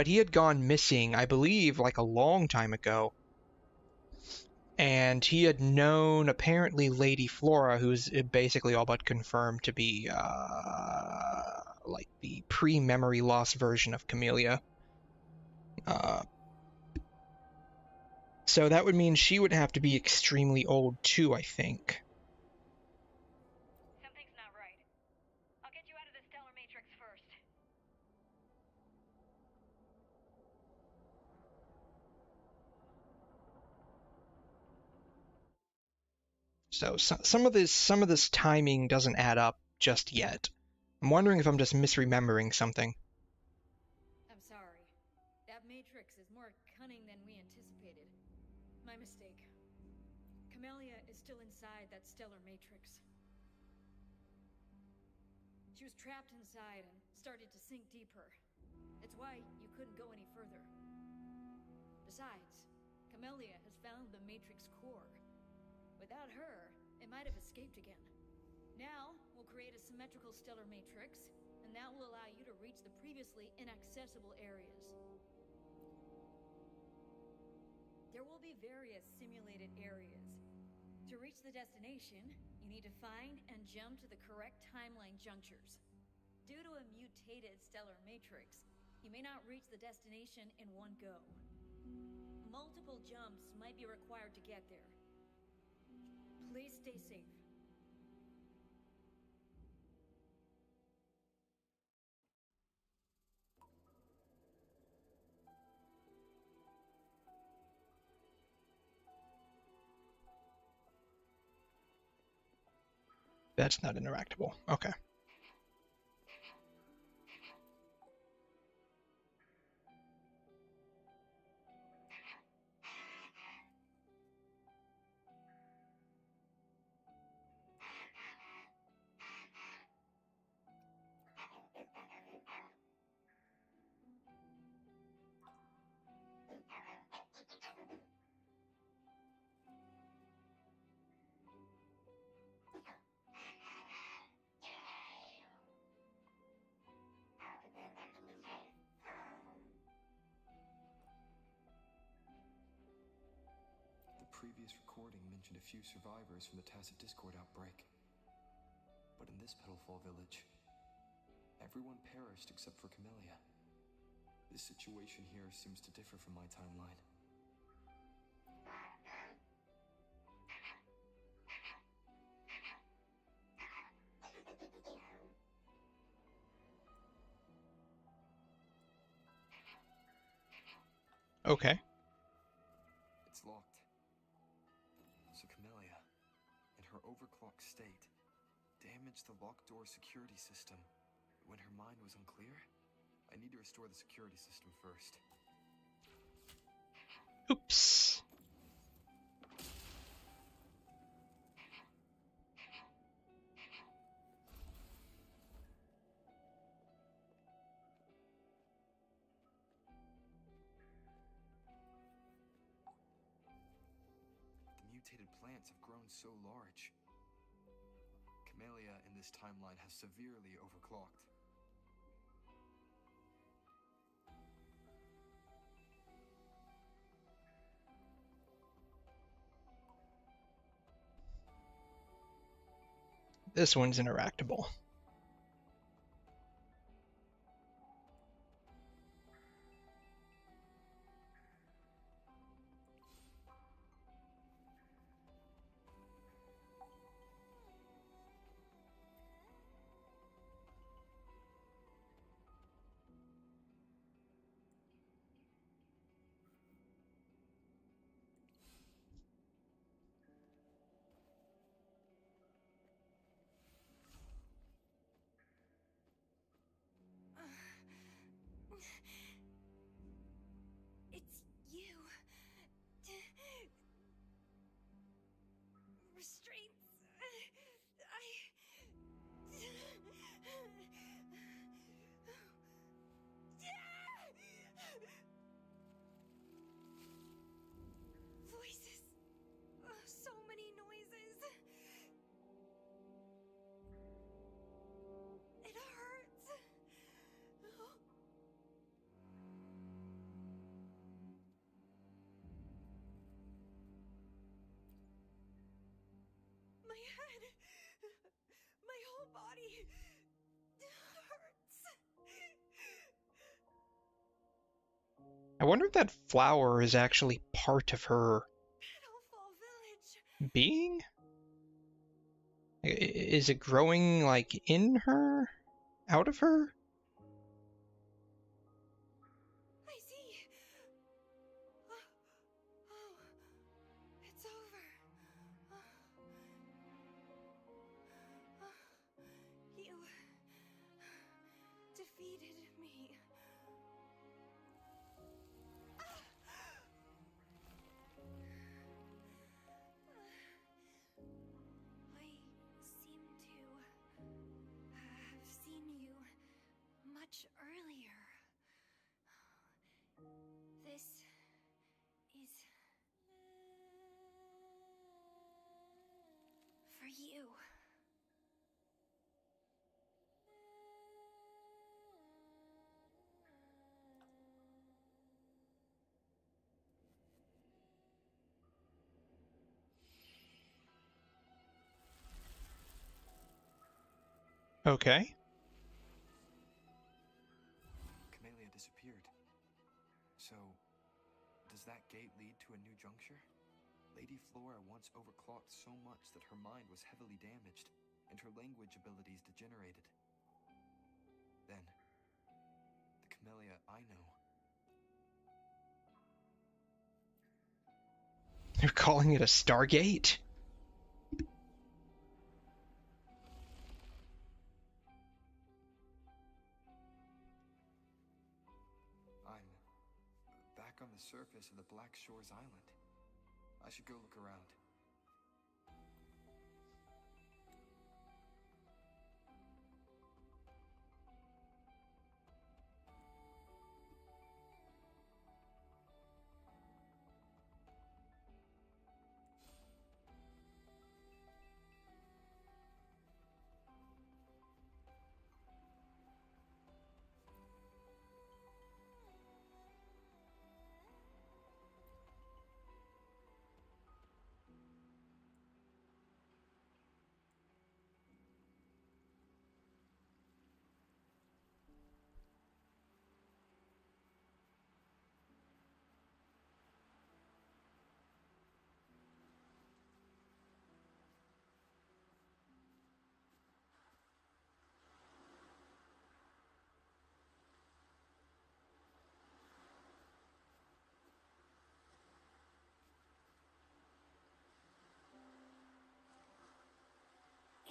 Speaker 1: he had gone missing, I believe, like a long time ago. And he had known apparently Lady Flora, who's basically all but confirmed to be like the pre-memory loss version of Camellya. So that would mean she would have to be extremely old too, I think.
Speaker 11: Something's not right. I'll get you out of the stellar matrix first.
Speaker 1: So some of this timing doesn't add up just yet. I'm wondering if I'm just misremembering something.
Speaker 10: I'm sorry. That matrix is more cunning than we anticipated. My mistake. Camellya is still inside that stellar matrix. She was trapped inside and started to sink deeper. It's why you couldn't go any further. Besides, Camellya has found the matrix core. Without her, it might have escaped again. Now, we'll create a symmetrical stellar matrix, and that will allow you to reach the previously inaccessible areas. There will be various simulated areas. To reach the destination, you need to find and jump to the correct timeline junctures. Due to a mutated stellar matrix, you may not reach the destination in one go. Multiple jumps might be required to get there. Please stay safe.
Speaker 1: That's not interactable. Okay.
Speaker 4: The previous recording mentioned a few survivors from the Tacit Discord outbreak. But in this Petalfall village, everyone perished except for Camellya. This situation here seems to differ from my timeline.
Speaker 1: Okay.
Speaker 4: It's locked. So Camellya, in her overclocked state, damaged the locked door security system when her mind was unclear? I need to restore the security system first.
Speaker 1: Oops.
Speaker 4: The mutated plants have grown so large. Camellya in this timeline has severely overclocked.
Speaker 1: This one's interactable.
Speaker 10: It's you. Restraints. Voices. So many noises. It hurts. My head, my whole body hurts.
Speaker 1: I wonder if that flower is actually part of her
Speaker 10: Petalfall Village.
Speaker 1: being? Is it growing, like, in her? Out of her?
Speaker 10: I see. Oh, it's over. You defeated me. I seem to have seen you much earlier. This is for you.
Speaker 1: Okay.
Speaker 4: Camellya disappeared. So, does that gate lead to a new juncture? Lady Flora once overclocked so much that her mind was heavily damaged, and her language abilities degenerated. Then, the Camellya I know.
Speaker 1: They're calling it a Stargate?
Speaker 4: back on the surface of the Black Shores Island. I should go look around.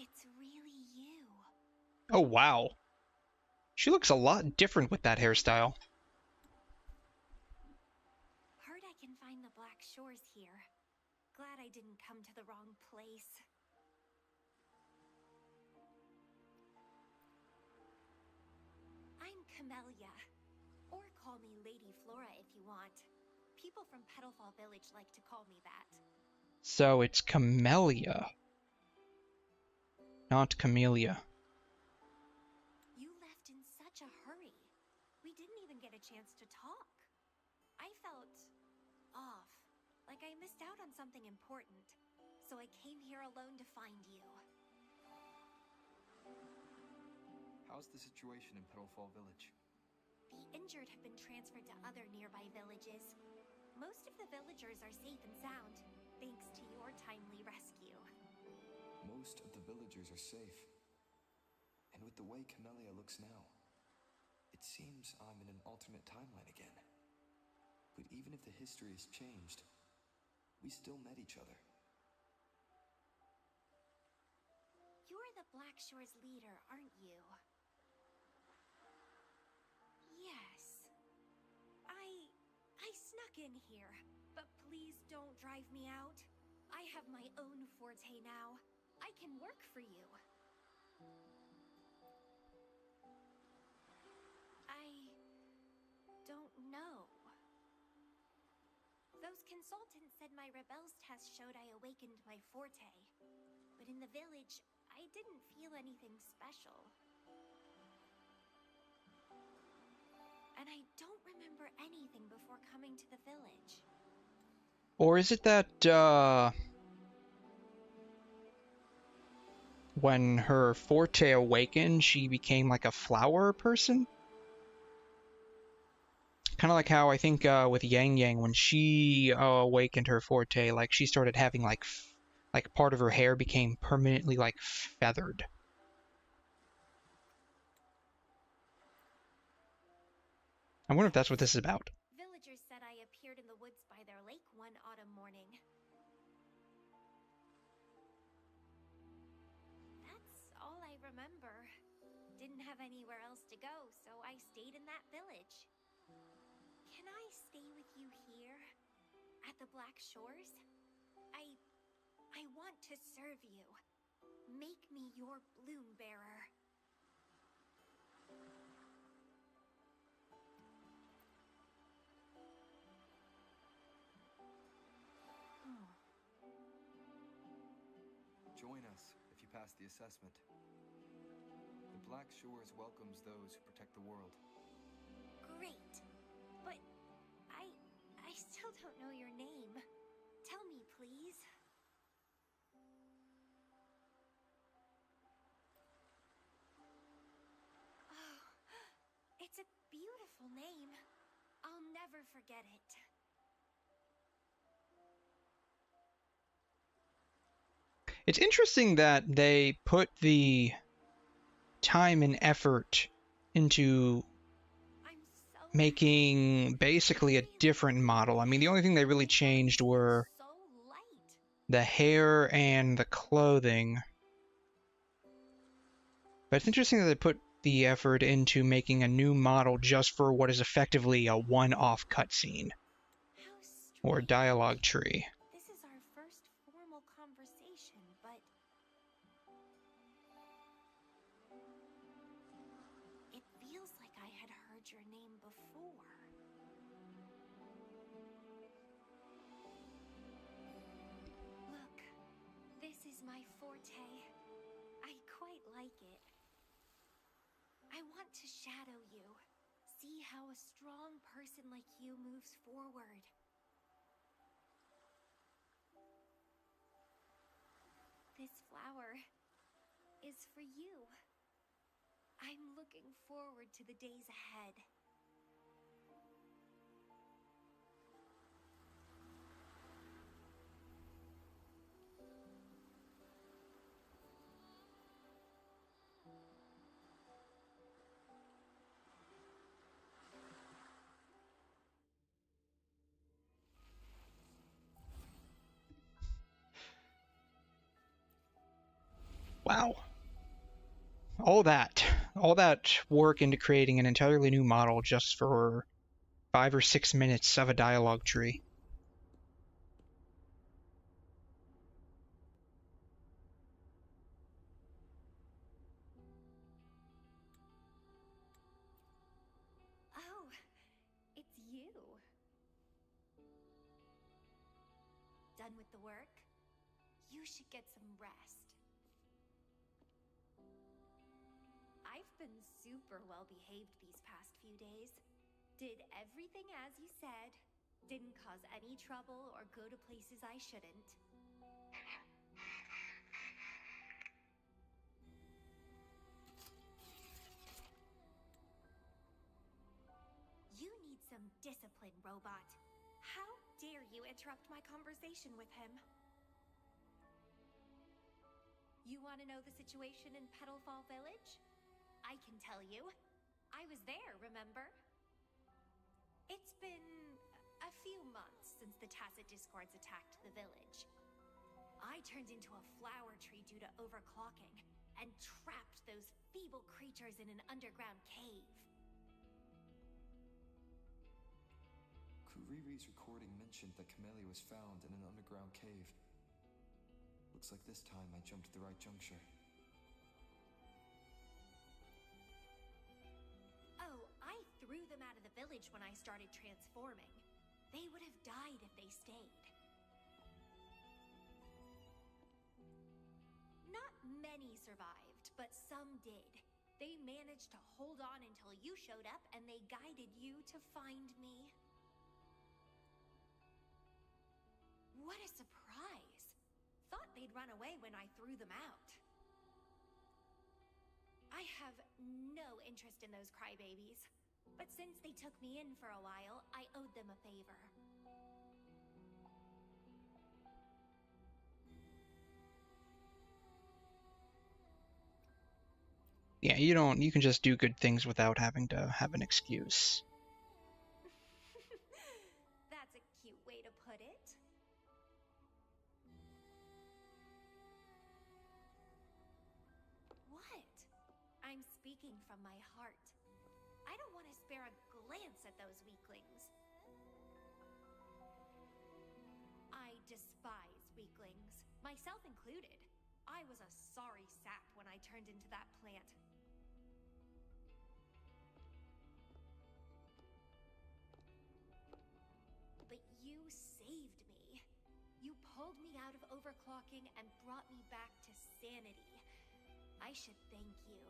Speaker 12: It's really you.
Speaker 1: Oh, wow. She looks a lot different with that hairstyle.
Speaker 12: Heard I can find the Black Shores here. Glad I didn't come to the wrong place. I'm Camellya. Or call me Lady Flora if you want. People from Petalfall Village like to call me that.
Speaker 1: So it's Camellya, not Camellya.
Speaker 12: You left in such a hurry. We didn't even get a chance to talk. I felt off, like I missed out on something important. So I came here alone to find you.
Speaker 4: How's the situation in Petalfall Village?
Speaker 12: The injured have been transferred to other nearby villages. Most of the villagers are safe and sound, thanks to your timely rescue.
Speaker 4: Most of the villagers are safe. And with the way Camellya looks now, it seems I'm in an alternate timeline again. But even if the history has changed, we still met each other.
Speaker 12: You're the Black Shores leader, aren't you? Yes. I snuck in here, but please don't drive me out. I have my own forte now. I can work for you. I don't know. Those consultants said my rebels test showed I awakened my forte. But in the village, I didn't feel anything special. And I don't remember anything before coming to the village.
Speaker 1: Or is it that, when her forte awakened, she became like a flower person? Kind of like how I think with Yang Yang, when she awakened her forte, like she started having like part of her hair became permanently like feathered. I wonder if that's what this is about.
Speaker 12: Villagers said I appeared in the woods by their lake one autumn morning. That's all I remember. Didn't have anywhere else to go, so I stayed in that village. Can I stay with you here? At the Black Shores? I want to serve you. Make me your bloom bearer.
Speaker 4: Join us if you pass the assessment. The Black Shores welcomes those who protect the world.
Speaker 12: Great. But I still don't know your name. Tell me, please. Oh, it's a beautiful name. I'll never forget it.
Speaker 1: It's interesting that they put the time and effort into making basically a different model. I mean, the only thing they really changed were the hair and the clothing. But it's interesting that they put the effort into making a new model just for what is effectively a one-off cutscene. or dialogue tree.
Speaker 12: This is our first formal conversation, but it feels like I had heard your name before. Look, this is my forte. I quite like it. I want to shadow you. See how a strong person like you moves forward. This flower is for you. I'm looking forward to the days ahead.
Speaker 1: Wow. All that work into creating an entirely new model just for 5 or 6 minutes of a dialogue tree.
Speaker 12: Oh, it's you. Done with the work? You should get some rest. I've been super well behaved these past few days. Did everything as you said. Didn't cause any trouble or go to places I shouldn't. You need some discipline, robot. How dare you interrupt my conversation with him? You want to know the situation in Petalfall Village? I can tell you. I was there, remember? It's been a few months since the Tacit Discords attacked the village. I turned into a flower tree due to overclocking, and trapped those feeble creatures in an underground cave.
Speaker 4: Kuriri's recording mentioned that Camellya was found in an underground cave. Looks like this time I jumped at the right juncture.
Speaker 12: Oh, I threw them out of the village when I started transforming. They would have died if they stayed. Not many survived, but some did. They managed to hold on until you showed up, and they guided you to find me. What a surprise! Thought they'd run away when I threw them out. I have no interest in those crybabies, but since they took me in for a while, I owed them a favor.
Speaker 1: Yeah, you can just do good things without having to have an excuse.
Speaker 12: That's a cute way to put it. What? I'm speaking from my heart. I don't want to spare a glance at those weaklings. I despise weaklings, myself included. I was a sorry sap when I turned into that plant. But you saved me. You pulled me out of overclocking and brought me back to sanity. I should thank you.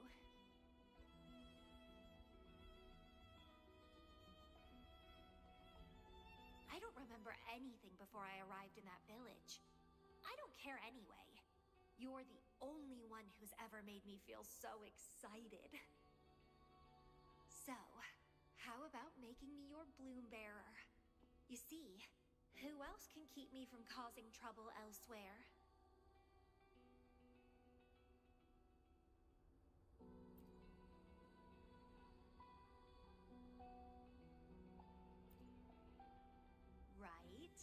Speaker 12: I don't remember anything before I arrived in that village. I don't care anyway. You're the only one who's ever made me feel so excited. So, how about making me your bloom bearer? You see, who else can keep me from causing trouble elsewhere? Right?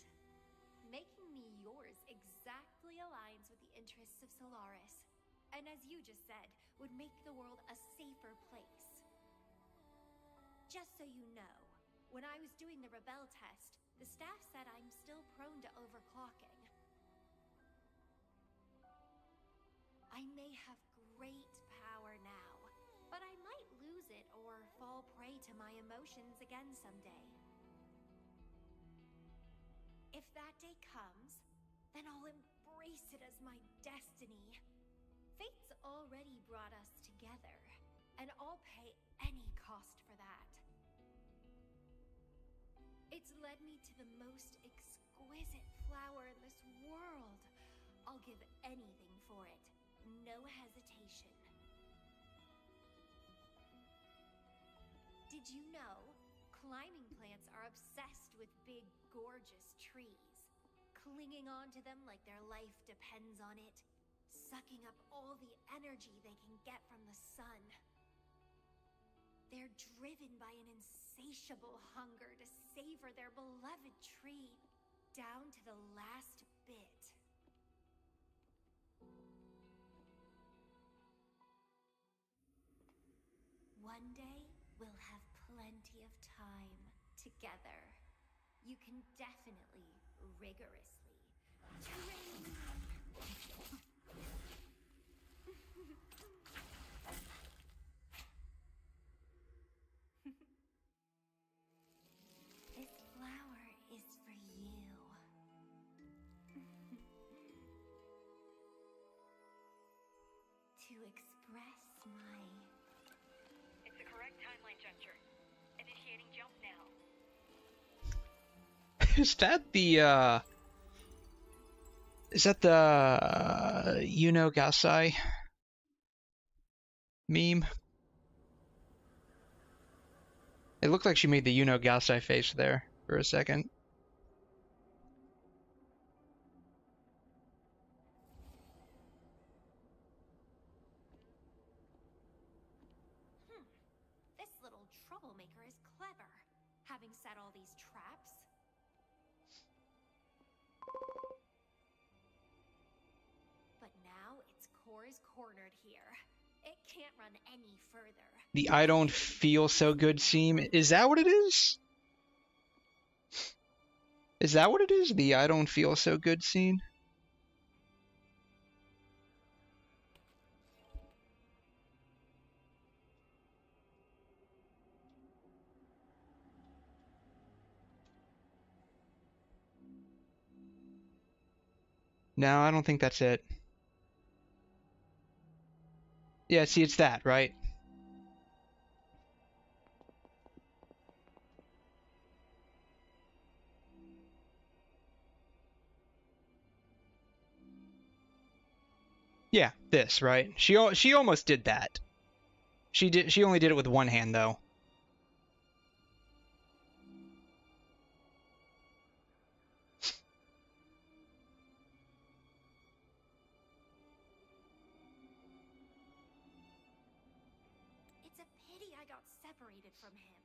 Speaker 12: Making me yours exactly aligns with the interests of Solaris. And as you just said, would make the world a safer place. Just so you know, when I was doing the Rebel test, The staff said I'm still prone to overclocking. I may have great power now, but I might lose it or fall prey to my emotions again someday. If that day comes, then I'll embrace it as my destiny. Fate's already brought us together, and I'll pay any cost for that. It's led me to the most exquisite flower in this world. I'll give anything for it, no hesitation. Did you know climbing plants are obsessed with big, gorgeous trees, clinging onto them like their life depends on it, sucking up all the energy they can get from the sun? They're driven by an insatiable hunger to savor their beloved tree down to the last bit. One day, we'll have plenty of time together. You can definitely, rigorously train. This flower is for you. To express my...
Speaker 11: It's the correct timeline juncture. Initiating jump now.
Speaker 1: Is that the Yuno Gasai meme? It looked like she made the Yuno Gasai face there for a second.
Speaker 12: This little troublemaker is clever, having set all these traps. But now its core is cornered here. It can't run any further.
Speaker 1: The I don't feel so good scene. Is that what it is? Is that what it is? The I don't feel so good scene? No, I don't think that's it. Yeah, see, it's that, right? Yeah, this, right? She almost did that. She only did it with one hand though.
Speaker 12: It's a pity I got separated from him.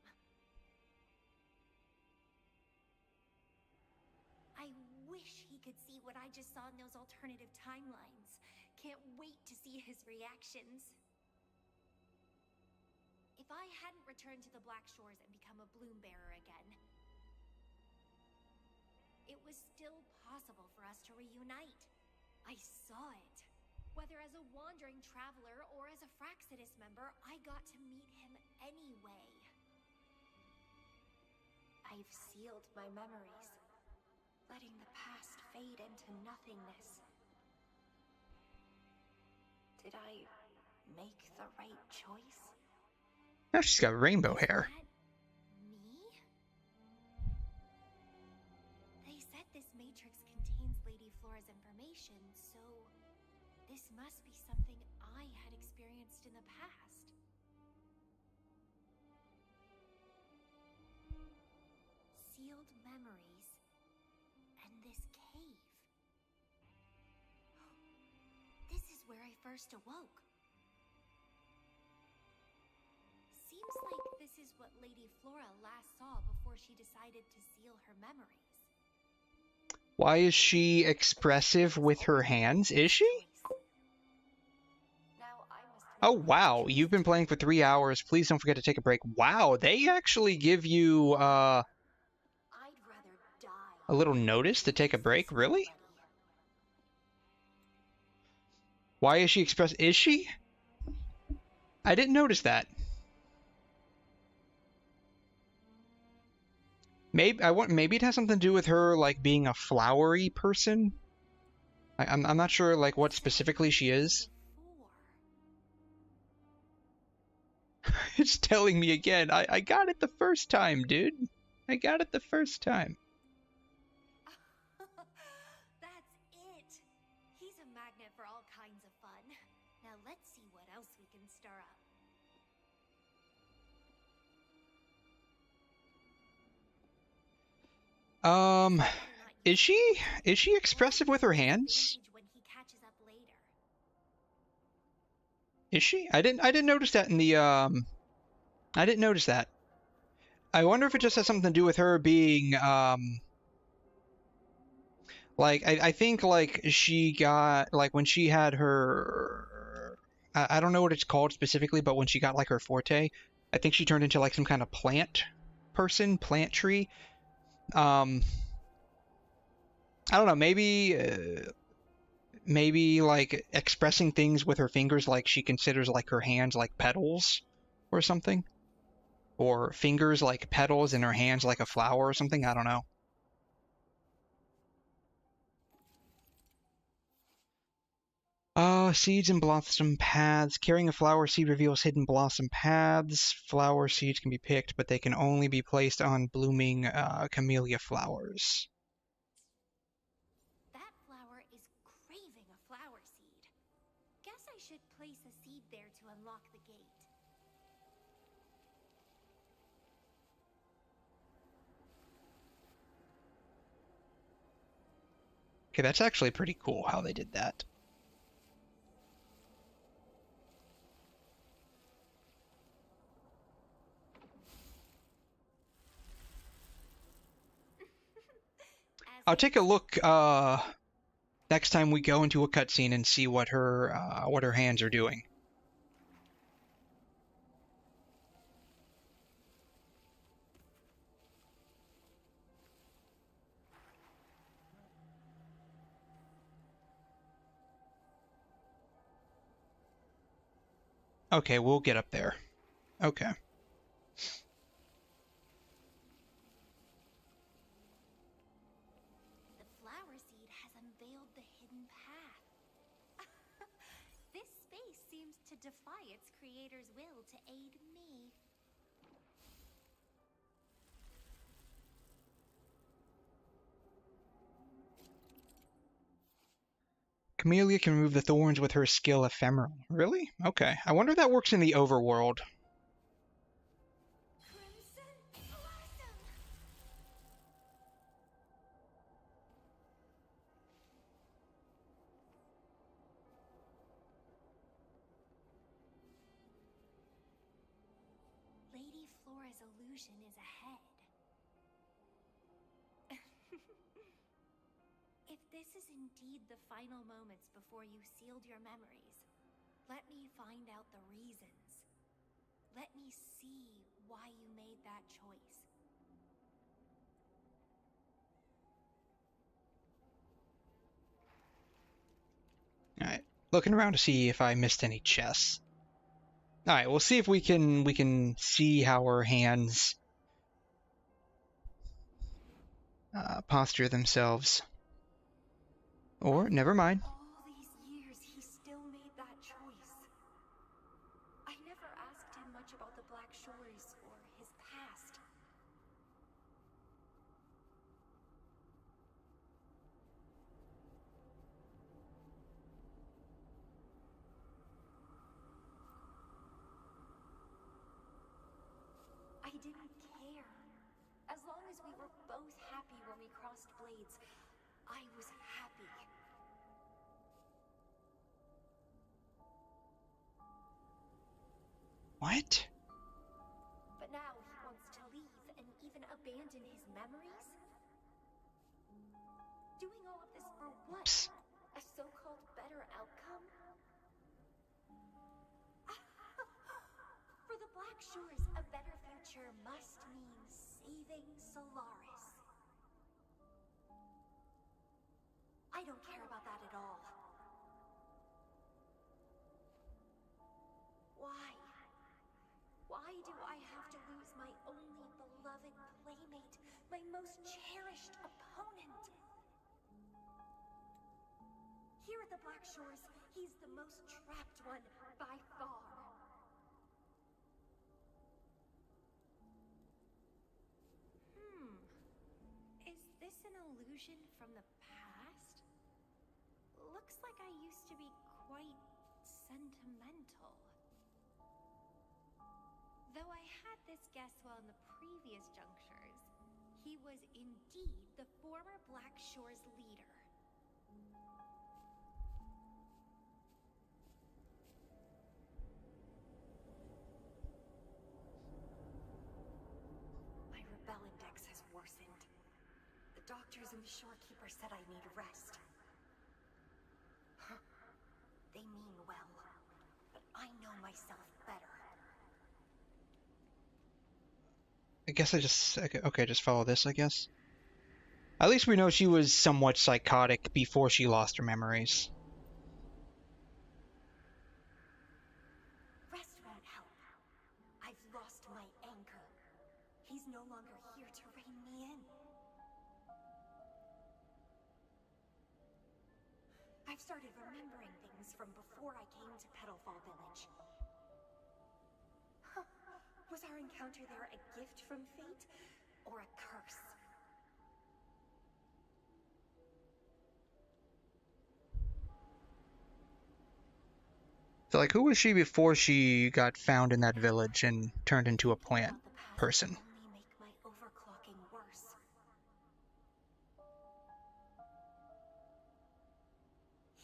Speaker 12: I wish he could see what I just saw in those alternative timelines. Can't wait to see his reactions. If I hadn't returned to the Black Shores and become a bloom bearer again, it was still possible for us to reunite. I saw it. Whether as a wandering traveler or as a Fraxidus member, I got to meet him anyway. I've sealed my memories, letting the past fade into nothingness. Did I make the right choice?
Speaker 1: Now she's got rainbow hair.
Speaker 12: Me? They said this matrix contains Lady Flora's information, so this must be something I had experienced in the past. Sealed memories and this cave. This is where I first awoke. Seems like this is what Lady Flora last saw before she decided to seal her memories.
Speaker 1: Why is she expressive with her hands? Is she? Oh wow, you've been playing for 3 hours. Please don't forget to take a break. Wow, they actually give you
Speaker 12: I'd rather die
Speaker 1: A little notice to take a break? Really? Why is she express? Is she? I didn't notice that. Maybe it has something to do with her like being a flowery person. I'm not sure like what specifically she is. It's telling me again. I got it the first time, dude. I got it the first time.
Speaker 12: That's it. He's a magnet for all kinds of fun. Now let's see what else we can stir up.
Speaker 1: Is she expressive with her hands? Is she? I didn't notice that in the I didn't notice that. I wonder if it just has something to do with her being like I think like she got like when she had her I don't know what it's called specifically, but when she got like her forte, I think she turned into like some kind of plant person, plant tree. I don't know, maybe like expressing things with her fingers, like she considers like her hands like petals or something, or fingers like petals and her hands like a flower or something. I don't know. Seeds and blossom paths. Carrying a flower seed reveals hidden blossom paths. Flower seeds can be picked, but they can only be placed on blooming camellia flowers.
Speaker 12: That flower is craving a flower seed. Guess I should place a seed there to unlock the gate.
Speaker 1: Okay, that's actually pretty cool how they did that. I'll take a look next time we go into a cutscene and see what her hands are doing. Okay, we'll get up there. Okay.
Speaker 12: The flower seed has unveiled the hidden path. This space seems to defy its creator's will to aid me.
Speaker 1: Camellya can remove the thorns with her skill Ephemeral. Really? Okay. I wonder if that works in the overworld.
Speaker 12: Lady Flora's illusion is ahead. If this is indeed the final moments before you sealed your memories, let me find out the reasons. Let me see why you made that choice.
Speaker 1: Alright. Looking around to see if I missed any chests. Alright, we'll see if we can see how her hands posture themselves. Or, never mind.
Speaker 12: All these years, he still made that choice. I never asked him much about the Black Shores or his past. I didn't care. As long as we were both happy when we crossed blades, I was happy.
Speaker 1: What?
Speaker 12: But now he wants to leave and even abandon his memories? Doing all of this for what?
Speaker 1: Psst.
Speaker 12: A so-called better outcome? For the Black Shores, a better future must mean saving Solaris. I don't care about that at all. Why? Why do I have to lose my only beloved playmate, my most cherished opponent? Here at the Black Shores, he's the most trapped one by far. Is this an illusion from the past? Looks like I used to be quite sentimental. Though I had this guess while in the previous junctures, he was indeed the former Black Shores leader. My rebel index has worsened. The doctors and the shorekeeper said I need rest. Huh. They mean well, but I know myself better.
Speaker 1: I guess I just... Okay, just follow this, I guess. At least we know she was somewhat psychotic before she lost her memories.
Speaker 12: Rest won't help. I've lost my anchor. He's no longer here to rein me in. I've started remembering things from before I came to Petalfall Village. Huh. Was our encounter there a gift from fate or a curse?
Speaker 1: So, like, who was she before she got found in that village and turned into a plant person?
Speaker 12: Only make my overclocking worse.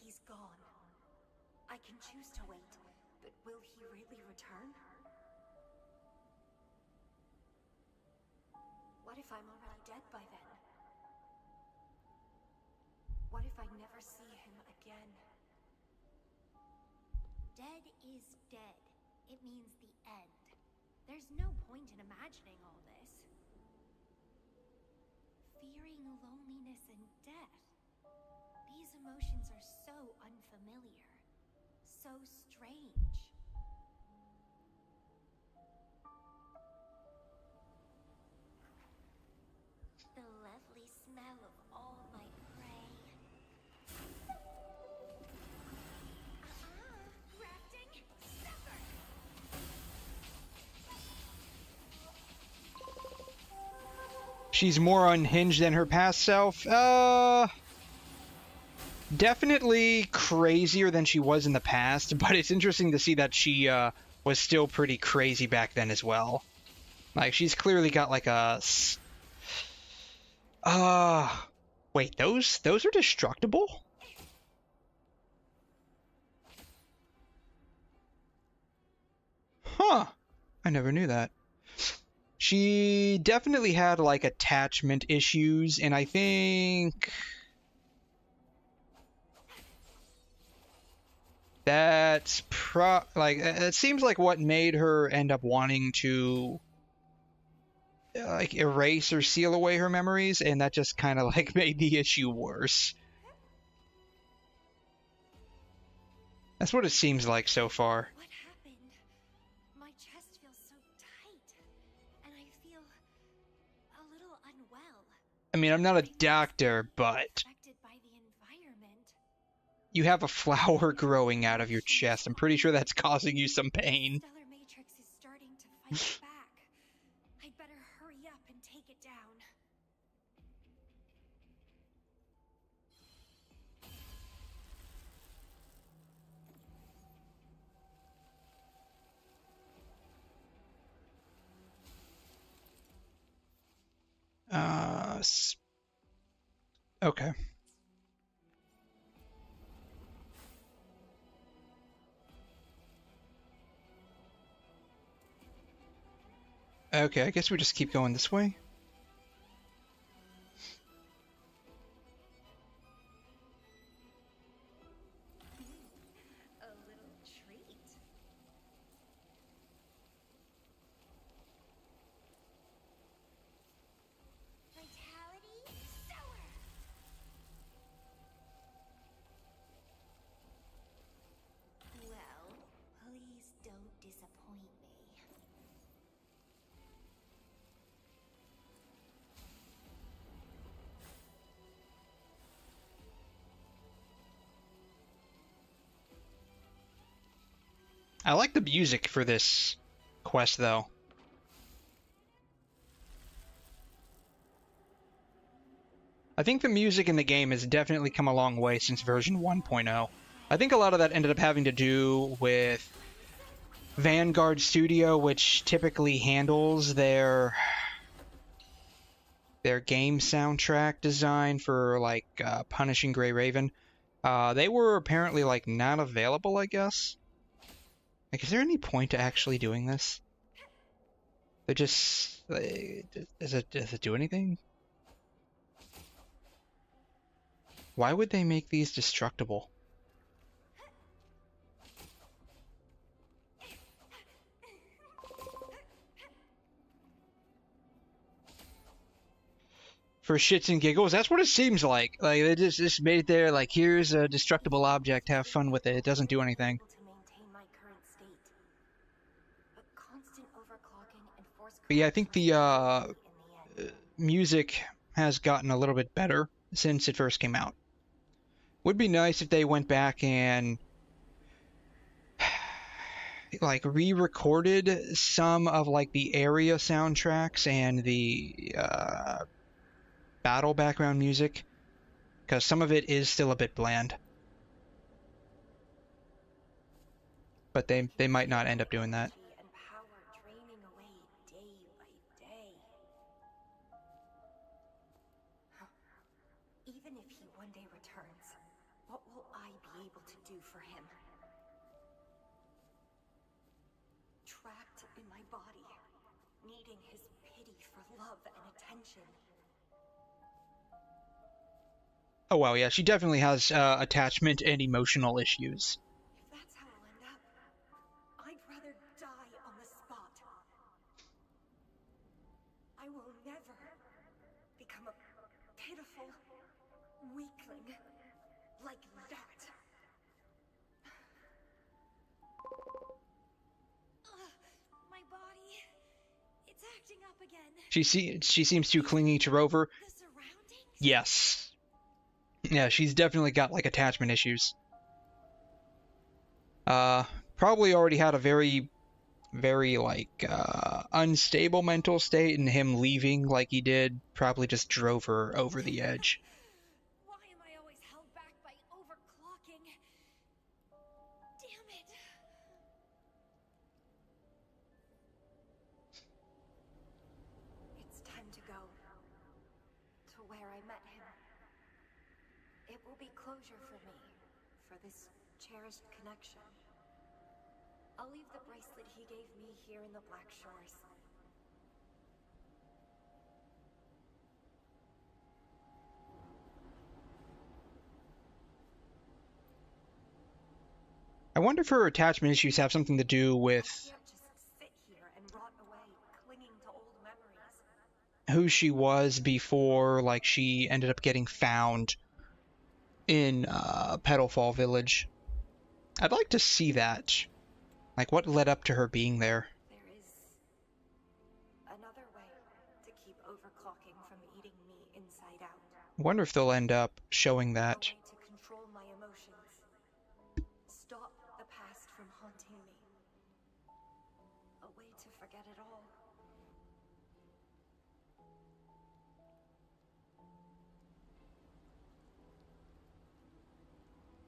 Speaker 12: He's gone. I can choose to wait, but will he really return? What if I'm already dead by then? What if I never see him again?
Speaker 5: Dead is dead. It means the end. There's no point in imagining all this. Fearing loneliness and death. These emotions are so unfamiliar. So strange.
Speaker 12: The lovely smell of all my prey. Rafting, suffer!
Speaker 1: She's more unhinged than her past self? Definitely crazier than she was in the past, but it's interesting to see that she, was still pretty crazy back then as well. Like, she's clearly got, like, a... Wait, those are destructible? Huh. I never knew that. She definitely had, like, attachment issues, and I think... that's like, it seems like what made her end up wanting to, like, erase or seal away her memories, and that just kind of, like, made the issue worse. That's what it seems like so far.
Speaker 12: What happened? My chest feels so tight, and I feel a little unwell.
Speaker 1: I mean, I'm not a doctor, but
Speaker 12: Affected by the environment.
Speaker 1: you have a flower growing out of your chest. I'm pretty sure that's causing you some pain.
Speaker 12: Stellar Matrix is starting to fight back. I'd better hurry up and take it down.
Speaker 1: Okay. Okay, I guess we just keep going this way.
Speaker 12: A little treat. Vitality sour.
Speaker 8: won't disappoint me.
Speaker 1: I like the music for this quest, though. I think the music in the game has definitely come a long way since version 1.0. I think a lot of that ended up having to do with Vanguard Studio, which typically handles their game soundtrack design for, like, Punishing Grey Raven. They were apparently, like, not available, I guess. Like, is there any point to actually doing this? They're just... does it do anything? Why would they make these destructible? For shits and giggles, that's what it seems like. Like, they just made it there, like, here's a destructible object, have fun with it. It doesn't do anything. But yeah, I think the music has gotten a little bit better since it first came out. Would be nice if they went back and like re-recorded some of like the area soundtracks and the battle background music, because some of it is still a bit bland. But they might not end up doing that.
Speaker 12: Even if he one day returns, what will I be able to do for him? Trapped in my body, needing his pity for love and attention.
Speaker 1: Oh well, yeah, she definitely has attachment and emotional issues.
Speaker 12: If that's how I'll end up, I'd rather die on the spot. I will never become a pitiful weakling like that. My body, it's acting up again.
Speaker 1: She seems too clingy to Rover.
Speaker 12: The surroundings?
Speaker 1: Yes. Yeah, she's definitely got like attachment issues. Probably already had a very like unstable mental state, and him leaving like he did probably just drove her over the edge.
Speaker 12: Why am I always held back by overclocking? Damn it. It's time to go to where I met him. It will be closure for me, for this cherished connection. I'll leave the bracelet he gave me here in the Black Shores.
Speaker 1: I wonder if her attachment issues have something to do with
Speaker 12: I can't just sit here and rot away, clinging to old memories.
Speaker 1: who she was before, like, she ended up getting found in Petalfall Village. I'd like to see that. Like, what led up to her being there?
Speaker 12: There is another way to keep overclocking from eating me inside out.
Speaker 1: I wonder if they'll end up showing that.
Speaker 12: A way to control my emotions. Stop the past from haunting me. A way to forget it all.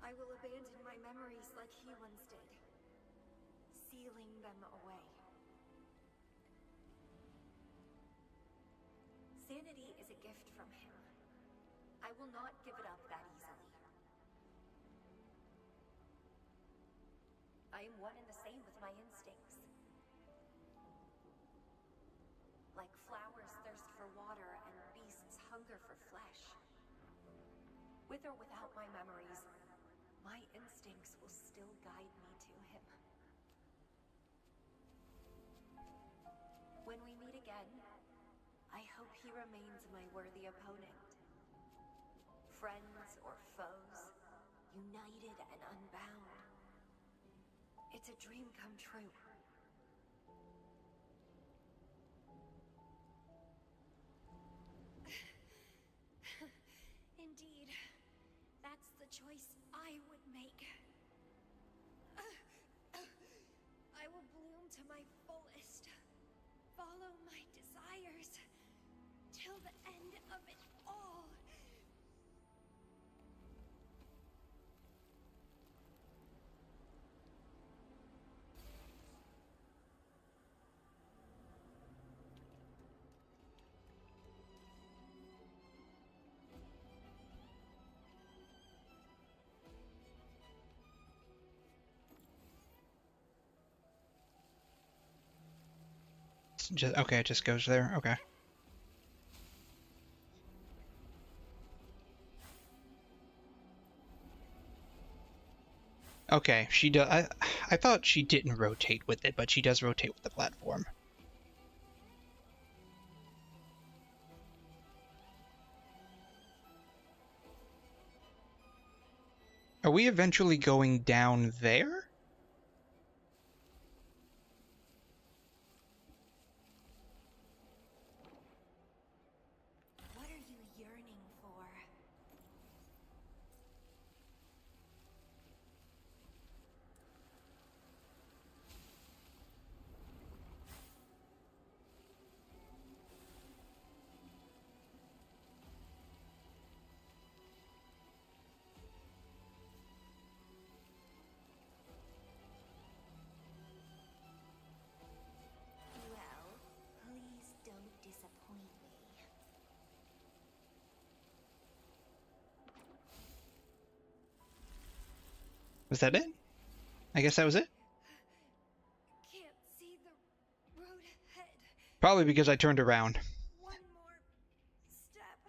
Speaker 12: I will abandon my memories like he once did, sealing them away. Sanity is a gift from him. I will not give it up that easily. I am one and the same with my instincts. Like flowers thirst for water and beasts hunger for flesh. With or without my memories, my instincts will still guide me to him. When we meet again, I hope he remains my worthy opponent. Friends or foes, united and unbound. It's a dream come true.
Speaker 10: to my fullest. Follow my desires till the end of it all.
Speaker 1: Just, okay, it just goes there. Okay. Okay, she does. I thought she didn't rotate with it, but she does rotate with the platform. Are we eventually going down there?
Speaker 12: What are you yearning for? Well, please don't disappoint me.
Speaker 1: Was that it? I guess that was it?
Speaker 10: Can't see the road ahead.
Speaker 1: Probably because I turned around.
Speaker 10: One more step.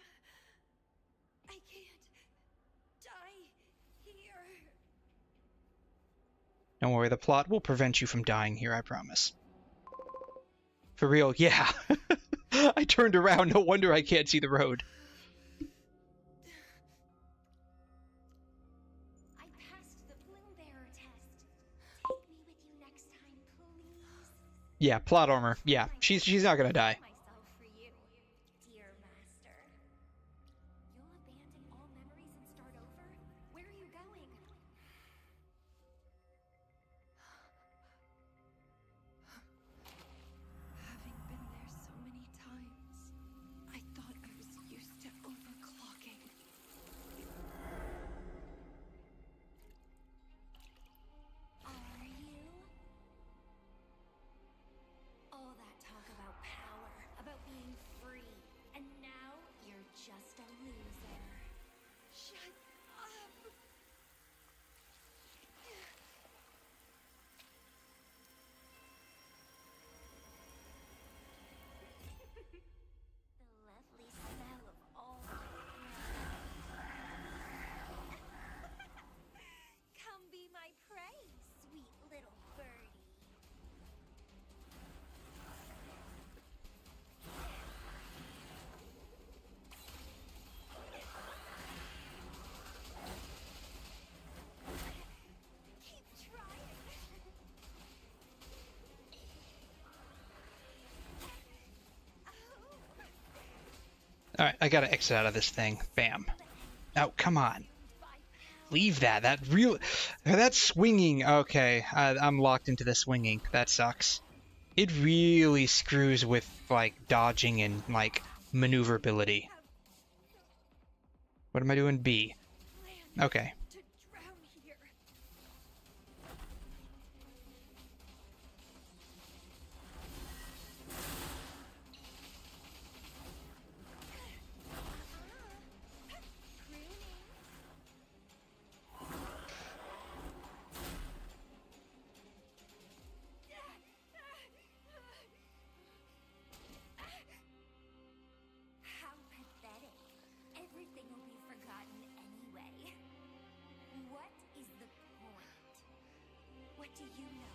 Speaker 10: I can't die here.
Speaker 1: Don't worry, the plot will prevent you from dying here, I promise. For real, yeah. I turned around, no wonder I can't see the road.
Speaker 12: I passed the Bloom Bearer test. Take me with you next time, please.
Speaker 1: Yeah, plot armor. Yeah, she's not gonna die.
Speaker 12: Myself for you, dear master. You'll abandon all memories and start over? Where are you going?
Speaker 10: Having been there so many times, I thought I was used to overclocking.
Speaker 12: Are you? All that talk about power, about being free, and now you're just a loser.
Speaker 10: Shut up!
Speaker 12: The lovely smell of all my Come be my prey, sweet little birdie. Keep trying.
Speaker 1: Alright, I gotta exit out of this thing. Bam. Oh, come on. Leave that. That's swinging. Okay, I'm locked into the swinging. That sucks. It really screws with, like, dodging and, like, maneuverability. What am I doing? B. Okay.
Speaker 10: To drown here.
Speaker 12: How pathetic. Everything will be forgotten anyway. What is the point? What do you know?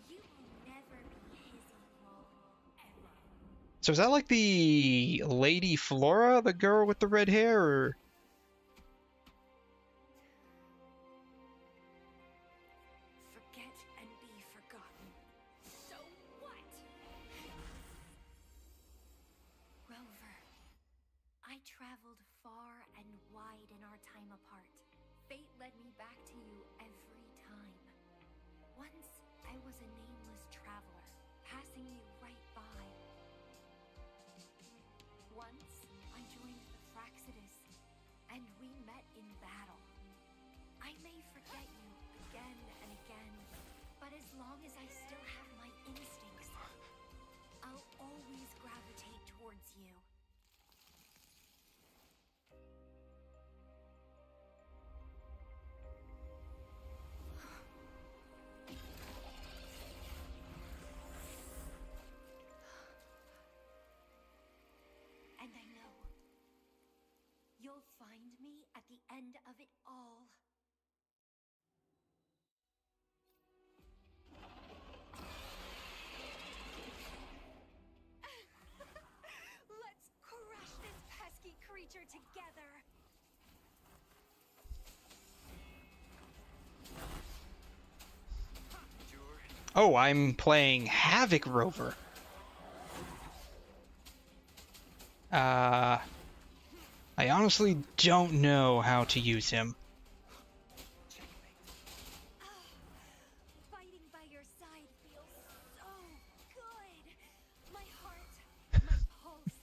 Speaker 12: You will never be his equal, ever.
Speaker 1: So is that like the Lady Flora, the girl with the red hair, or...
Speaker 10: Forget and be forgotten. So what?
Speaker 12: time apart. Fate led me back to you every time. Once, I was a nameless traveler, passing you right by. Once, I joined the Fraxidus, and we met in battle. I may forget you again and again, but as long as I still have my instincts, I'll always gravitate towards you. And I know you'll find me at the end of it all. Let's crush this pesky creature together.
Speaker 1: Oh, I'm playing Havoc Rover. I honestly don't know how to use him.
Speaker 12: Fighting by your side feels so good. My heart, my pulse,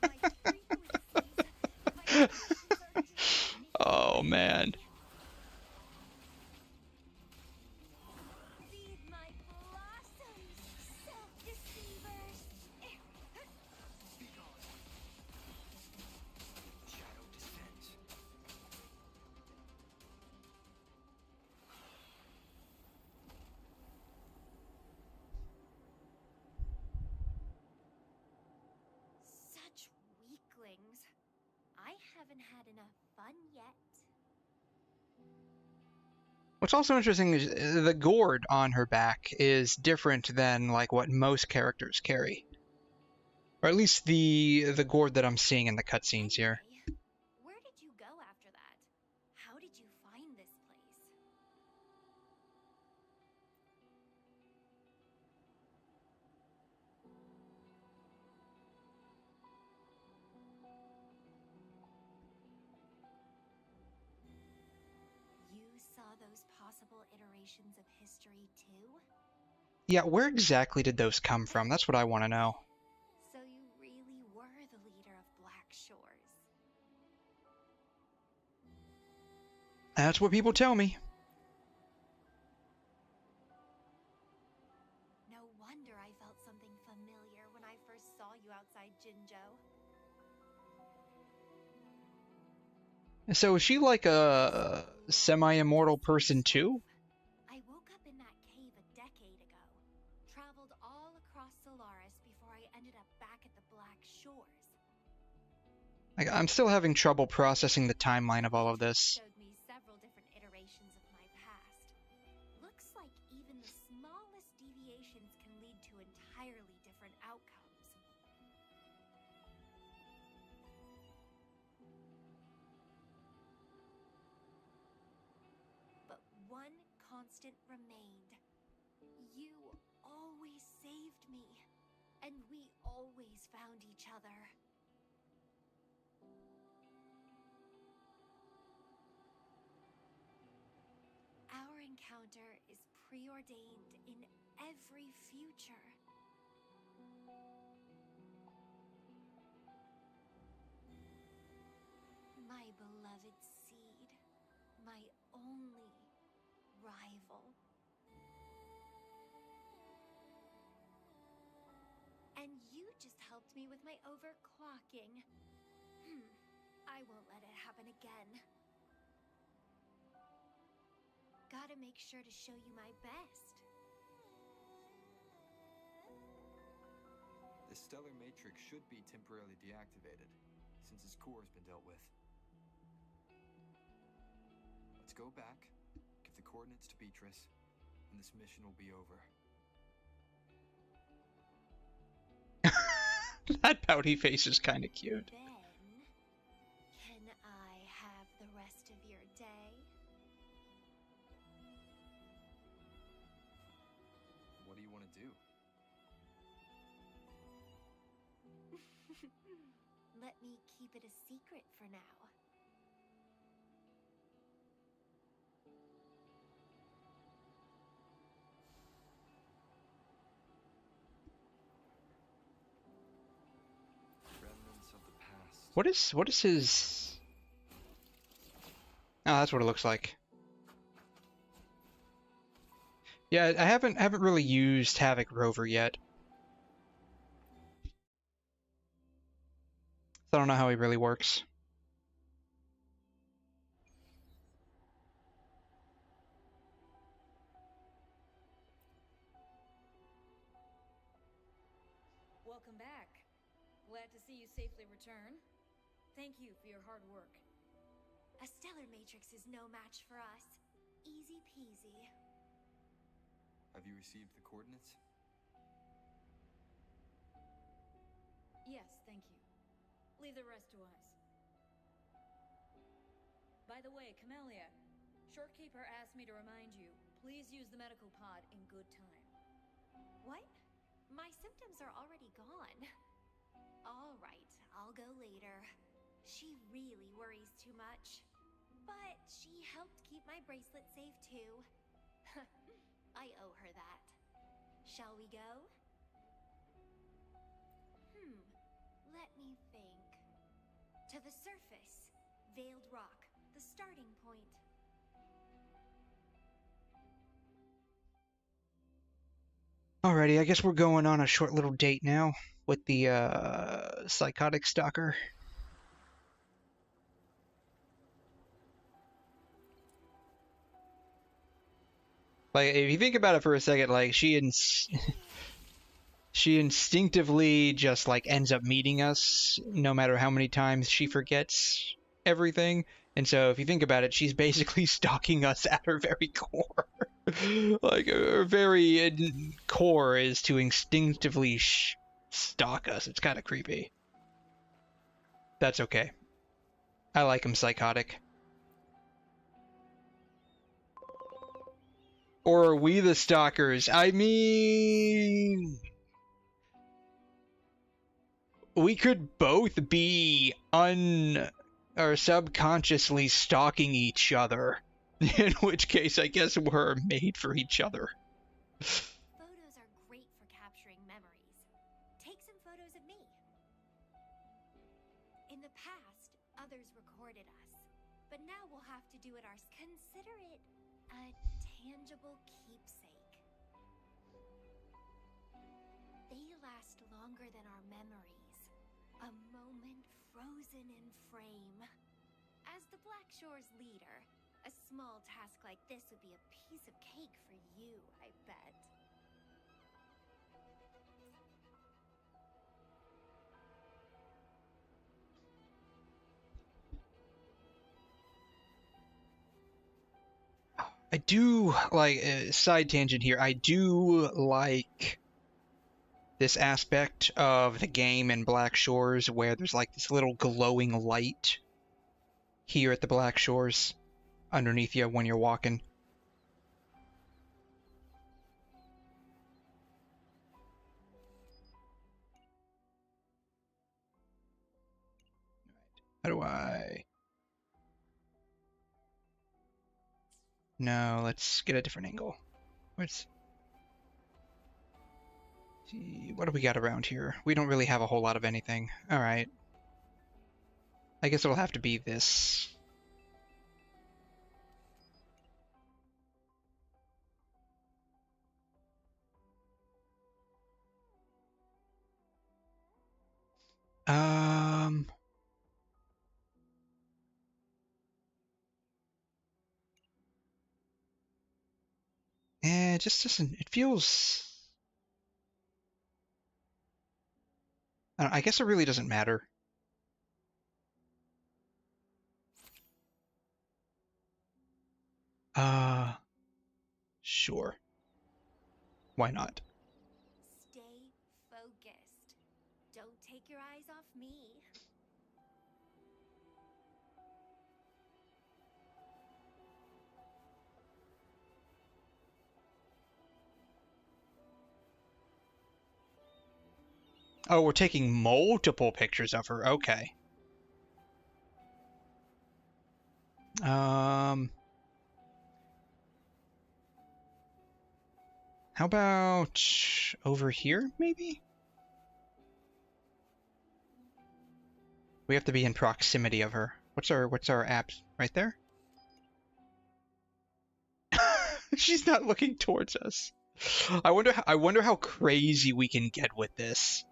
Speaker 12: my frequencies, my emotions are just...
Speaker 1: Oh, man.
Speaker 12: Feed my blossoms, self-deceivers.
Speaker 4: Shadow descends.
Speaker 12: Such weaklings. I haven't had enough fun yet.
Speaker 1: What's also interesting is the gourd on her back is different than like what most characters carry. Or at least the gourd that I'm seeing in the cutscenes here.
Speaker 12: Anyway, where did you go after that? How did you find this place? You saw those possible iterations of history too?
Speaker 1: Yeah, where exactly did those come from? That's what I want to know.
Speaker 12: So you really were the leader of Black Shores.
Speaker 1: That's what people tell me.
Speaker 12: No wonder I felt something familiar when I first saw you outside Jinzhou.
Speaker 1: So is she like a semi-immortal person too?
Speaker 12: I woke up in that cave a decade ago, traveled all across Solaris before I ended up back at the Black Shores.
Speaker 1: Like, I'm still having trouble processing the timeline of all of this.
Speaker 12: Showed me several different iterations of my past. Looks like even the smallest deviations can lead to entirely different outcomes. But one constant remained. You always saved me, and we always found each other. Our encounter is preordained in every future. My beloved seed, my only rival. And you just helped me with my overclocking. I won't let it happen again. Gotta make sure to show you my best.
Speaker 4: The stellar matrix should be temporarily deactivated, since its core has been dealt with. Let's go back, give the coordinates to Beatrice, and this mission will be over.
Speaker 1: That pouty face is kind of cute.
Speaker 12: Then, can I have the rest of your day?
Speaker 4: What do you want to do?
Speaker 12: Let me keep it a secret for now.
Speaker 1: What is his... Oh, that's what it looks like. Yeah, I haven't really used Havoc Rover yet. I don't know how he really works.
Speaker 13: Welcome back. Glad to see you safely return. Thank you for your hard work.
Speaker 12: A stellar matrix is no match for us. Easy peasy.
Speaker 4: Have you received the coordinates?
Speaker 13: Yes, thank you. Leave the rest to us. By the way, Camellya, Shorekeeper asked me to remind you, please use the medical pod in good time.
Speaker 12: What? My symptoms are already gone. All right, I'll go later. She really worries too much. But she helped keep my bracelet safe too. I owe her that. Shall we go? Let me think. To the surface. Veiled Rock, the starting point.
Speaker 1: Alrighty, I guess we're going on a short little date now with the psychotic stalker. Like, if you think about it for a second, like she instinctively just like ends up meeting us no matter how many times she forgets everything. And so if you think about it, she's basically stalking us at her very core. Like, her very core is to instinctively stalk us. It's kind of creepy. That's okay. I like him psychotic. Or are we the stalkers? I mean... we could both be or subconsciously stalking each other. In which case, I guess we're made for each other.
Speaker 12: Photos are great for capturing memories. Take some photos of me. In the past, others recorded us. But now we'll have to do it ourselves. Consider it a tangible keepsake. They last longer than our memories. A moment frozen in frame. As the Black Shore's leader, a small task like this would be a piece of cake for you, I bet.
Speaker 1: I do like, side tangent here, I do like this aspect of the game in Black Shores where there's like this little glowing light here at the Black Shores underneath you when you're walking. How do I... No, let's get a different angle. Let's see, what do we got around here? We don't really have a whole lot of anything. Alright. I guess it'll have to be this. It just doesn't, it feels... I guess it really doesn't matter. Sure. Why not?
Speaker 12: Stay focused. Don't take your eyes off me.
Speaker 1: Oh, we're taking multiple pictures of her. Okay. How about over here, maybe? We have to be in proximity of her. What's our app right there? She's not looking towards us. I wonder how crazy we can get with this.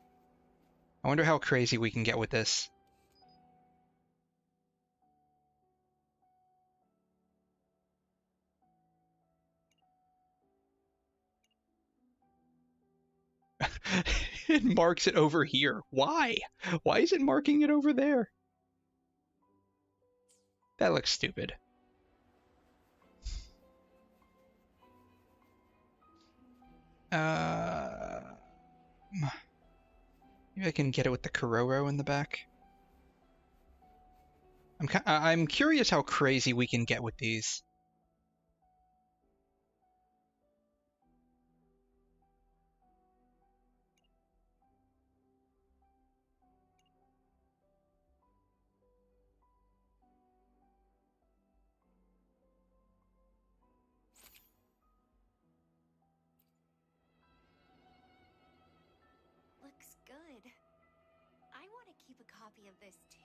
Speaker 1: I wonder how crazy we can get with this. It marks it over here. Why? Why is it marking it over there? That looks stupid. Maybe I can get it with the Kororo in the back. I'm curious how crazy we can get with these.
Speaker 12: Looks good. I want to keep a copy of this too.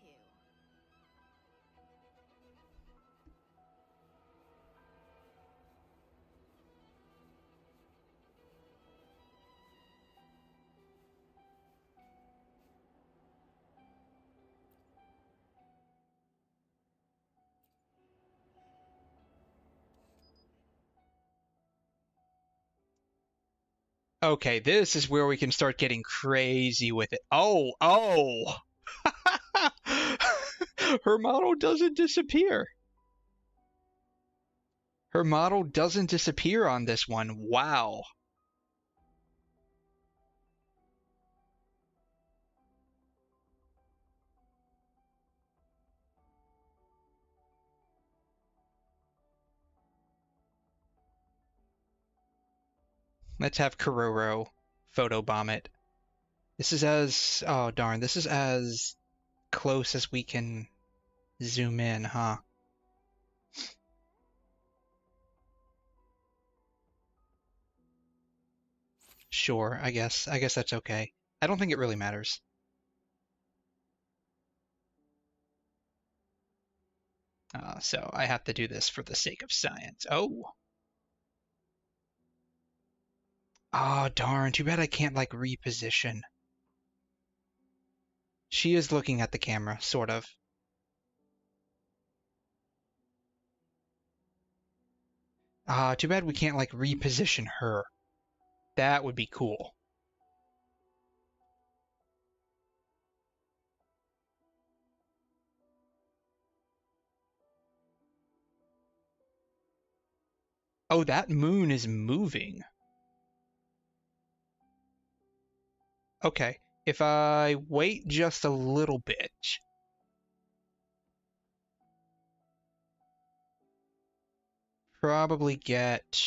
Speaker 1: Okay, this is where we can start getting crazy with it. Oh, oh! Her model doesn't disappear. Her model doesn't disappear on this one. Wow. Let's have Kororo photobomb it. This is as... Oh, darn. This is as close as we can zoom in, huh? Sure, I guess. I guess that's okay. I don't think it really matters. So I have to do this for the sake of science. Oh! Oh, darn. Too bad I can't, like, reposition. She is looking at the camera, sort of. Too bad we can't, like, reposition her. That would be cool. Oh, that moon is moving. Okay, if I wait just a little bit... Probably get...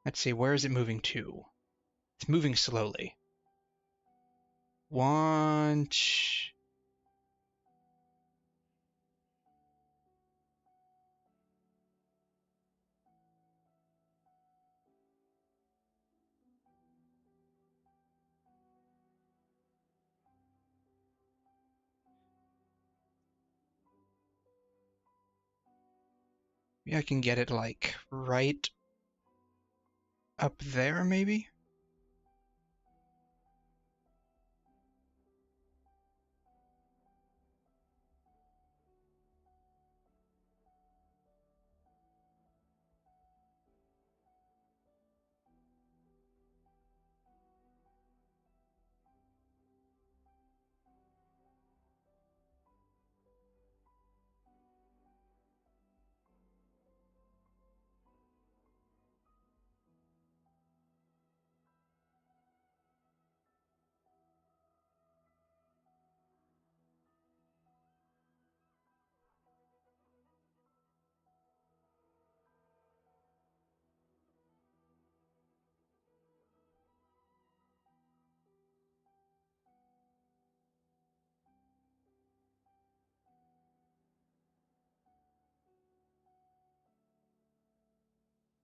Speaker 1: Let's see, where is it moving to? It's moving slowly. One... Maybe I can get it, like, right up there, maybe?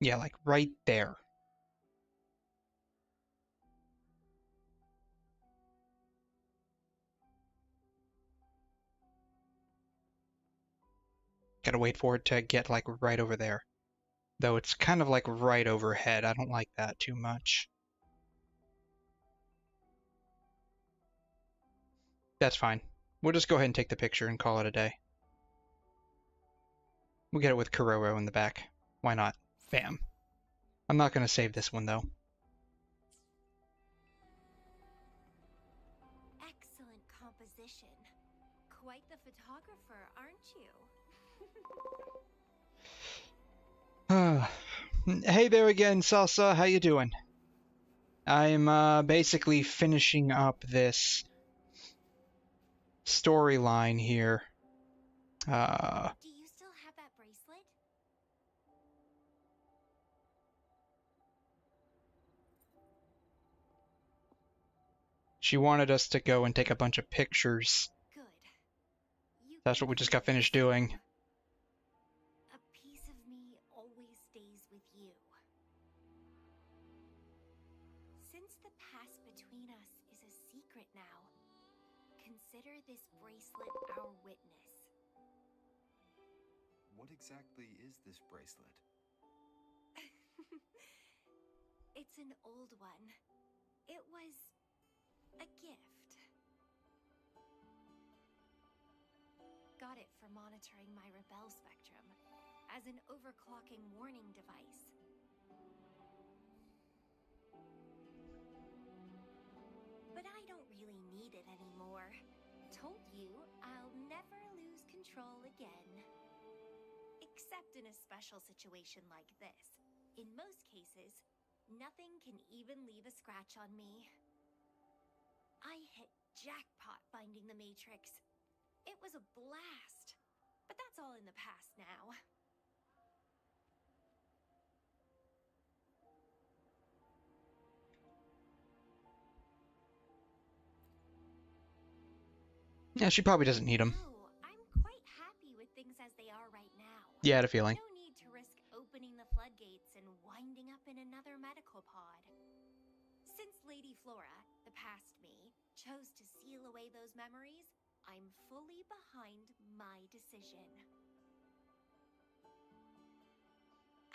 Speaker 1: Yeah, like right there. Gotta wait for it to get like right over there. Though it's kind of like right overhead. I don't like that too much. That's fine. We'll just go ahead and take the picture and call it a day. We'll get it with Kororo in the back. Why not? Bam. I'm not going to save this one, though.
Speaker 12: Excellent composition. Quite the photographer, aren't you?
Speaker 1: Hey there again, Salsa. How you doing? I'm basically finishing up this storyline here.
Speaker 12: Do you still have that bracelet?
Speaker 1: She wanted us to go and take a bunch of pictures.
Speaker 12: Good.
Speaker 1: That's what we just got finished doing.
Speaker 12: A piece of me always stays with you. Since the past between us is a secret now, consider this bracelet our witness.
Speaker 4: What exactly is this bracelet?
Speaker 12: It's an old one. It was a gift. Got it for monitoring my rebel spectrum as an overclocking warning device. But I don't really need it anymore. Told you I'll never lose control again. Except in a special situation like this. In most cases, nothing can even leave a scratch on me. I hit jackpot finding the Matrix. It was a blast. But that's all in the past now.
Speaker 1: Yeah, she probably doesn't need them.
Speaker 12: No, I'm quite happy with things as they are right now.
Speaker 1: Yeah, I had a feeling.
Speaker 12: No need to risk opening the floodgates and winding up in another medical pod. Since Lady Flora, the past me, chose to seal away those memories, I'm fully behind my decision.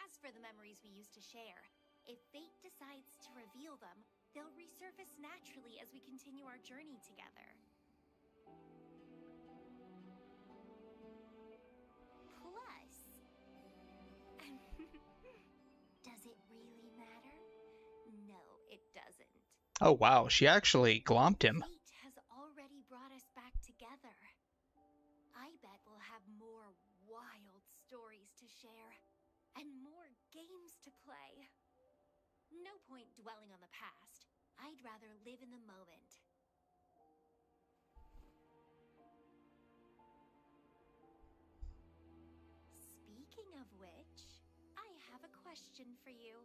Speaker 12: As for the memories we used to share, if fate decides to reveal them, they'll resurface naturally as we continue our journey together. Plus, does it really matter? No, it doesn't.
Speaker 1: Oh wow, she actually glomped him.
Speaker 12: Fate has already brought us back together. I bet we'll have more wild stories to share, and more games to play. No point dwelling on the past. I'd rather live in the moment. Speaking of which, I have a question for you.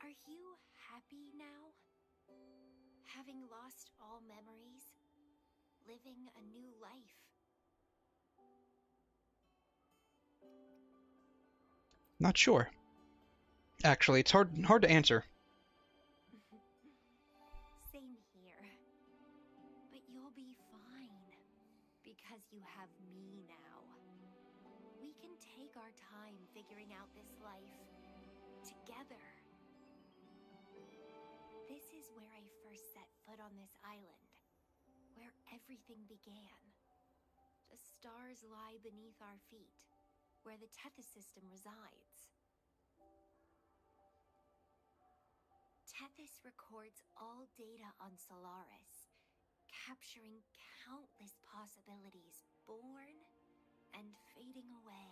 Speaker 12: Are you happy now? Having lost all memories, living a new life.
Speaker 1: Not sure. Actually, it's hard to answer.
Speaker 12: Same here. But you'll be fine, because you have me now. We can take our time figuring out this life together. This is where I first set foot on this island, where everything began. The stars lie beneath our feet, where the Tethys system resides. Tethys records all data on Solaris, capturing countless possibilities born and fading away.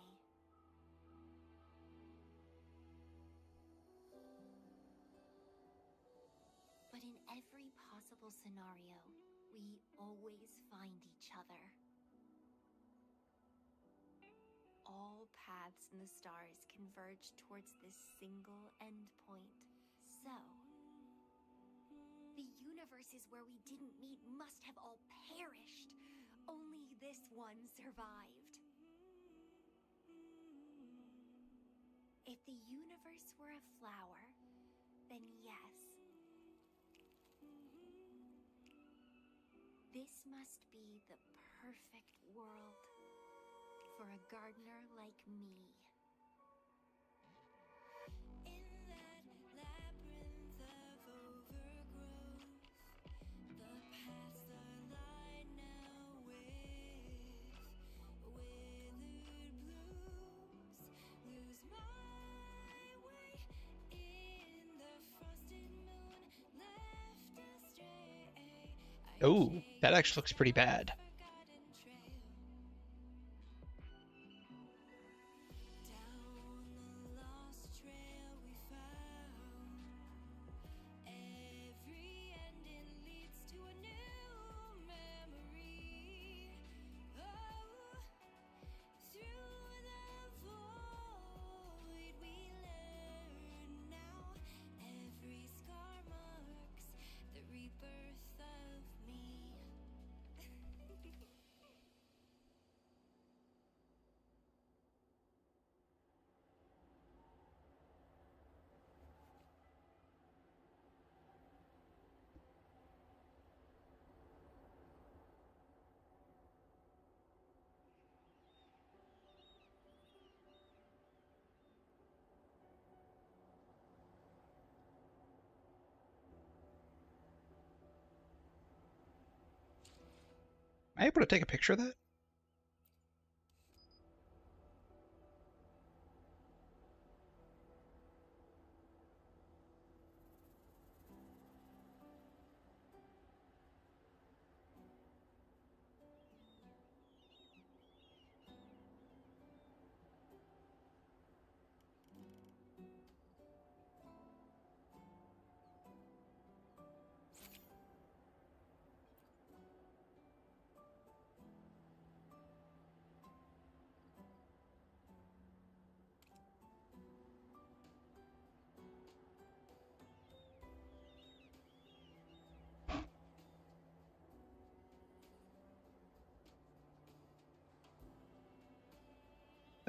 Speaker 12: But in every possible scenario, we always find each other. All paths in the stars converge towards this single endpoint. So, the universes where we didn't meet must have all perished. Only this one survived. If the universe were a flower, then yes. This must be the perfect world for a gardener like me. In that labyrinth of overgrowth, the paths are lined now with withered blooms. Lose my way in the frosted moon, left astray.
Speaker 1: Oh, that actually looks pretty bad. Am I able to take a picture of that?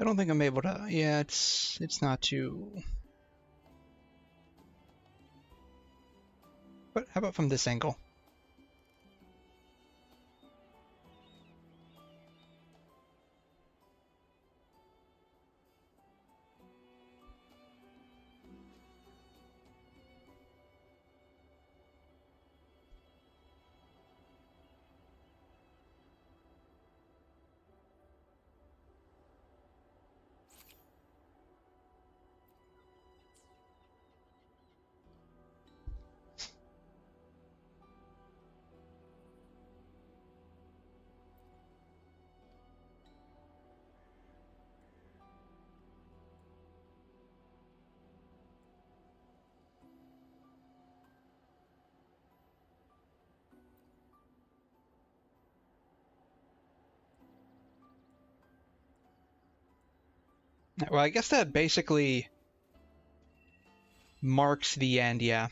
Speaker 1: I don't think I'm able to. Yeah, it's not too. But how about from this angle? Well, I guess that basically marks the end, yeah.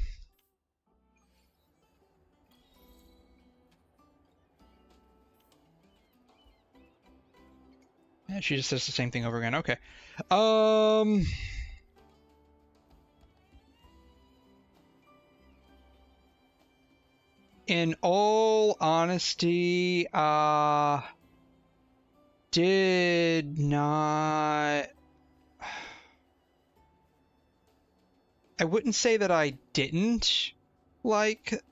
Speaker 1: Yeah, she just says the same thing over again. Okay. In all honesty, did not. I wouldn't say that I didn't like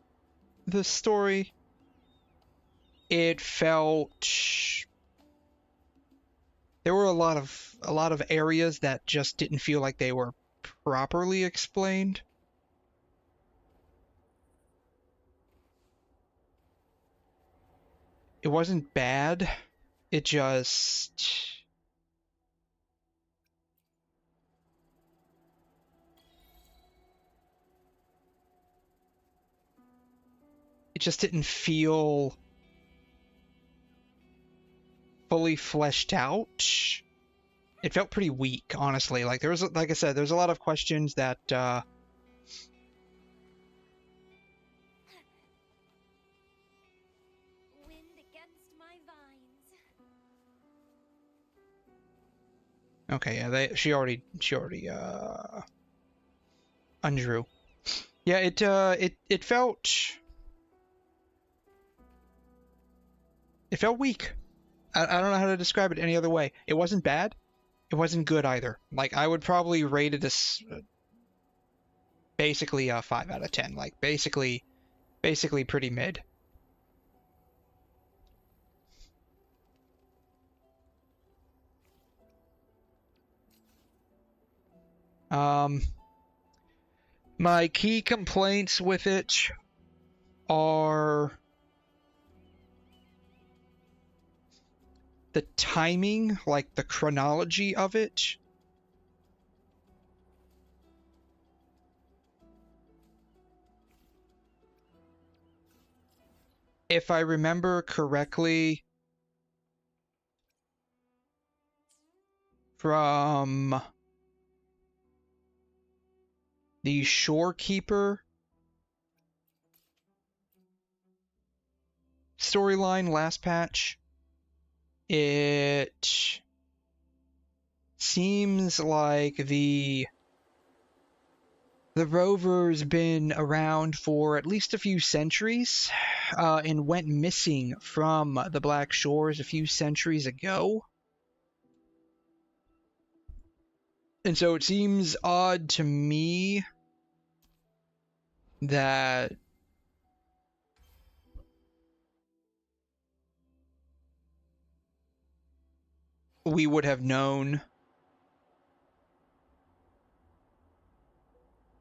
Speaker 1: the story. It felt there were a lot of areas that just didn't feel like they were properly explained. It wasn't bad. It just didn't feel fully fleshed out. It felt pretty weak, honestly. Like like I said, there's a lot of questions that
Speaker 12: Wind against my vines.
Speaker 1: Okay, yeah, she already undrew. Yeah, it felt It felt weak. I don't know how to describe it any other way. It wasn't bad. It wasn't good either. Like, I would probably rate it as basically a 5 out of 10. Like, basically pretty mid. My key complaints with it are the timing, like the chronology of it. If I remember correctly, from the Shorekeeper storyline last patch, it seems like the rover's been around for at least a few centuries, and went missing from the Black Shores a few centuries ago. And so it seems odd to me that we would have known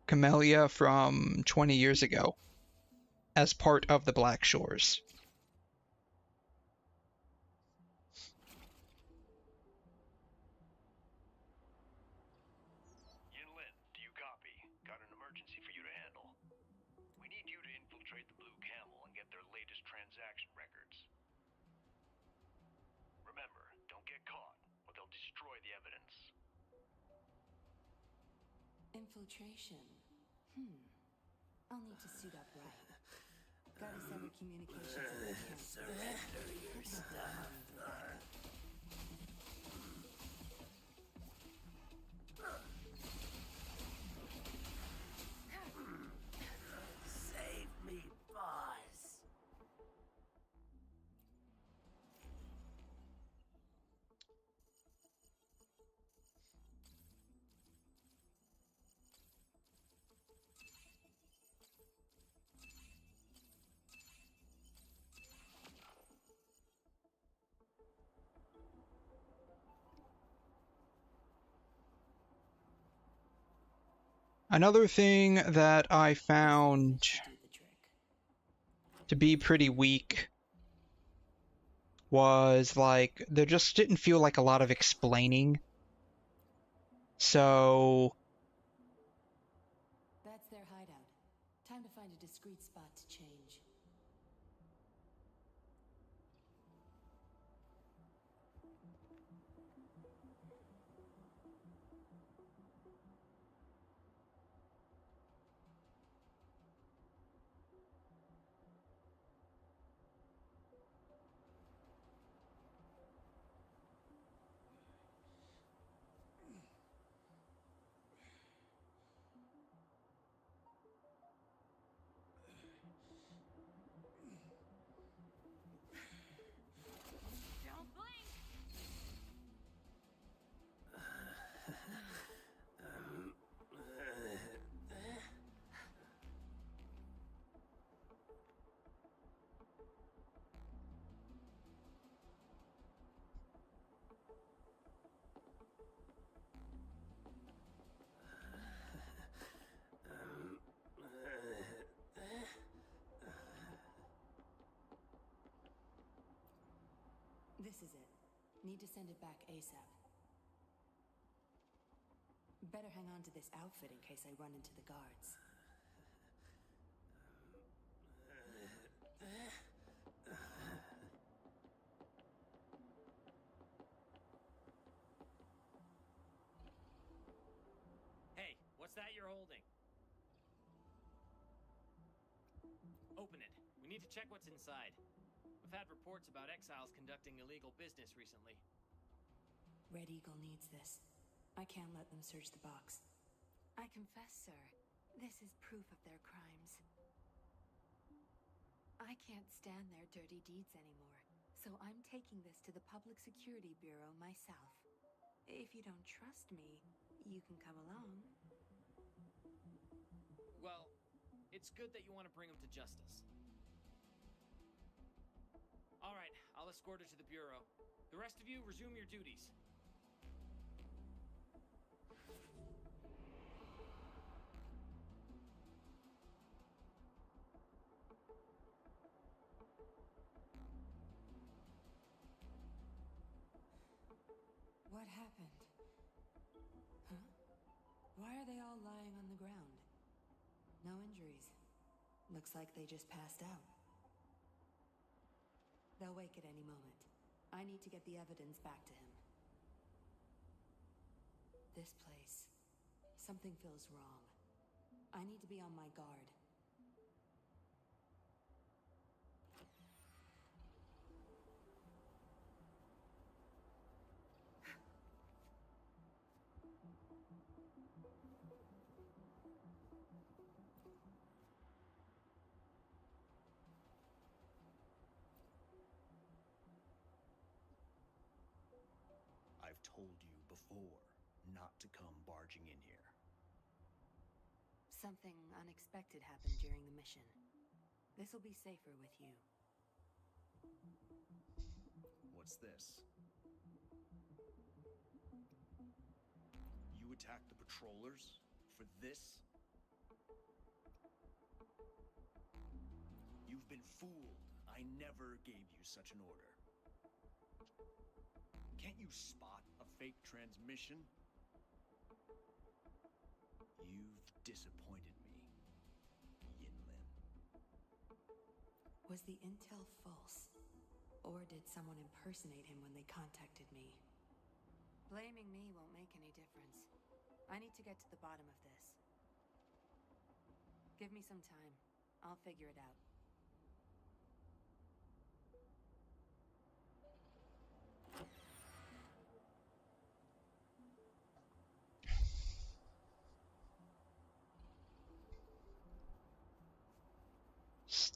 Speaker 1: Camellya from 20 years ago as part of the Black Shores.
Speaker 14: Yinlin, do you copy? Got an emergency for you to handle. We need you to infiltrate the Blue Camel and get their latest transaction records. Remember, don't get caught, or they'll destroy the evidence.
Speaker 13: Infiltration. I'll need to suit up right. Gotta sever communications if I can.
Speaker 2: Surrender your stuff. Save me, boss.
Speaker 1: Another thing that I found to be pretty weak was, like, there just didn't feel like a lot of explaining. So
Speaker 13: That's their hideout. Time to find a discreet spot to change.
Speaker 5: Don't blink!
Speaker 13: This is it. Need to send it back ASAP. Better hang on to this outfit in case I run into the guards.
Speaker 15: Hey, what's that you're holding? Open it. We need to check what's inside. We've had reports about exiles conducting illegal business recently.
Speaker 13: Red Eagle needs this. I can't let them search the box.
Speaker 10: I confess, sir, this is proof of their crimes. I can't stand their dirty deeds anymore,
Speaker 13: So I'm taking this to the Public Security Bureau myself. If you don't trust me, you can come along.
Speaker 15: Well, it's good that you want to bring him to justice. All right, I'll escort her to the bureau. The rest of you, resume your duties.
Speaker 13: What happened? Huh? Why are they all lying on the ground? No injuries. Looks like they just passed out. They'll wake at any moment. I need to get the evidence back to him. This place. Something feels wrong. I need to be on my guard.
Speaker 14: I've told you before not to come barging in here.
Speaker 13: Something unexpected happened during the mission. This'll be safer with you.
Speaker 14: What's this? You attacked the patrollers? For this? You've been fooled. I never gave you such an order. Can't you spot a fake transmission? You've disappointed me, Yinlin.
Speaker 13: Was the intel false? Or did someone impersonate him when they contacted me? Blaming me won't make any difference. I need to get to the bottom of this. Give me some time. I'll figure it out.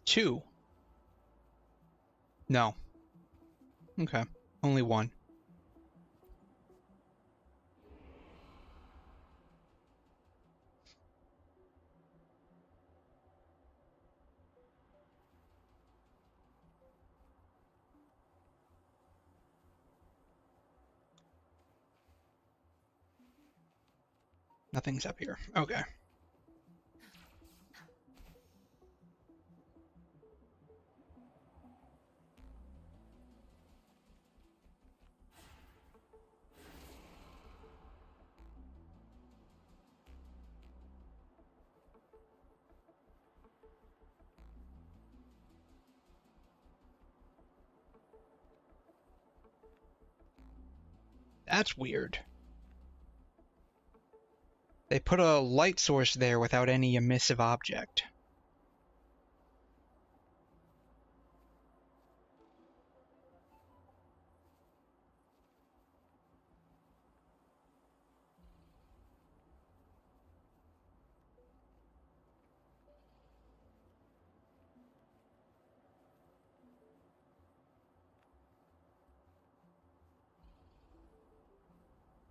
Speaker 1: Two. No. Okay. Only one. Nothing's up here. Okay. That's weird. They put a light source there without any emissive object.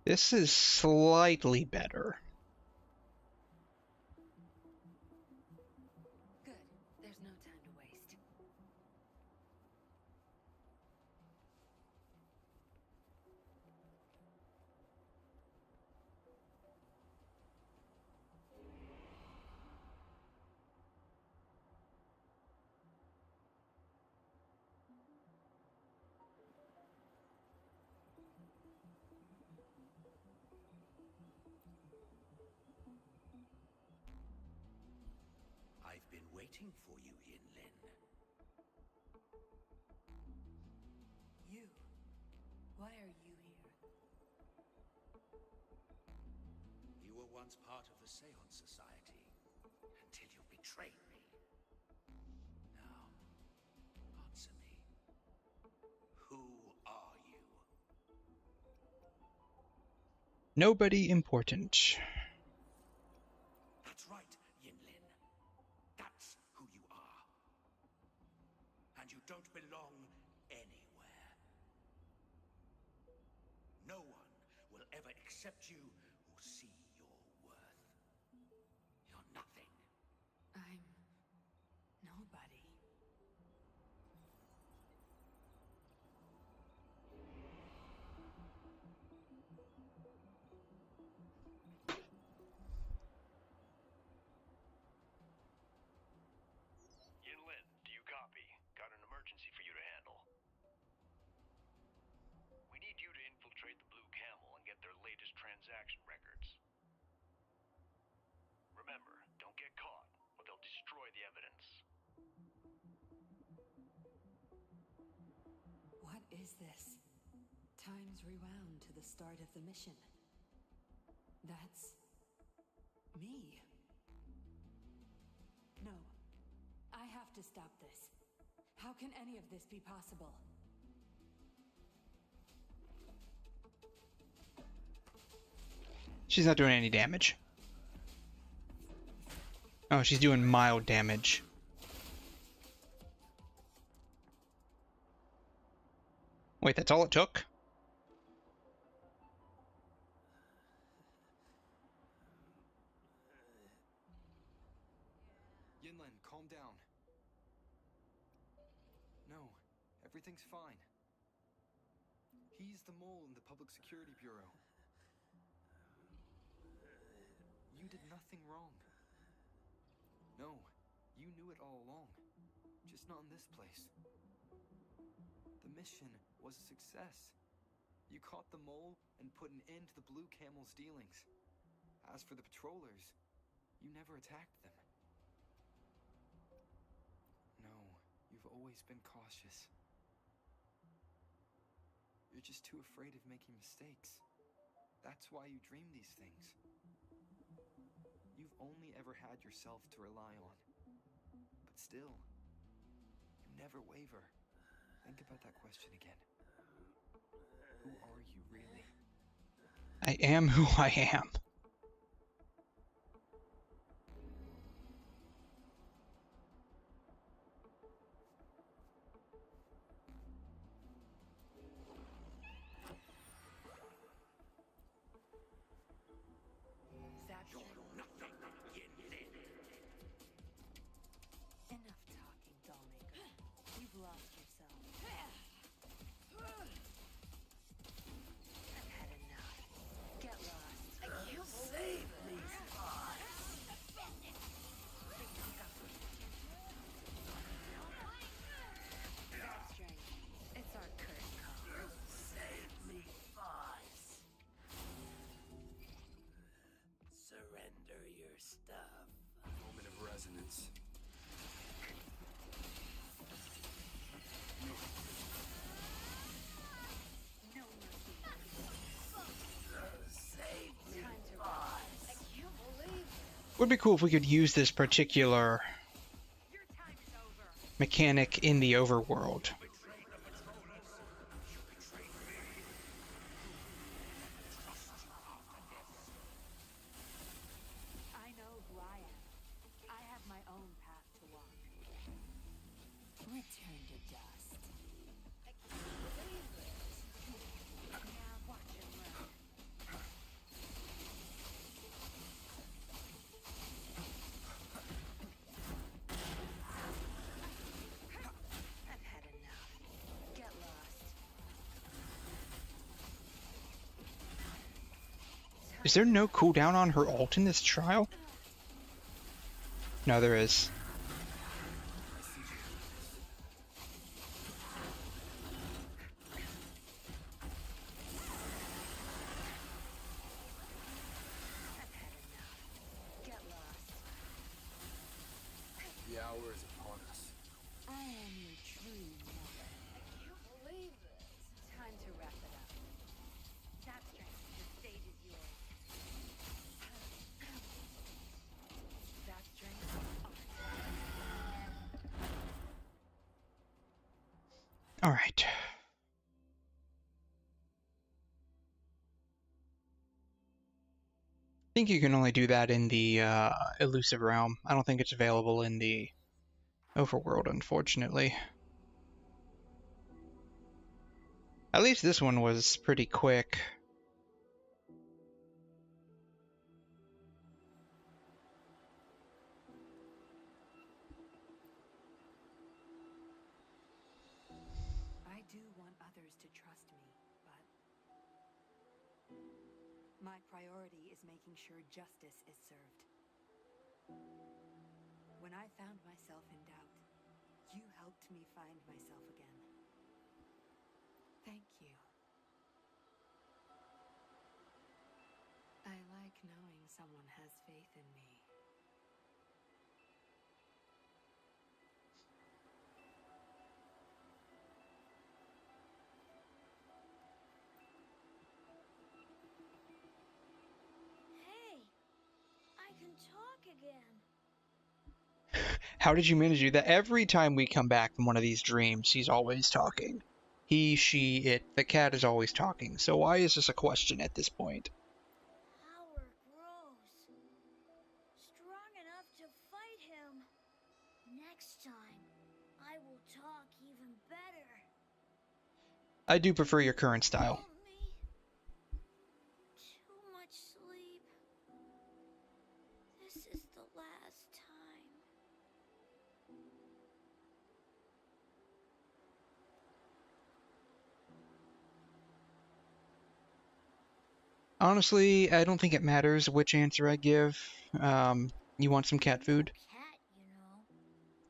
Speaker 1: This is slightly better.
Speaker 13: Good. There's no time to waste.
Speaker 14: I've been waiting for you, Yinlin.
Speaker 13: You? Why are you here?
Speaker 14: You were once part of the Seance Society, until you betrayed me. Now, answer me. Who are you?
Speaker 1: Nobody important.
Speaker 14: That's right, Yinlin. That's who you are. And you don't belong anywhere. except you who see your worth. You're nothing.
Speaker 13: I'm nobody.
Speaker 16: Yinlin, do you copy? Got an emergency for you to handle. We need you to infiltrate the Blue Camel and get their latest transaction records. Remember, don't get caught, or they'll destroy the evidence.
Speaker 13: What is this? Time's rewound to the start of the mission. That's me. No. I have to stop this. How can any of this be possible?
Speaker 1: She's not doing any damage. Oh, she's doing mild damage. Wait, that's all it took?
Speaker 4: Yinlen, calm down. No, everything's fine. He's the mole in the Public Security Bureau. You did nothing wrong. No, you knew it all along. Just not in this place. The mission was a success. You caught the mole and put an end to the Blue Camel's dealings. As for the patrollers, you never attacked them. No, you've always been cautious. You're just too afraid of making mistakes. That's why you dream these things. You've only ever had yourself to rely on. But still, you never waver. Think about that question again. Who are you really?
Speaker 1: I am who I am.
Speaker 13: Enough talking, Dollmaker. You've lost yourself. I've had enough. Get lost. I can't save these spots. That's strange. It's our current call.
Speaker 14: Save me, boss. Surrender your stuff.
Speaker 4: Moment of resonance.
Speaker 13: No mercy.
Speaker 14: Save me,
Speaker 13: Time to
Speaker 14: boss.
Speaker 13: I can't believe it.
Speaker 1: Would be cool if we could use this particular
Speaker 13: Your time is over.
Speaker 1: mechanic in the overworld.
Speaker 13: I know who I am. I have my own path to walk. Return to dust. I can't believe it. Now watch and learn. I've had enough. Get lost.
Speaker 1: Is there no cooldown on her ult in this trial? No, there is.
Speaker 13: I've had enough. Get lost.
Speaker 4: The hour is upon us.
Speaker 13: I am your true mother. I can't believe this. Time to wrap it up. That strength, the stage is yours. That strength,
Speaker 1: All right. I think you can only do that in the elusive realm. I don't think it's available in the overworld, unfortunately. At least this one was pretty quick.
Speaker 13: others to trust me, but my priority is making sure justice is served. When I found myself in doubt, you helped me find myself again. Thank you. I like knowing someone has faith in me.
Speaker 8: Hey, I can talk again.
Speaker 1: How did you manage to do that? Every time we come back from one of these dreams, he's always talking. He, she, it, the cat is always talking. So why is this a question at this point?
Speaker 8: Power grows. Strong enough to fight him. Next time, I will talk even better.
Speaker 1: I do prefer your current style.
Speaker 8: Too much sleep. This is the last time.
Speaker 1: Honestly, I don't think it matters which answer I give. You want some cat food?
Speaker 8: Cat, you know.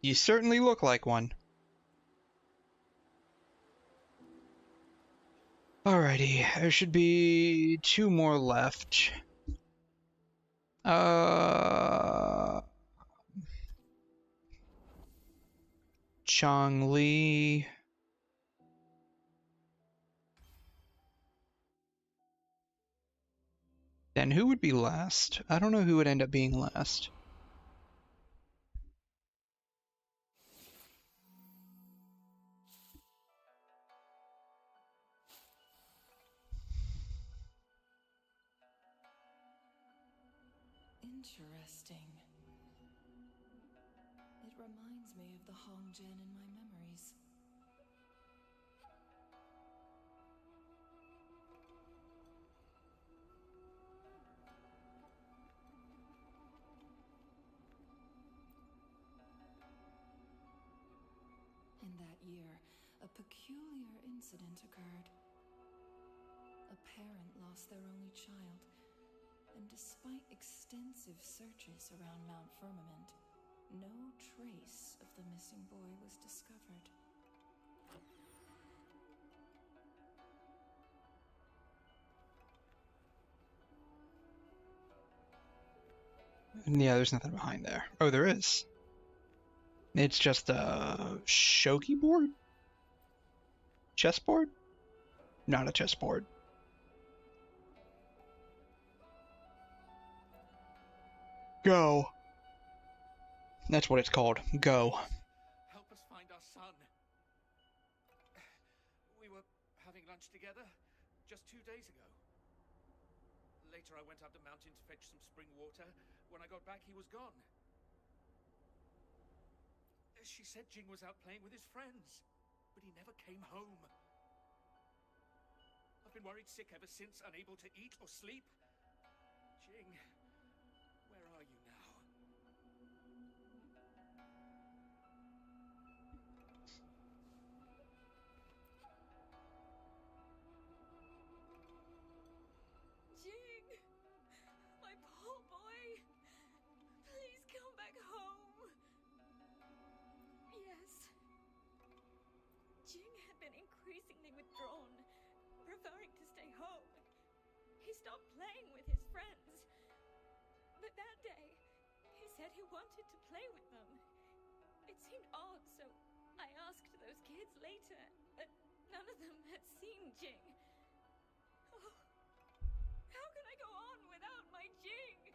Speaker 1: You certainly look like one. Alrighty, there should be 2 more left. Chongli. Then who would be last? I don't know who would end up being last.
Speaker 9: Interesting. It reminds me of the Hongjian in my memories. In that year, a peculiar incident occurred. A parent lost their only child, and despite extensive searches around Mount Firmament, no trace of the missing boy was discovered.
Speaker 1: Yeah, there's nothing behind there. Oh, there is. It's just a shogi board? Chessboard? Not a chessboard. Go. That's what it's called. Go.
Speaker 14: Help us find our son. We were having lunch together just 2 days ago. Later I went up the mountain to fetch some spring water. When I got back, he was gone. She said Jing was out playing with his friends, but he never came home. I've been worried sick ever since, unable to eat or sleep. Jing, where are you now?
Speaker 10: Jing! My poor boy! Please come back home! Yes. Jing had been increasingly withdrawn, preferring to stay home. He stopped playing with his friends. But that day, he said he wanted to play with them. It seemed odd, so I asked those kids later, but none of them had seen Jing. Oh, how can I go on without my Jing?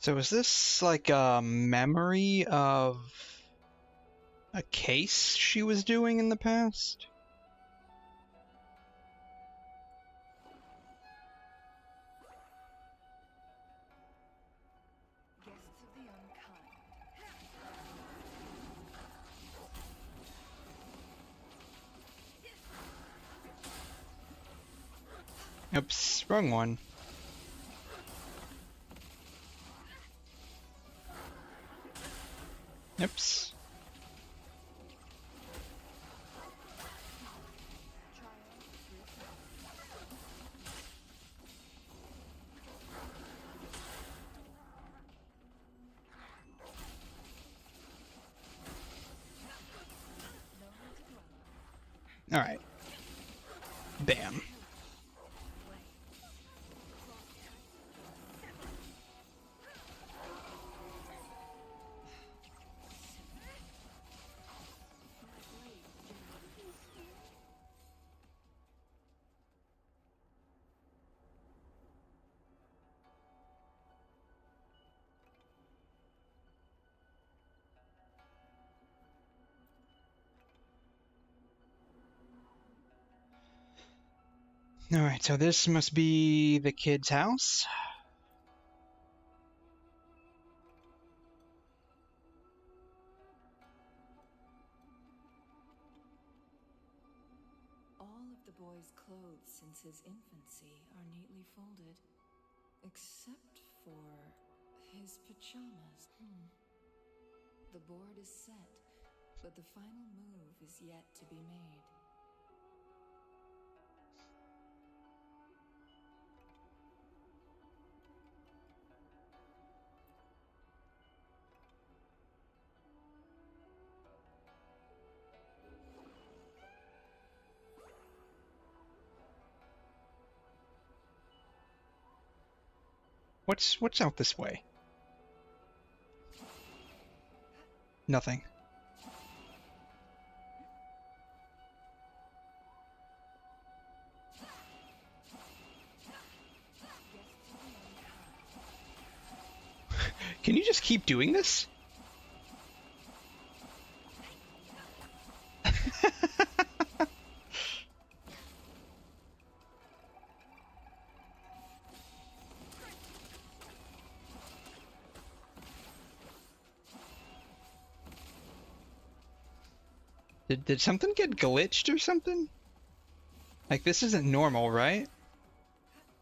Speaker 1: So is this like a memory of a case she was doing in the past?
Speaker 13: Guests of the unkind.
Speaker 1: Oops, wrong one. Alright. Bam. Alright, so this must be the kid's house.
Speaker 13: All of the boy's clothes since his infancy are neatly folded, except for his pajamas. The board is set, but the final move is yet to be made.
Speaker 1: What's out this way? Nothing. Can you just keep doing this? Did something get glitched or something? Like, this isn't normal, right?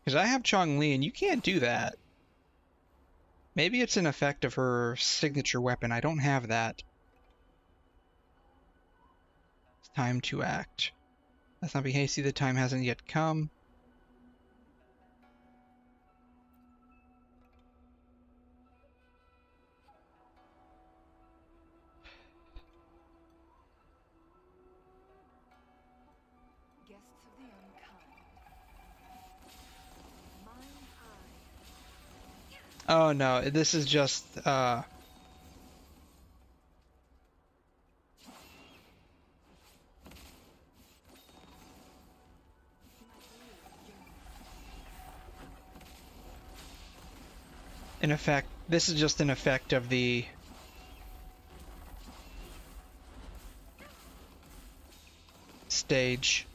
Speaker 1: Because I have Chong-Li and you can't do that. Maybe it's an effect of her signature weapon. I don't have that. It's time to act. Let's not be hasty. The time hasn't yet come.
Speaker 13: Guests of the unkind. Mine eye.
Speaker 1: Oh no, this is just an effect. This is just an effect of the stage.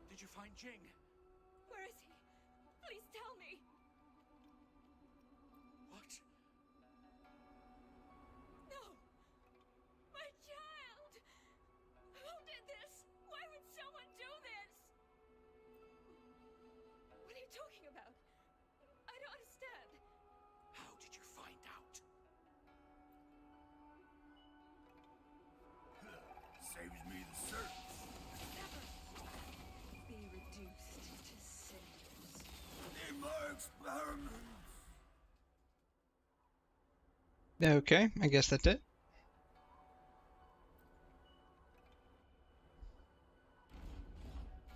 Speaker 2: Did you find Jing?
Speaker 10: Where is he? Please tell me.
Speaker 2: What?
Speaker 10: No! My child! Who did this? Why would someone do this? What are you talking about? I don't understand.
Speaker 2: How did you find out? Saves me the search.
Speaker 13: Be reduced to cinders.
Speaker 2: In my experiments.
Speaker 1: Okay, I guess that's it.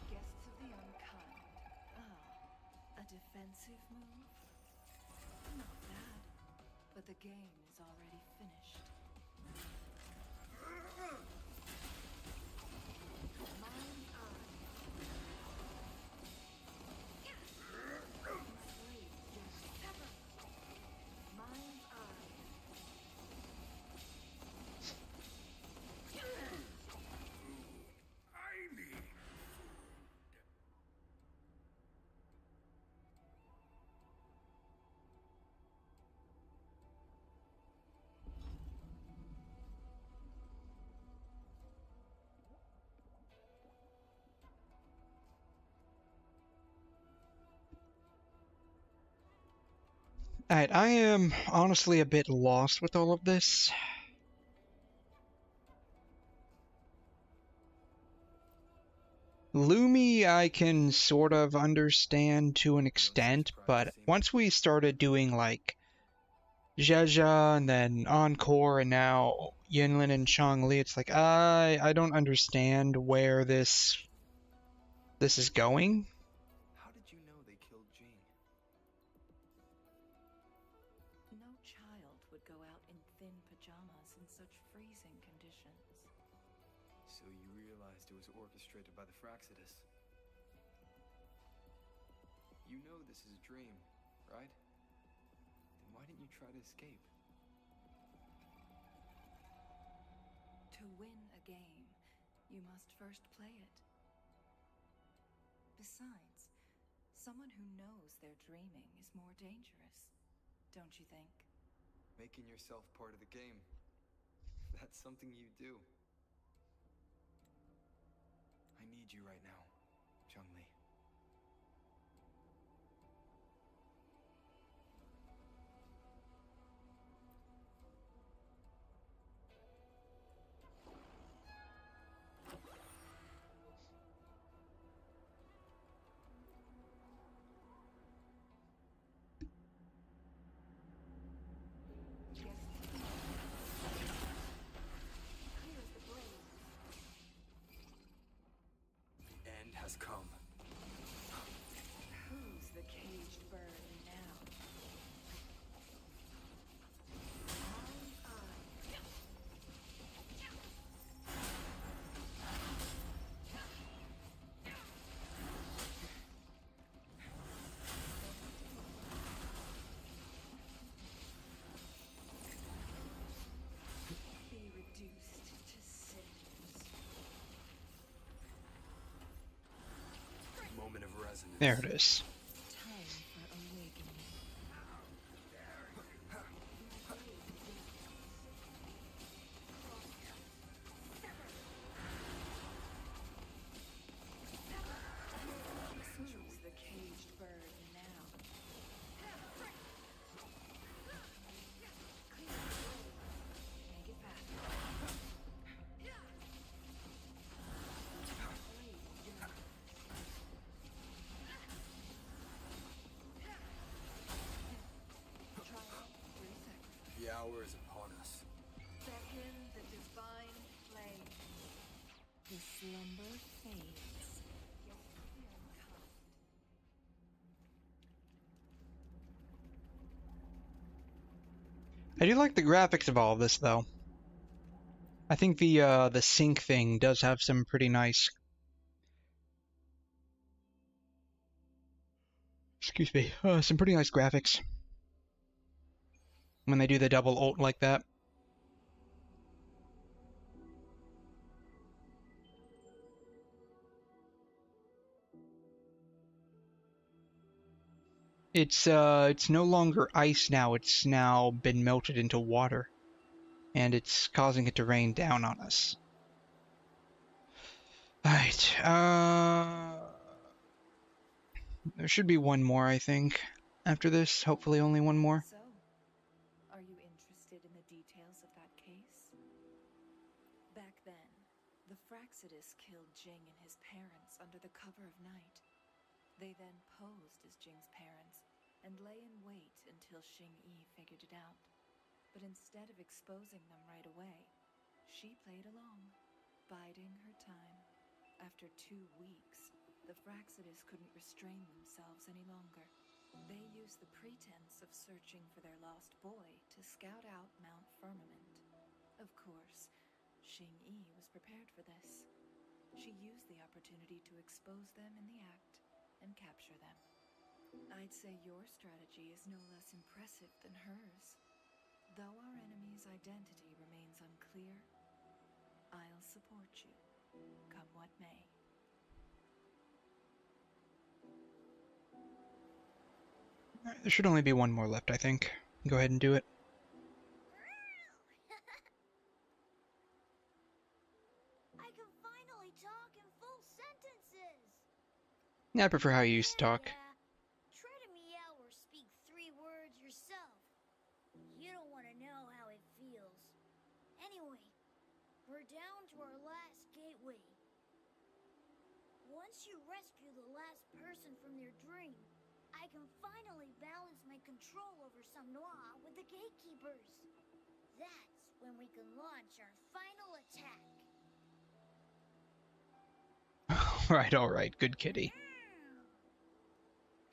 Speaker 13: Guests of the unkind. A defensive move? Not bad. But the game is already finished. Mine eye. Mine eye.
Speaker 2: I need food.
Speaker 1: Alright, I am honestly a bit lost with all of this. Lumi I can sort of understand to an extent, but once we started doing like Zheja and then Encore and now Yinlin and Changli, it's like I don't understand where this is going.
Speaker 4: How did you know they killed Jing?
Speaker 13: No child would go out in thin pajamas in such freezing conditions.
Speaker 4: So you realized it was orchestrated by the Fraxidus. You know this is a dream, right? Then why didn't you try to escape?
Speaker 13: To win a game, you must first play it. Besides, someone who knows they're dreaming is more dangerous, don't you think?
Speaker 4: Making yourself part of the game. That's something you do. I need you right now, Changli. The end has come.
Speaker 13: Who's the caged bird now? Be reduced to cinders.
Speaker 4: Moment of resonance.
Speaker 1: There it is.
Speaker 13: Time for awakening. Who's the caged bird now? Make it faster.
Speaker 4: The hour is upon us.
Speaker 13: Beckon the divine flame. The slumber fades.
Speaker 1: I do like the graphics of all of this though. I think the sync thing does have some pretty nice, excuse me, some pretty nice graphics when they do the double ult like that. It's no longer ice now, it's now been melted into water. And it's causing it to rain down on us. Alright, there should be one more, I think, after this. Hopefully only one more.
Speaker 13: So, are you interested in the details of that case? Back then, the Fraxidus killed Jing and his parents under the cover of night. They then posed as Jing's parents and lay in wait until Xing-Yi figured it out. But instead of exposing them right away, she played along, biding her time. After 2 weeks, the Fraxidus couldn't restrain themselves any longer. They used the pretense of searching for their lost boy to scout out Mount Firmament. Of course, Xing-Yi was prepared for this. She used the opportunity to expose them in the act and capture them. I'd say your strategy is no less impressive than hers. Though our enemy's identity remains unclear, I'll support you, come what may.
Speaker 1: There should only be one more left, I think. Go ahead and do it.
Speaker 8: I can finally talk in full sentences.
Speaker 1: Yeah, I prefer how you used to talk.
Speaker 8: Try to meow or speak 3 words yourself. the last person from their dream, I can finally balance my control over some noir with the gatekeepers. That's when we can launch our final attack.
Speaker 1: All right, good kitty.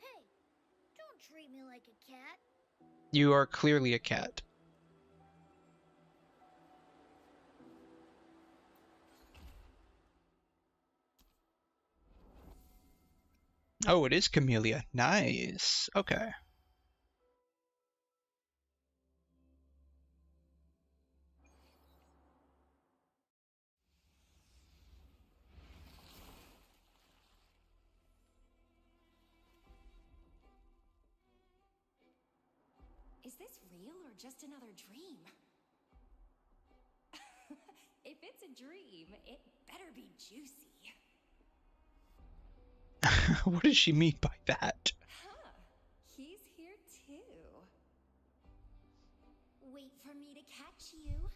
Speaker 8: Hey, don't treat me like a cat.
Speaker 1: You are clearly a cat. Oh, it is Camellya. Nice. Okay.
Speaker 12: Is this real or just another dream? If it's a dream, it better be juicy.
Speaker 1: What does she mean by that?
Speaker 12: Huh. He's here too. Wait for me to catch you.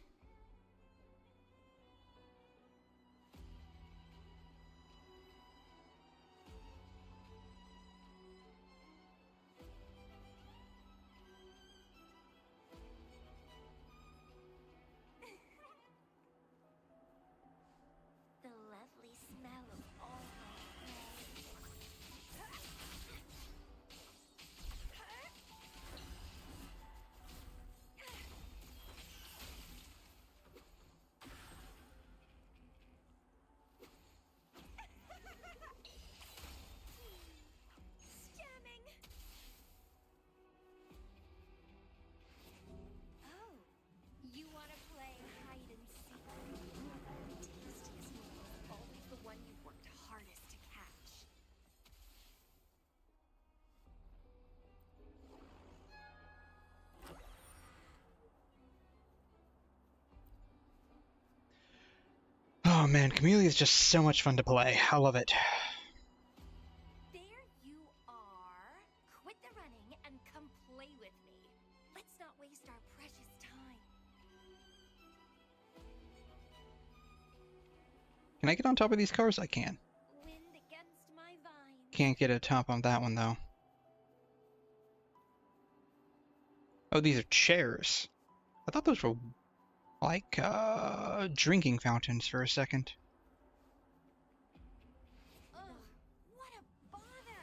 Speaker 12: The lovely smell of all my Stemming. Oh, you want to play hide and seek? The tastiest meal is always the one you've worked hardest to catch.
Speaker 1: Oh man, Camellya is just so much fun to play. I love it.
Speaker 12: There you are. Quit the running and come play with me. Let's not waste our precious time.
Speaker 1: Can I get on top of these cars? I can.
Speaker 12: Wind against my vine.
Speaker 1: Can't get a top on that one though. Oh, these are chairs. I thought those were like drinking fountains for a second.
Speaker 12: Ugh, what a bother!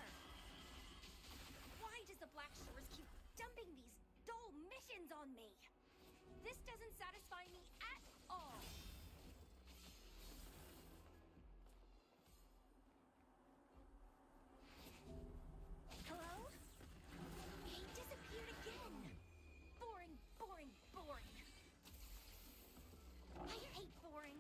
Speaker 12: Why does the Black Shores keep dumping these dull missions on me? This doesn't satisfy me at all. Hello? He disappeared again. Boring, boring, boring. I hate boring.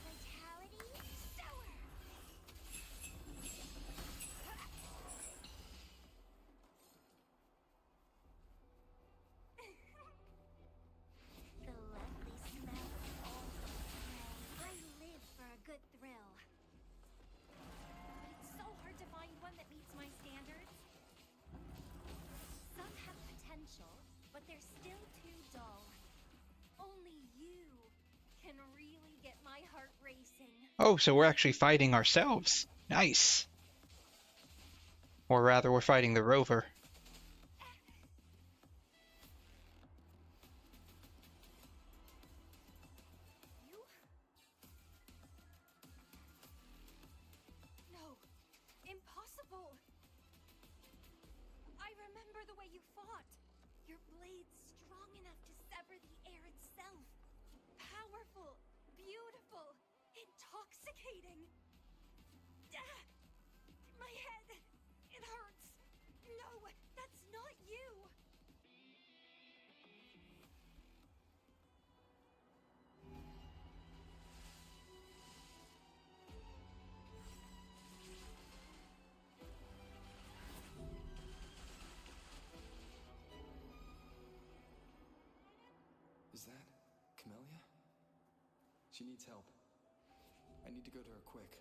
Speaker 12: Vitality sour. The lovely smell of all the prey. I live for a good thrill. But it's so hard to find one that meets my standards. Some have potential, but they're still too dull. Only you can really get my heart racing.
Speaker 1: Oh, so we're actually fighting ourselves. Nice. Or rather, we're fighting the rover.
Speaker 12: You? No. Impossible. I remember the way you fought. Your blade strong enough to sever the air itself. Powerful, beautiful, intoxicating. Ah! My head. It hurts. No, that's not you.
Speaker 4: Is that Camellya? She needs help. I need to go to her quick.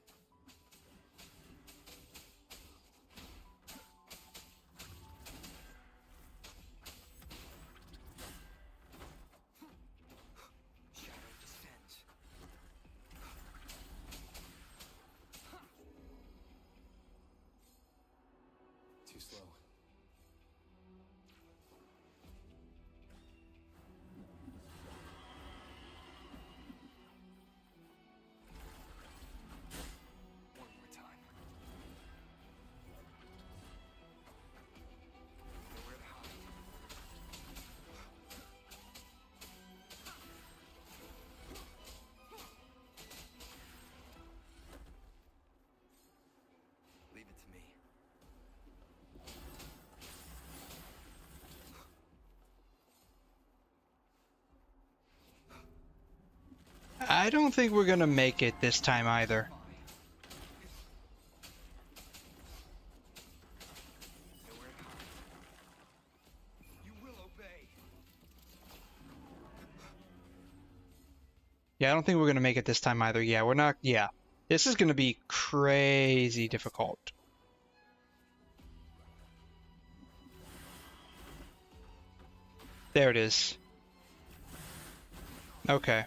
Speaker 1: I don't think we're gonna make it this time either.
Speaker 2: You will obey.
Speaker 1: Yeah, I don't think we're gonna make it this time either. Yeah, we're not. Yeah, this is gonna be crazy difficult. There it is. Okay.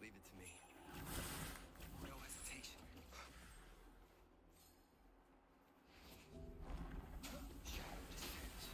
Speaker 2: Leave it to me. No hesitation. Shadow descends.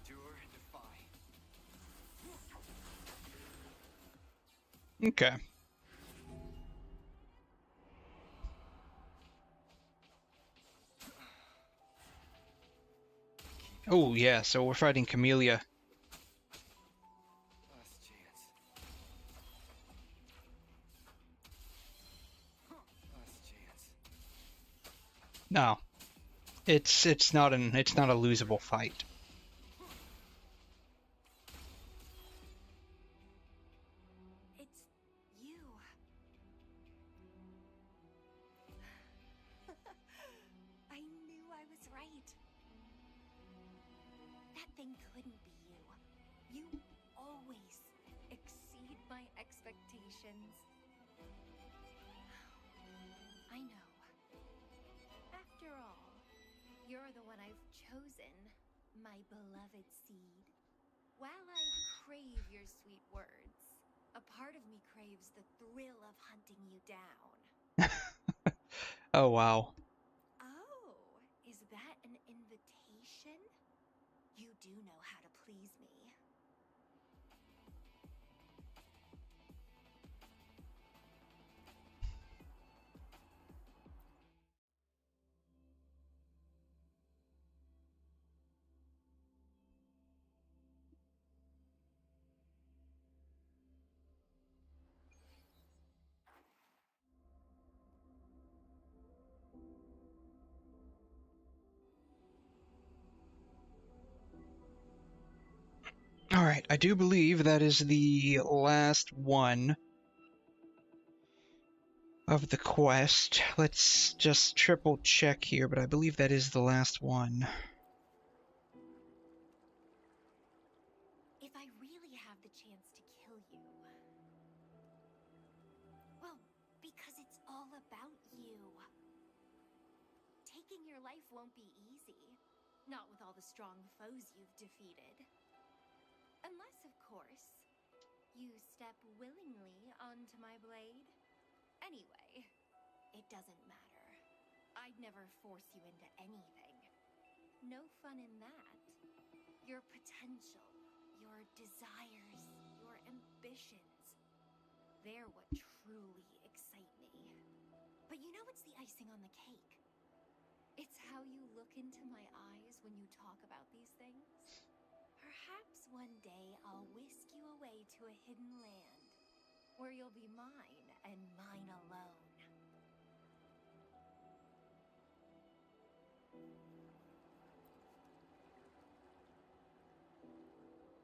Speaker 2: Endure and defy.
Speaker 1: Okay. Oh yeah, so we're fighting Camellya.
Speaker 2: Last chance. Last chance.
Speaker 1: No, it's not a losable fight.
Speaker 12: It's you. I knew I was right. That thing couldn't be you. You always exceed my expectations. I know. After all, you're the one I've chosen, my beloved seed. While I crave your sweet words, a part of me craves the thrill of hunting you down.
Speaker 1: Oh wow.
Speaker 12: Oh, is that an invitation? You do know how to please me.
Speaker 1: Alright, I do believe that is the last one of the quest. Let's just triple check here, but I believe that is the last one.
Speaker 12: If I really have the chance to kill you, well, because it's all about you. Taking your life won't be easy, not with all the strong foes you've defeated. Unless, of course, you step willingly onto my blade. Anyway, it doesn't matter. I'd never force you into anything. No fun in that. Your potential, your desires, your ambitions, they're what truly excite me. But you know what's the icing on the cake? It's how you look into my eyes when you talk about these things. Perhaps one day I'll whisk you away to a hidden land where you'll be mine and mine alone.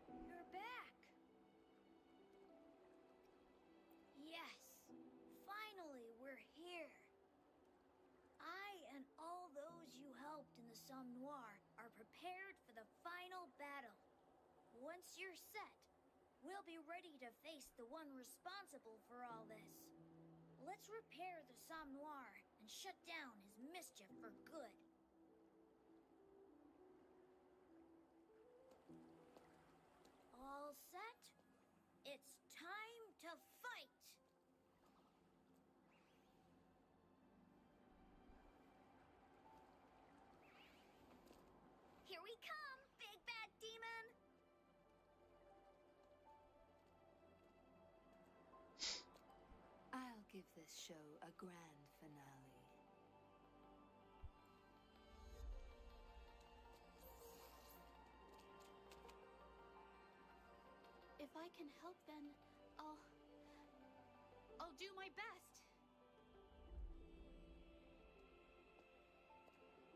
Speaker 8: You're back! Yes, finally we're here. I and all those you helped in the Somme Noir are prepared for the final battle. Once you're set, we'll be ready to face the one responsible for all this. Let's repair the Somme Noir and shut down his mischief for good. All set? It's time to fight! Here we come, big bad demon!
Speaker 13: I'll give this show a grand finale.
Speaker 9: If I can help, then I'll do my best.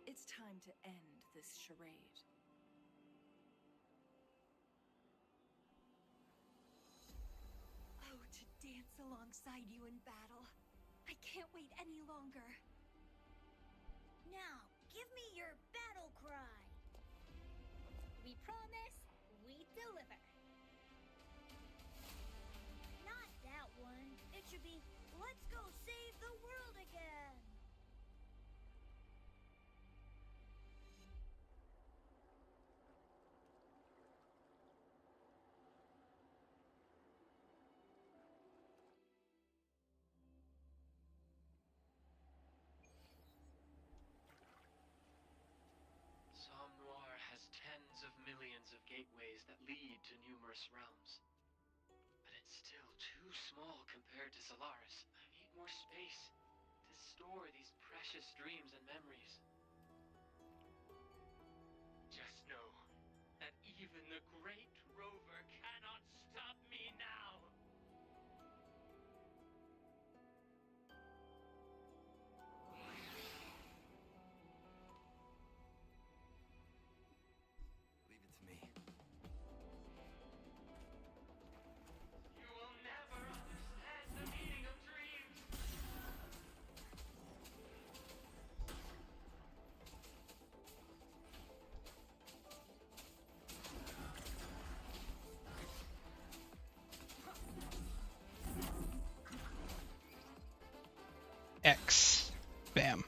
Speaker 13: It's time to end this charade.
Speaker 12: Oh, to dance alongside you in battle. I can't wait any longer.
Speaker 8: Now, give me your battle cry. We promise, we deliver. Not that one. It should be, let's go save the world again.
Speaker 6: Som Noir has tens of millions of gateways that lead to numerous realms. But it's still too small compared to Solaris. I need more space to store these precious dreams and memories. Just know that even the great rover cannot stop me now!
Speaker 4: Leave it to me.
Speaker 6: You will never understand the meaning of dreams!
Speaker 1: X. Bam.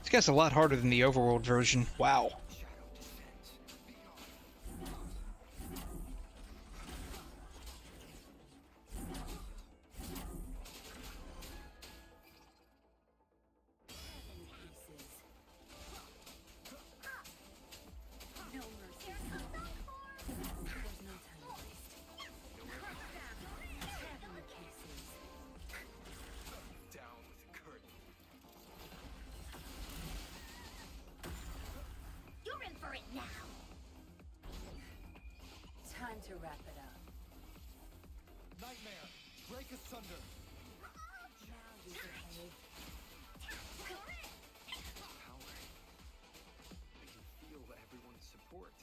Speaker 1: This guy's a lot harder than the overworld version. Wow.
Speaker 12: No mercy. There's no time to waste. Heavenly kisses.
Speaker 4: Down with the curtain.
Speaker 8: You're in for it now.
Speaker 13: Time to wrap it up.
Speaker 4: Nightmare! Break asunder!
Speaker 13: Now you behave.
Speaker 4: Power. I can feel everyone's support.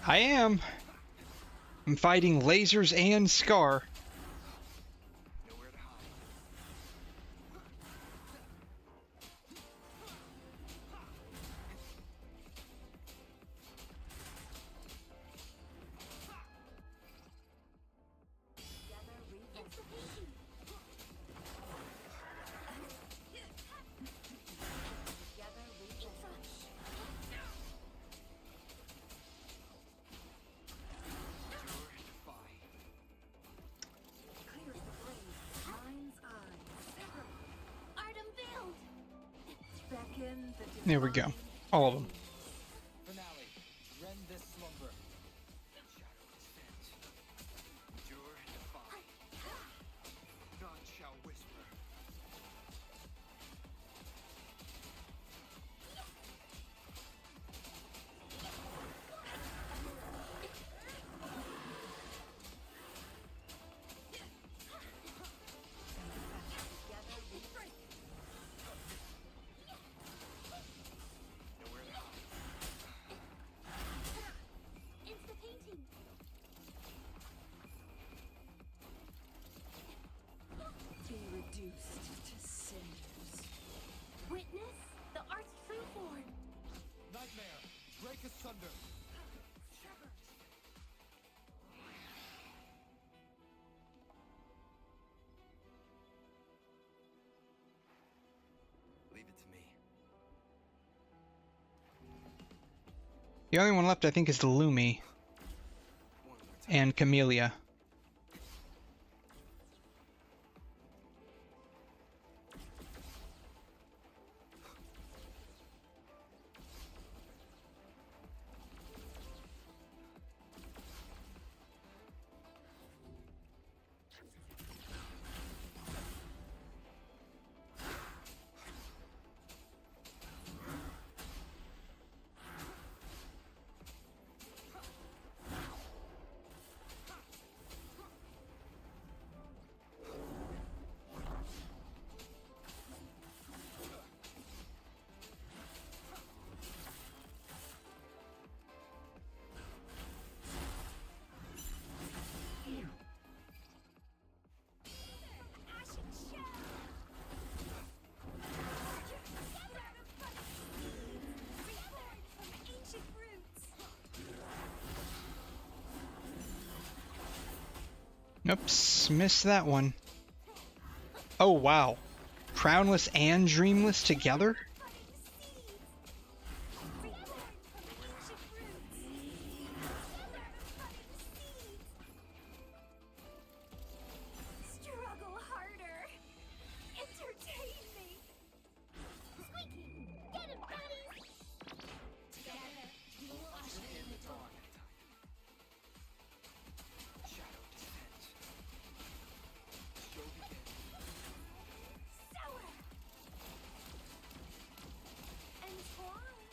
Speaker 1: I am. I'm fighting lasers and Scar.
Speaker 4: Nowhere to hide.
Speaker 1: There we go. All of them.
Speaker 15: Finale. Rend this slumber. Shadow descends. Endure and defy. None shall whisper.
Speaker 5: It's the painting.
Speaker 13: Be reduced to cinders.
Speaker 5: Witness the art's true form.
Speaker 15: Nightmare. Break asunder.
Speaker 4: Leave it to me.
Speaker 1: The only one left, I think, is the Lumi and Camellya. Oops, missed that one. Oh wow. Crownless and Dreamless together?
Speaker 5: Struggle harder. Entertain me. Squeaky, get him, buddies. Together, we will usher in the dawn.
Speaker 15: Shadow descends. Show begins.
Speaker 5: Sour. Entwine.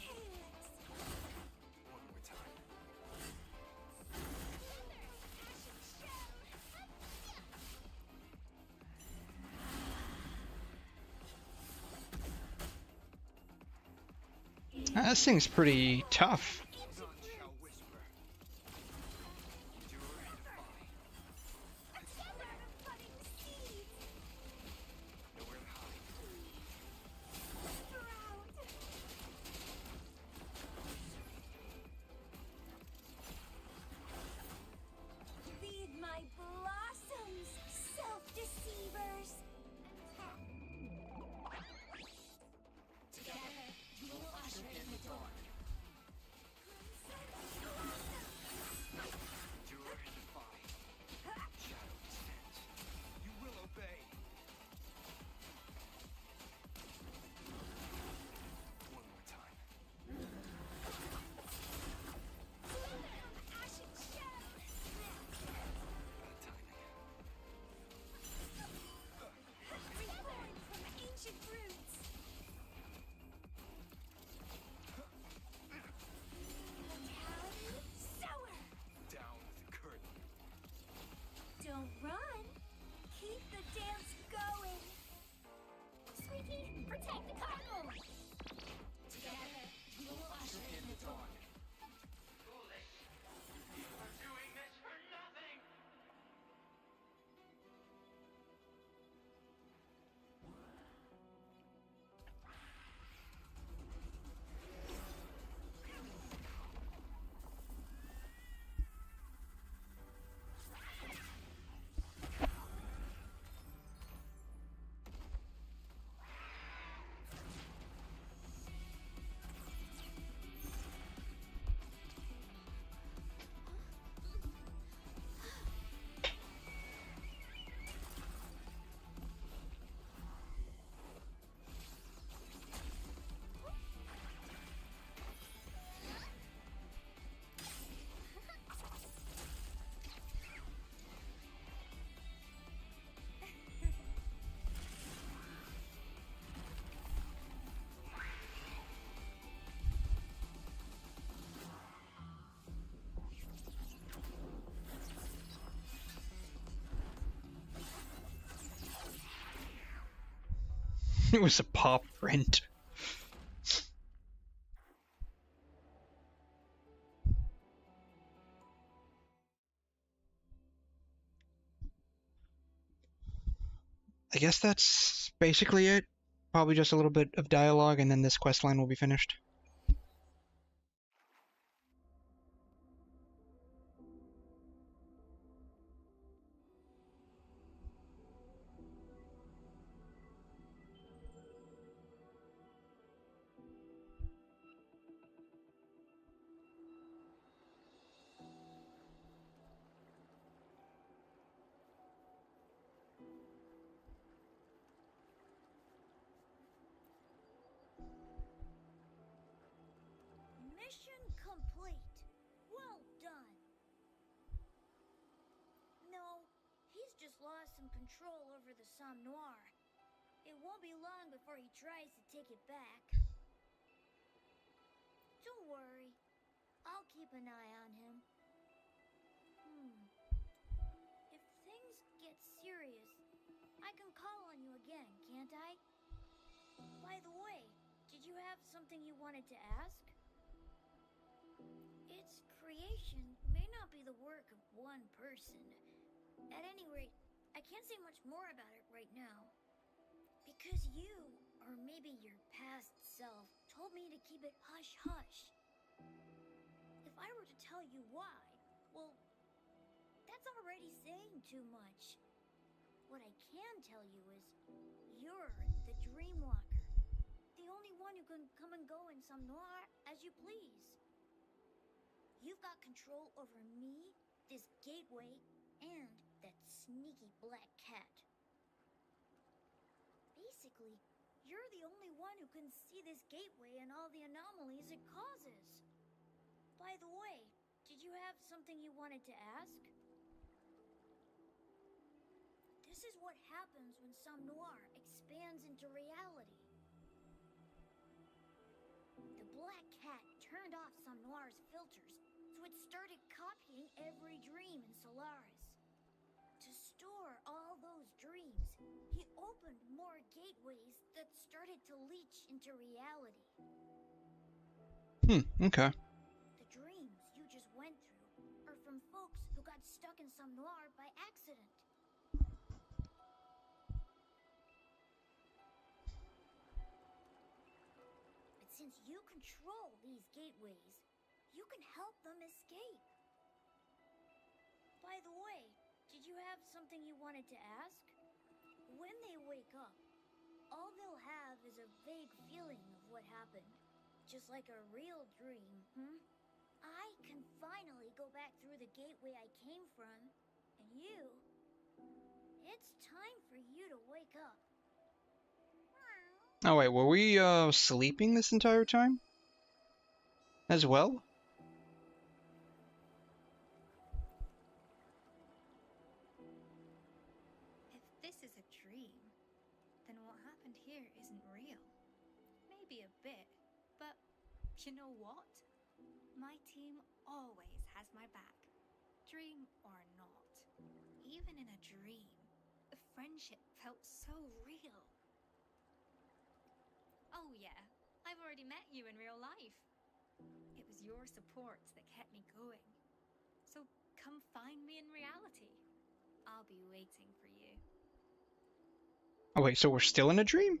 Speaker 5: Calyx.
Speaker 4: One more time.
Speaker 1: This thing's pretty tough.
Speaker 15: None shall whisper. Endure and defy. Nowhere to hide.
Speaker 5: Feed my blossoms, self-deceivers. Together, we will usher in the dawn.
Speaker 15: Endure and defy. Shadow descends. You will obey.
Speaker 4: One more time.
Speaker 5: Ashen shell.
Speaker 4: Bad timing.
Speaker 5: Reborn from ancient roots. Vitality, sour.
Speaker 15: Down with the curtain.
Speaker 5: Don't run. Keep the dance going. Squeaky, protect the cargo. Together, we will usher in the dawn.
Speaker 6: Foolish. You are doing this for nothing.
Speaker 1: It was a paw print. I guess that's basically it. Probably just a little bit of dialogue, and then this quest line will be finished.
Speaker 8: Mission complete. Well done. No, he's just lost some control over the Somme Noir. It won't be long before he tries to take it back. Don't worry. I'll keep an eye on him. If things get serious, I can call on you again, can't I? By the way, did you have something you wanted to ask? Its creation may not be the work of one person. At any rate, I can't say much more about it right now. Because you, or maybe your past self, told me to keep it hush-hush. If I were to tell you why, well, that's already saying too much. What I can tell you is, you're the Dreamwalker. The only one who can come and go in Somme Noir as you please. You've got control over me, this gateway, and that sneaky black cat. Basically, you're the only one who can see this gateway and all the anomalies it causes. By the way, did you have something you wanted to ask? This is what happens when Somme Noir expands into reality. The black cat turned off Somme Noir's filters, so it started copying every dream in Solaris. To store all those dreams, he opened more gateways that started to leach into reality.
Speaker 1: Okay.
Speaker 8: The dreams you just went through are from folks who got stuck in Somme Noir by accident. But since you control these gateways, you can help them escape. By the way, did you have something you wanted to ask? When they wake up, all they'll have is a vague feeling of what happened. Just like a real dream, I can finally go back through the gateway I came from. And you... It's time for you to wake up.
Speaker 1: Oh wait, were we sleeping this entire time? As well?
Speaker 10: If this is a dream, then what happened here isn't real. Maybe a bit, but you know what? My team always has my back, dream or not. Even in a dream, the friendship felt so real. Oh yeah, I've already met you in real life. It was your support that kept me going. So come find me in reality. I'll be waiting for you.
Speaker 1: Oh wait, so we're still in a dream?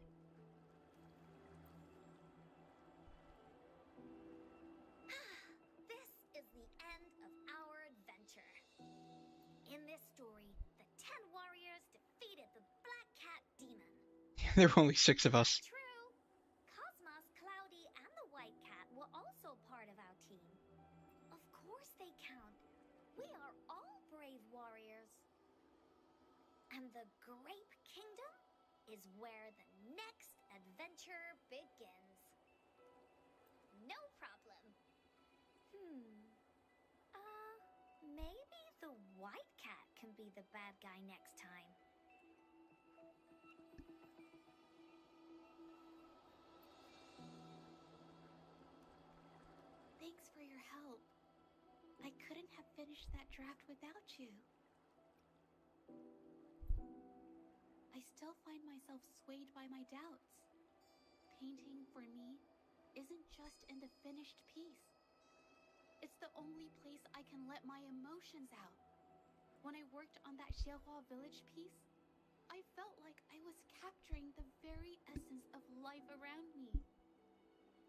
Speaker 8: This is the end of our adventure. In this story, the 10 warriors defeated the Black Cat Demon.
Speaker 1: There were only 6 of us.
Speaker 8: True. Cosmos, Cloudy, and the White Cat were also part of our team. Of course they count. We are all brave warriors. And the Grape Kingdom is where the next adventure begins. No problem. Maybe the White Cat can be the bad guy next time.
Speaker 9: Thanks for your help. I couldn't have finished that draft without you. I still find myself swayed by my doubts. Painting, for me, isn't just in the finished piece. It's the only place I can let my emotions out. When I worked on that Xiehua village piece, I felt like I was capturing the very essence of life around me.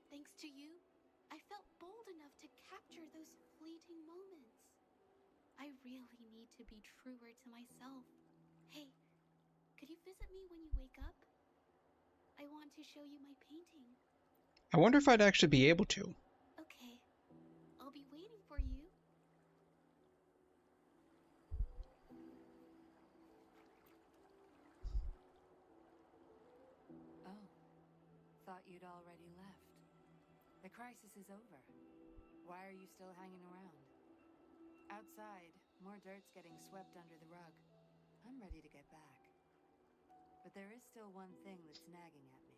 Speaker 9: Thanks to you, I felt bold enough to capture those fleeting moments. I really need to be truer to myself. Hey, could you visit me when you wake up? I want to show you my painting.
Speaker 1: I wonder if I'd actually be able to.
Speaker 9: Okay, I'll be waiting for you.
Speaker 13: Oh, thought you'd already left. The crisis is over. Why are you still hanging around? Outside, more dirt's getting swept under the rug. I'm ready to get back. But there is still one thing that's nagging at me.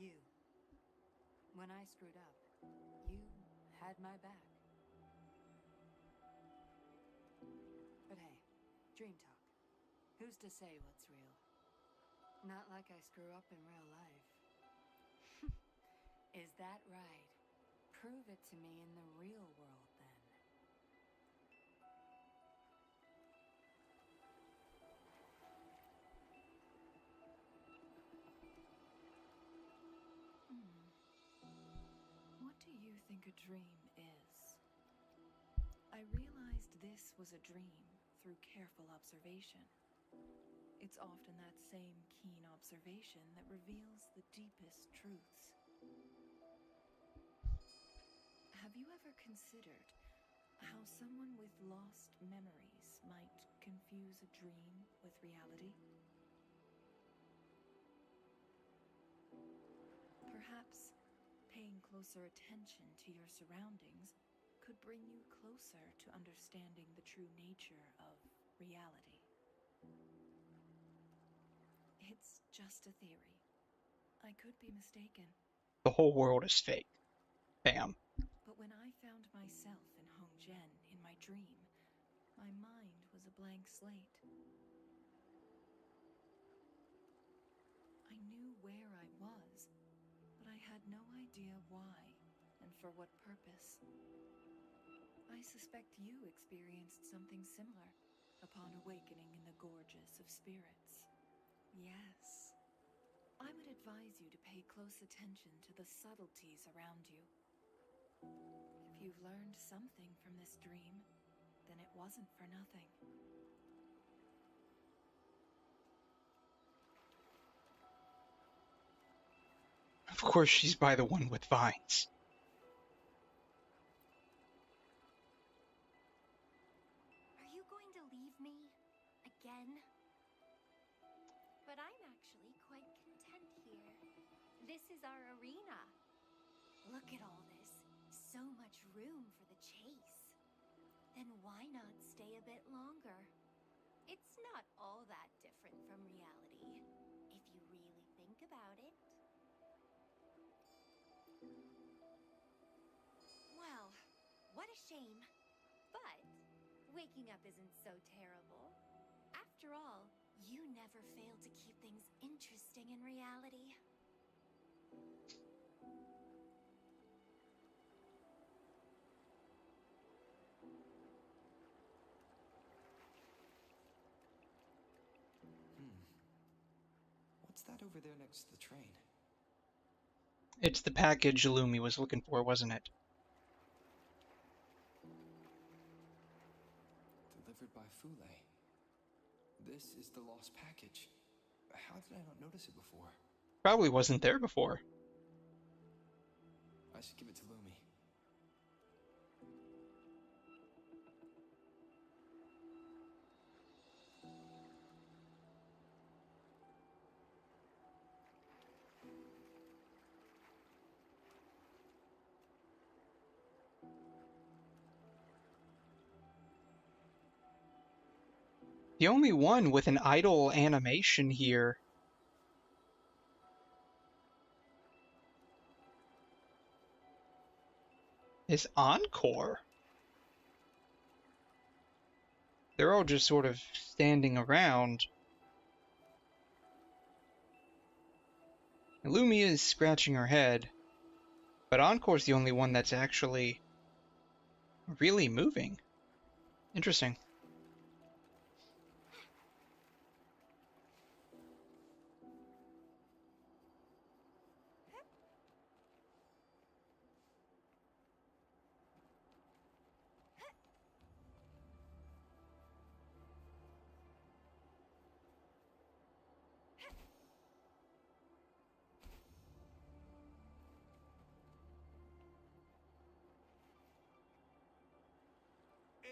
Speaker 13: You. When I screwed up, you had my back. But hey, dream talk. Who's to say what's real? Not like I screw up in real life. Is that right? Prove it to me in the real world, then. What do you think a dream is? I realized this was a dream through careful observation. It's often that same keen observation that reveals the deepest truths. Have you ever considered how someone with lost memories might confuse a dream with reality? Perhaps paying closer attention to your surroundings could bring you closer to understanding the true nature of reality. It's just a theory. I could be mistaken.
Speaker 1: The whole world is fake. Bam.
Speaker 13: But when I found myself in Hongzhen in my dream, my mind was a blank slate. I knew where I was, but I had no idea why and for what purpose. I suspect you experienced something similar upon awakening in the gorges of spirits. Yes. I would advise you to pay close attention to the subtleties around you. If you've learned something from this dream, then it wasn't for nothing.
Speaker 1: Of course she's by the one with vines.
Speaker 12: Are you going to leave me? Again? But I'm actually quite content here. This is our arena. Look at all this. So much room for the chase. Then why not stay a bit longer? It's not all that different from reality, if you really think about it. Well, what a shame. But waking up isn't so terrible. After all, you never fail to keep things interesting in reality.
Speaker 4: What's that over there next to the train?
Speaker 1: It's the package Illumi was looking for, wasn't it?
Speaker 4: Delivered by Fule. This is the lost package. How did I not notice it before?
Speaker 1: Probably wasn't there before.
Speaker 4: I should give it to Lumi.
Speaker 1: The only one with an idle animation here is Encore. They're all just sort of standing around. Lumia is scratching her head, but Encore's the only one that's actually really moving. Interesting.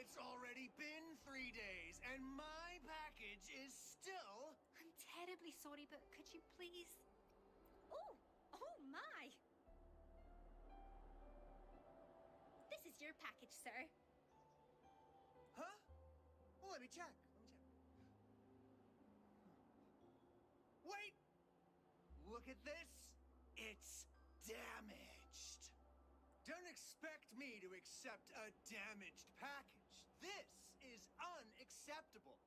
Speaker 2: It's already been 3 days, and my package is still...
Speaker 10: I'm terribly sorry, but could you please... Oh! Oh my! This is your package, sir.
Speaker 2: Huh? Well, let me check. Wait! Look at this. It's damaged. Don't expect me to accept a damaged package. This is unacceptable.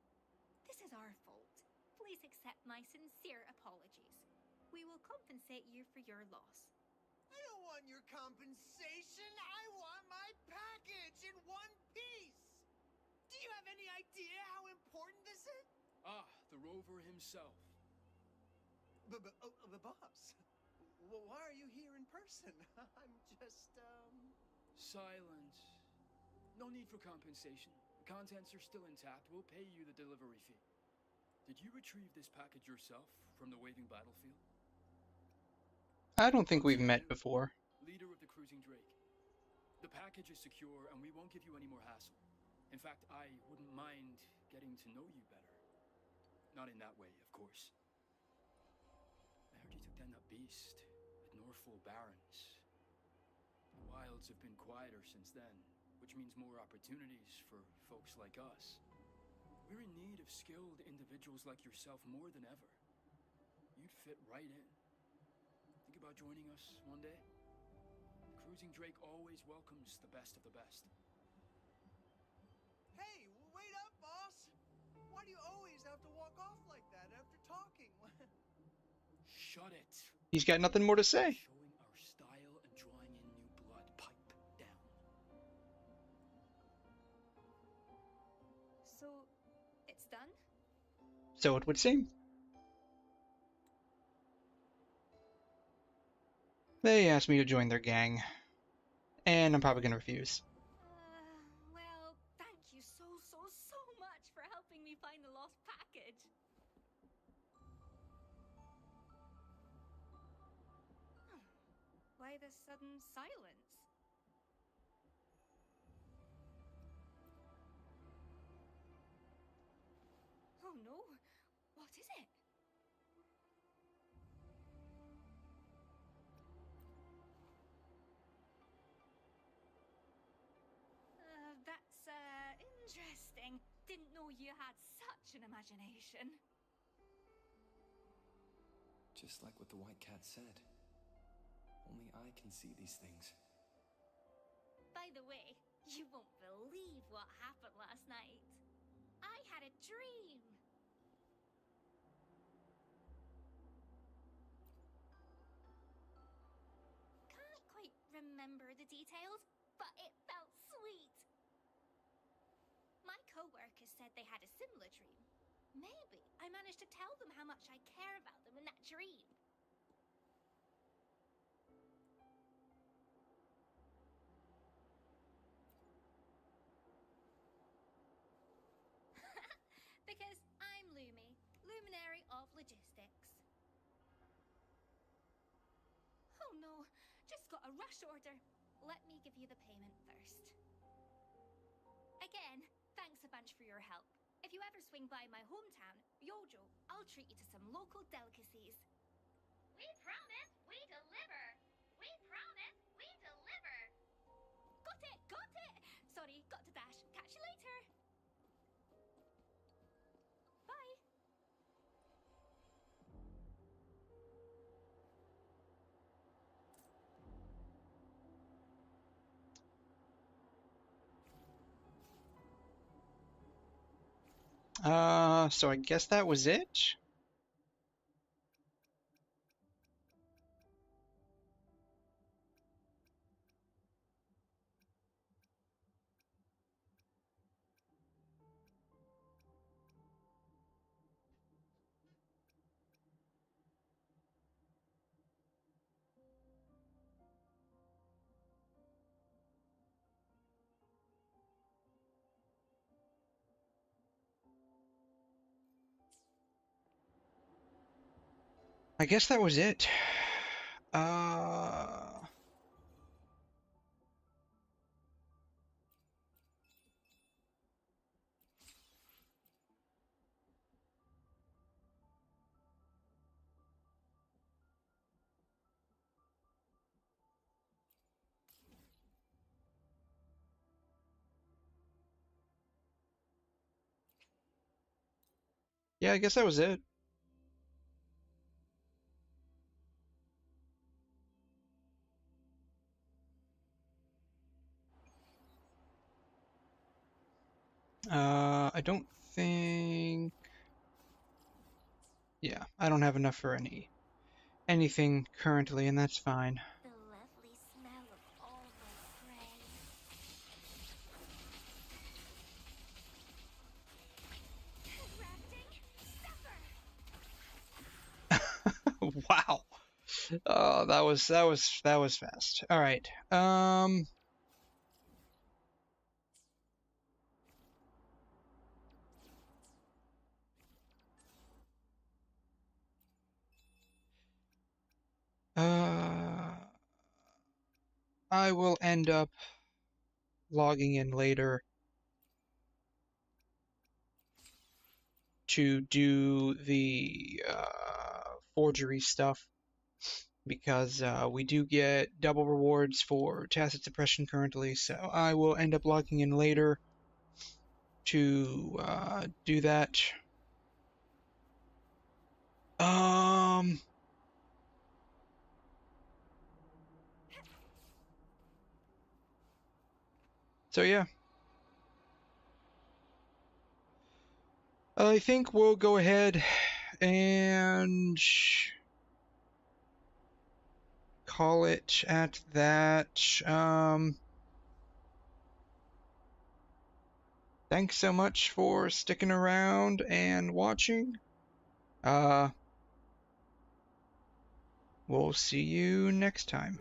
Speaker 10: This is our fault. Please accept my sincere apologies. We will compensate you for your loss.
Speaker 2: I don't want your compensation. I want my package in one piece. Do you have any idea how important this is?
Speaker 3: Ah, the rover himself.
Speaker 2: Boss. Well, why are you here in person? I'm just,
Speaker 3: Silence. No need for compensation. The contents are still intact. We'll pay you the delivery fee. Did you retrieve this package yourself from the waving battlefield?
Speaker 1: I don't think we've met before.
Speaker 3: Leader of the cruising Drake. The package is secure, and we won't give you any more hassle. In fact, I wouldn't mind getting to know you better. Not in that way, of course. I heard you took down that beast at Northful Barrens. The wilds have been quieter since then, which means more opportunities for folks like us. We're in need of skilled individuals like yourself more than ever. You'd fit right in. Think about joining us one day? The cruising Drake always welcomes the best of the best.
Speaker 2: Hey, wait up, boss! Why do you always have to walk off like that after talking?
Speaker 3: Shut it!
Speaker 1: He's got nothing more to say.
Speaker 3: Showing our style and drawing in new blood. Pipe down.
Speaker 10: So, it's done?
Speaker 1: So it would seem. They asked me to join their gang, and I'm probably going to refuse.
Speaker 10: Well, thank you so much for helping me find the lost package. Why the sudden silence? Oh no, what is it? That's interesting. Didn't know you had such an imagination.
Speaker 4: Just like what the White Cat said. Only I can see these things.
Speaker 5: By the way, you won't believe what happened last night. I had a dream. Can't quite remember the details, but it felt sweet. My co-workers said they had a similar dream. Maybe I managed to tell them how much I care about them in that dream. Because I'm Lumi, Luminary of Logistics. Oh no, just got a rush order. Let me give you the payment first. Again, thanks a bunch for your help. If you ever swing by my hometown, Yojo, I'll treat you to some local delicacies. We promise we deliver. We promise we deliver. Got it, got it. Sorry, got to dash. Catch you later. Bye.
Speaker 1: So I guess that was it? I guess that was it. Yeah, I guess that was it. I don't think... Yeah, I don't have enough for anything currently, and that's fine.
Speaker 8: The lovely smell of all my prey.
Speaker 1: Wow. Oh, that was fast. All right. I will end up logging in later to do the forgery stuff because we do get double rewards for tacit suppression currently, so I will end up logging in later to do that. So yeah. I think we'll go ahead and call it at that. Thanks so much for sticking around and watching. We'll see you next time.